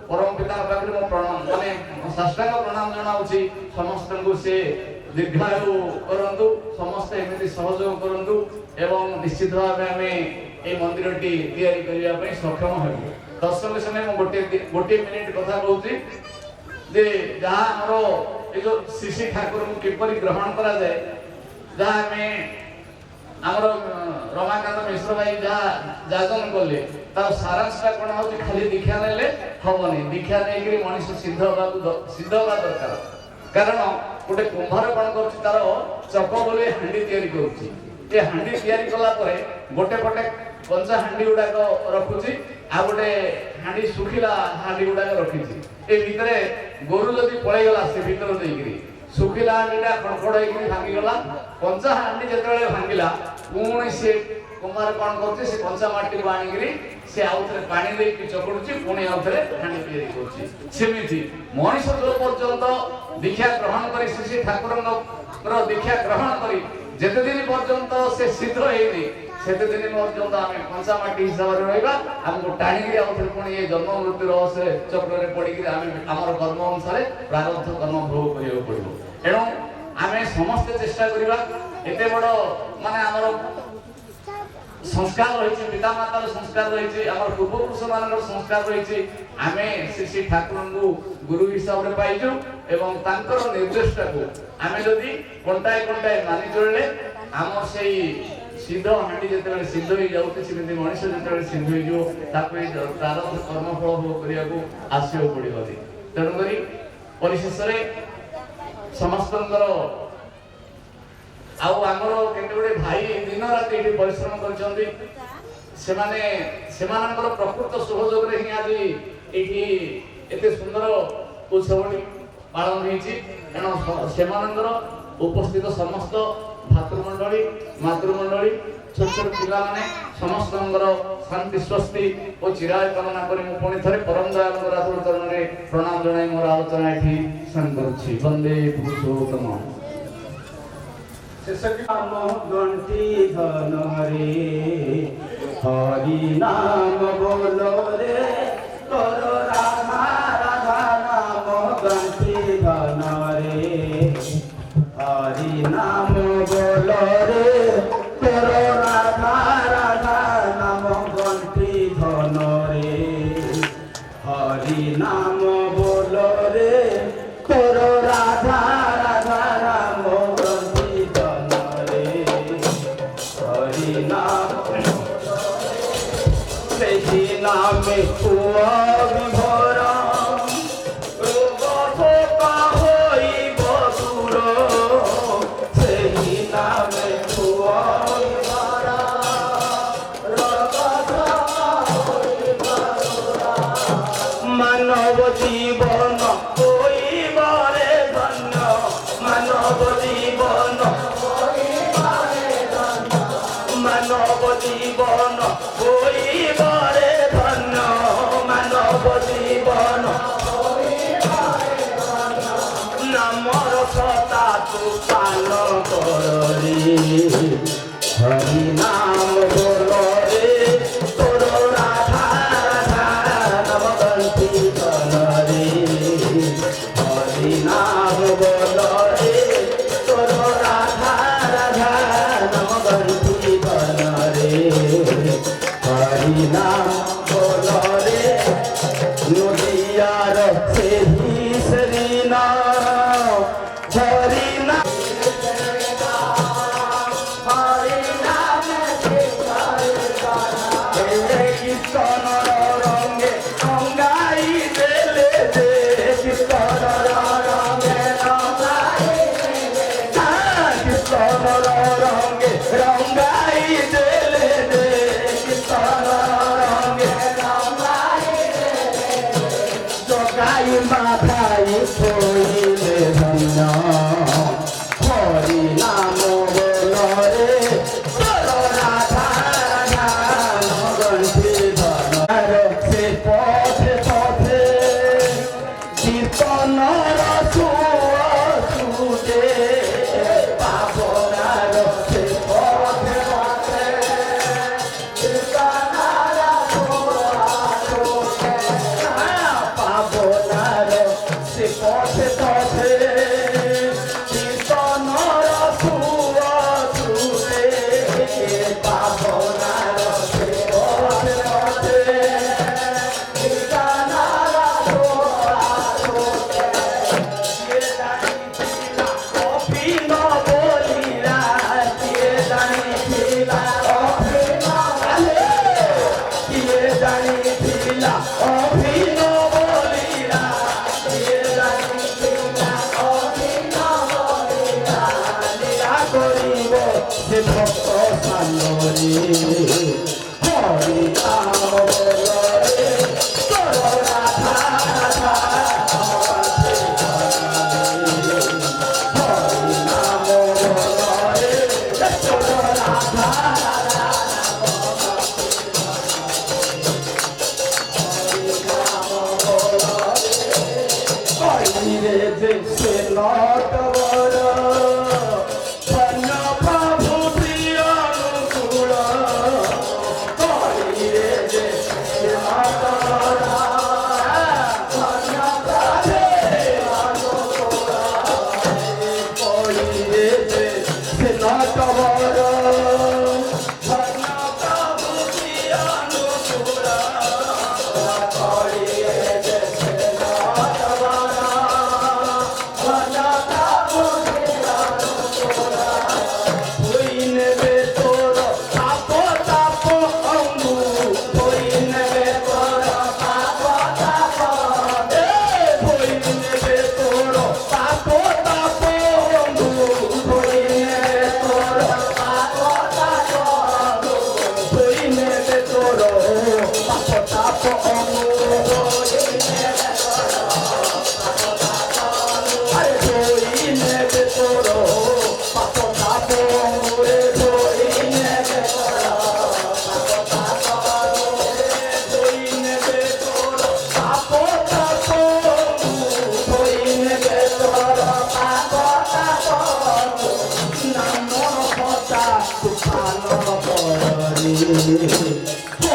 परम पिता पाखरे मो प्रणाम माने साष्टांग प्रणाम जणाउछि। समस्त को से ଦୀର୍ଘାୟୁ କରନ୍ତୁ, ସମସ୍ତେ ଏମିତି ସହଯୋଗ କରନ୍ତୁ ଏବଂ ନିଶ୍ଚିତ ଭାବେ ଆମେ এই ମନ୍ଦିରଟି ତିଆରି କରିବା ପାଇଁ ସକ୍ଷମ ହେବୁ। ଦର୍ଶକ ସମୟ ମୁଁ ଗୋଟିଏ ମିନିଟ୍ କଥା କହୁଛି ଯେ ଯାହା ଆମର ଏ ଯୋଉ ଶ୍ରୀ ଠାକୁରଙ୍କୁ କିପରି ଗ୍ରହଣ କରାଯାଏ, ଯାହା ଆମେ ଆମର ରମାକାନ୍ତ ମିଶ୍ର ଭାଇ ଯାହା ଯାଜନ କଲେ ତାର ସାରାଂଶଟା କ'ଣ ହଉଛି, ଖାଲି ଦୀକ୍ଷା ନେଲେ ହବନି, ଦୀକ୍ଷା ନେଇକିରି ମଣିଷ ସିଦ୍ଧ ହେବା ଦରକାର। କାରଣ ଗୋଟେ କୁମ୍ଭାର କ'ଣ କରୁଛି, ତାର ଚକ ବୋଲି ହାଣ୍ଡି ତିଆରି କରୁଛି। ଏ ହାଣ୍ଡି ତିଆରି କଲା ପରେ ଗୋଟେ ପଟେ କଞ୍ଚା ହାଣ୍ଡି ଗୁଡାକ ରଖୁଛି, ଆଉ ଗୋଟେ ହାଣ୍ଡି ଶୁଖିଲା ହାଣ୍ଡି ଗୁଡାକ ରଖିଛି। ଏ ଭିତରେ ଗୋରୁ ଯଦି ପଳେଇଗଲା ସେ ଭିତର ଦେଇକିରି ଶୁଖିଲା ହାଣ୍ଡିଟା ଖଡଖଡ ହେଇକିରି ଭାଙ୍ଗିଗଲା, କଞ୍ଚା ହାଣ୍ଡି ଯେତେବେଳେ ଭାଙ୍ଗିଲା ପୁଣି ସେ କୁମ୍ଭାର କ'ଣ କରୁଛି, ସେ କଞ୍ଚା ମାଟିକୁ ଆଣିକିରି ସେ ଆଉଥରେ ପାଣି ଦେଇକି ଚକଡୁଛି, ପୁଣି ଆଉଥରେ ହାଣ୍ଡି ତିଆରି କରୁଛି। ସେମିତି ମଣିଷ ଯୋଉ ପର୍ଯ୍ୟନ୍ତ ଦୀକ୍ଷା ଗ୍ରହଣ କରି ଶ୍ରୀ ଠାକୁରଙ୍କର ଦୀକ୍ଷା ଗ୍ରହଣ କରି ଯେତେ ଦିନ ପର୍ଯ୍ୟନ୍ତ ସେ ସିଦ୍ଧ ହେଇନି ସେତେ ଦିନ ପର୍ଯ୍ୟନ୍ତ ଆମେ କଞ୍ଚା ମାଟି ହିସାବରେ ରହିବା। ଆମକୁ ଟାଣିକିରି ଆଉଥରେ ପୁଣି ଏ ଜନ୍ମ ମୃତ୍ୟୁର ସେ ଚକ୍ରରେ ପଡିକିରି ଆମେ ଆମର କର୍ମ ଅନୁସାରେ ପ୍ରାରବ୍ଧ କର୍ମ ଭୋଗ କରିବାକୁ ପଡିବ। ତେଣୁ ଆମେ ସମସ୍ତେ ଚେଷ୍ଟା କରିବା, ଏତେ ବଡ ମାନେ ଆମର ସଂସ୍କାର ରହିଛି, ପିତାମାତାର ସଂସ୍କାର ରହିଛି, ଆମର ପୂର୍ବପୁରୁଷ ମାନଙ୍କର ସଂସ୍କାର ରହିଛି। ଆମେ ଶ୍ରୀ ଠାକୁରଙ୍କୁ ଗୁରୁ ହିସାବରେ ପାଇଛୁ ଏବଂ ତାଙ୍କର ନିର୍ଦ୍ଦେଶଟାକୁ ଆମେ ଯଦି କଣ୍ଟାଏ କଣ୍ଟାଏ ମାନି ଚଳିଲେ ଆମ ସେଇ ସିଦ୍ଧ ହାଣ୍ଡି ଯେତେବେଳେ ସିଦ୍ଧ ହେଇଯାଉଛି, ସେମିତି ମଣିଷ ଯେତେବେଳେ ସିଦ୍ଧ ହେଇଯିବ ତାକୁ ଏଇ ପ୍ରାରବ୍ଧ କର୍ମଫଳ ଭୋଗ କରିବାକୁ ଆସିବାକୁ ପଡିବନି। ତେଣୁକରି ପରିଶେଷରେ ସମସ୍ତଙ୍କର ଆଉ ଆମର କେତେ ଗୁଡେ ଭାଇ ଦିନ ରାତି ଏଠି ପରିଶ୍ରମ କରିଛନ୍ତି, ସେମାନଙ୍କର ପ୍ରକୃତ ସହଯୋଗରେ ହିଁ ଆଜି ଏଠି ଏତେ ସୁନ୍ଦର ଉତ୍ସବଟି ପାଳନ ହେଇଛି। ତେଣୁ ସେମାନଙ୍କର ଉପସ୍ଥିତ ସମସ୍ତ ଭାତୃମଣ୍ଡଳୀ ମାତୃମଣ୍ଡଳୀ ଛୋଟ ଛୋଟ ପିଲାମାନେ ସମସ୍ତଙ୍କର ଶାନ୍ତି ସ୍ୱସ୍ତି ଓ ଚିରାୟ କାମନା କରି ମୁଁ ପୁଣି ଥରେ ପରମ ଦୟାଳୁଙ୍କର ଆଦର ଚରଣରେ ପ୍ରଣାମ ଜଣାଇ ମୋର ଆଲୋଚନା ଏଠି ଶେଷ କରୁଛି। ବନ୍ଦେ ପୁରୁଷୋତ୍ତମ। नाम गंठी धन रे हरि नाम बोलो रे करो राधा राधा नाम गंठी धन रे हरि नाम बोलो रे करो राधा राधा नाम गंठी धन रे हरि नाम बोलो रे करो राधा राधा नाम नामे हुआ विभोर रोग शोका होई बसुर सेही नामे हुआ विभोर रोग शोका होई बसुर मानव जीवन होई बरे धन्य मानव जीवन होई बरे धन्य मानव जीवन होई बरे धन्य मानव जीवन नामर सता तू पान करी हरि नाम बोलो रे तोर राधा राधा नाम गंठी धन रे हरि नाम बोलो रे तोर राधा राधा नाम गंठी धन रे हरि नाम बोलो रे नदियार से ही सरीना हरि नाम हरि नाम से कीर्तन रंगे रंगाई देले दे कीर्तन रंगे रंगाई कीर्तन रंगे रंगाई देले दे कीर्तन হরি নাম বলো রে চলো রাধা রাধা হরি নাম বলো রে চলো রাধা রাধা রে যে সে নটবর প্রভু প্রিয় অনুকূল রে যে সে নটবর রে যে সে নটবর প্রভু প্রিয় অনুকূল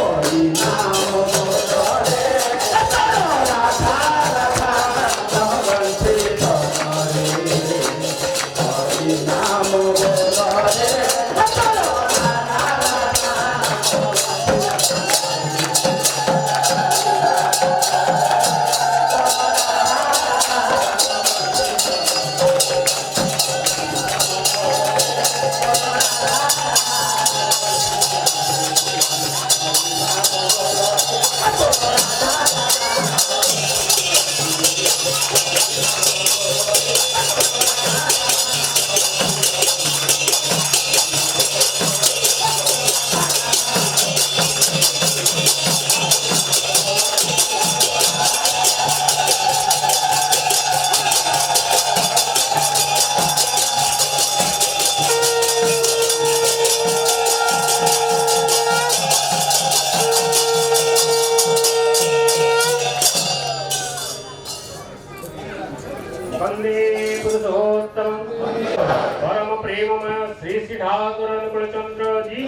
হরি নাম বলো রে চলো রাধা রাধা জগন্তে ধরে হরি নাম বলো রে চলো রাধা রাধা वंदे पुरुषोत्तम परम प्रेममय श्री श्री ठाकुर अनुकूल चंद्र जी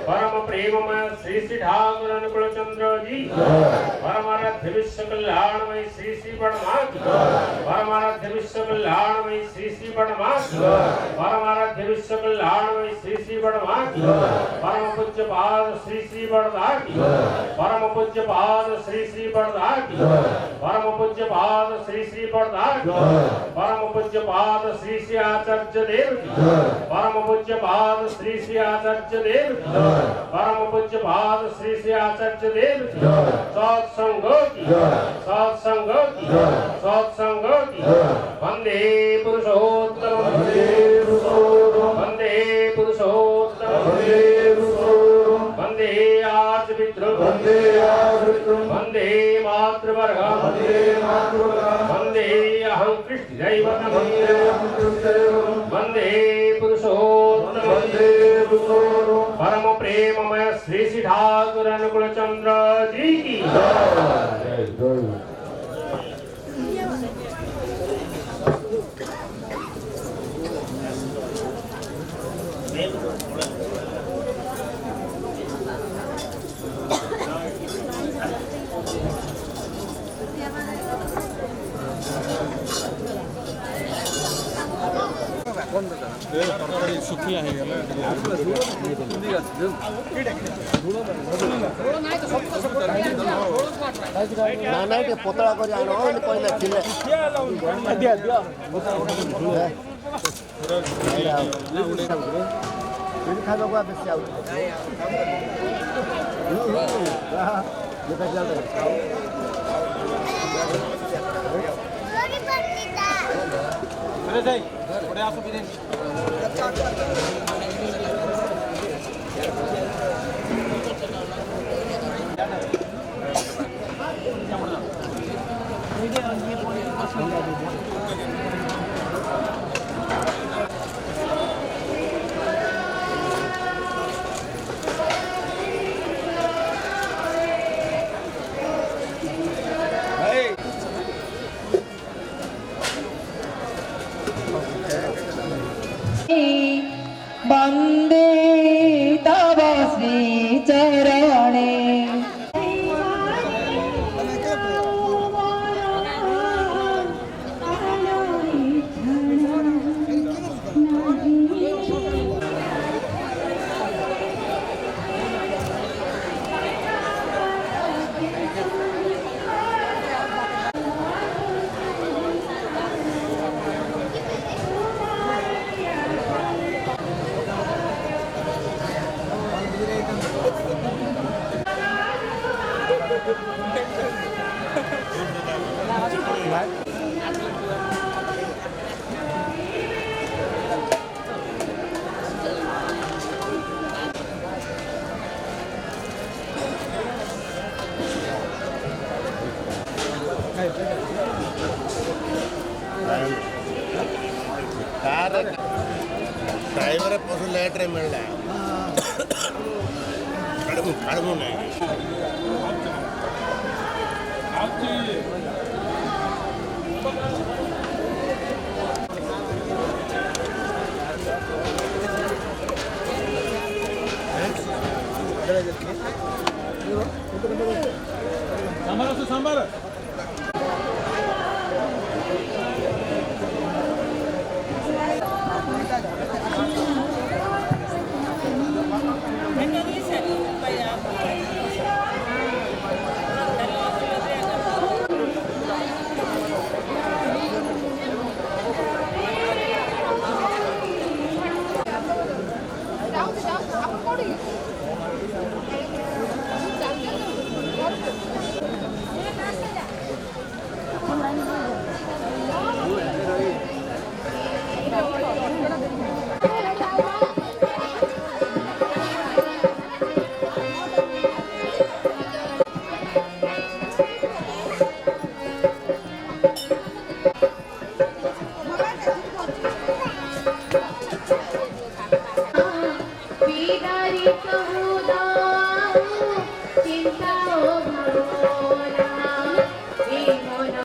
परम प्रेममय श्री श्री ठाकुर अनुकूल चंद्र जी परमाराध्य विश्व कल्याणमय श्री श्री परमात्मा परमाराध्य विश्व कल्याणमय श्री श्री परमात्मा परमाराध्य विश्व कल्याणमय श्री श्री परमात्मा परम पूज्य पाद श्री श्री बड़दाकी परम पूज्य पाद श्री श्री बड़दाकी परम पूज्य पाद श्री श्री बड़दाकी परम पूज्य पाद श्री श्री आचार्य देव की परम पूज्य पाद श्री श्री आचार्य देव की परम पूज्य पाद श्री श्री आचार्य देव की सत्संग की सत्संग की वंदे पुरुषोत्तम वंदे पुरुषोत्तम वंदे आज पितृ वंदे मातृवर्ग वंदे अहं कृष्ण दैवतम वंदे पुरुषोत्तम परम प्रेममय श्री श्री ठाकुर अनुकूल चंद्र जी की ତରକାରୀ ଶୁଖିଲା ହେଇଗଲା ନା ଟିକେ ପତଳା କରି ଆଣ କହିଲେ ଥିଲେ ଖାଇବାକୁ ବେଶୀ ଆଉ कार ड्राइवर पशु लेट रे मिलला कड़मु नहीं सांबार Thank you.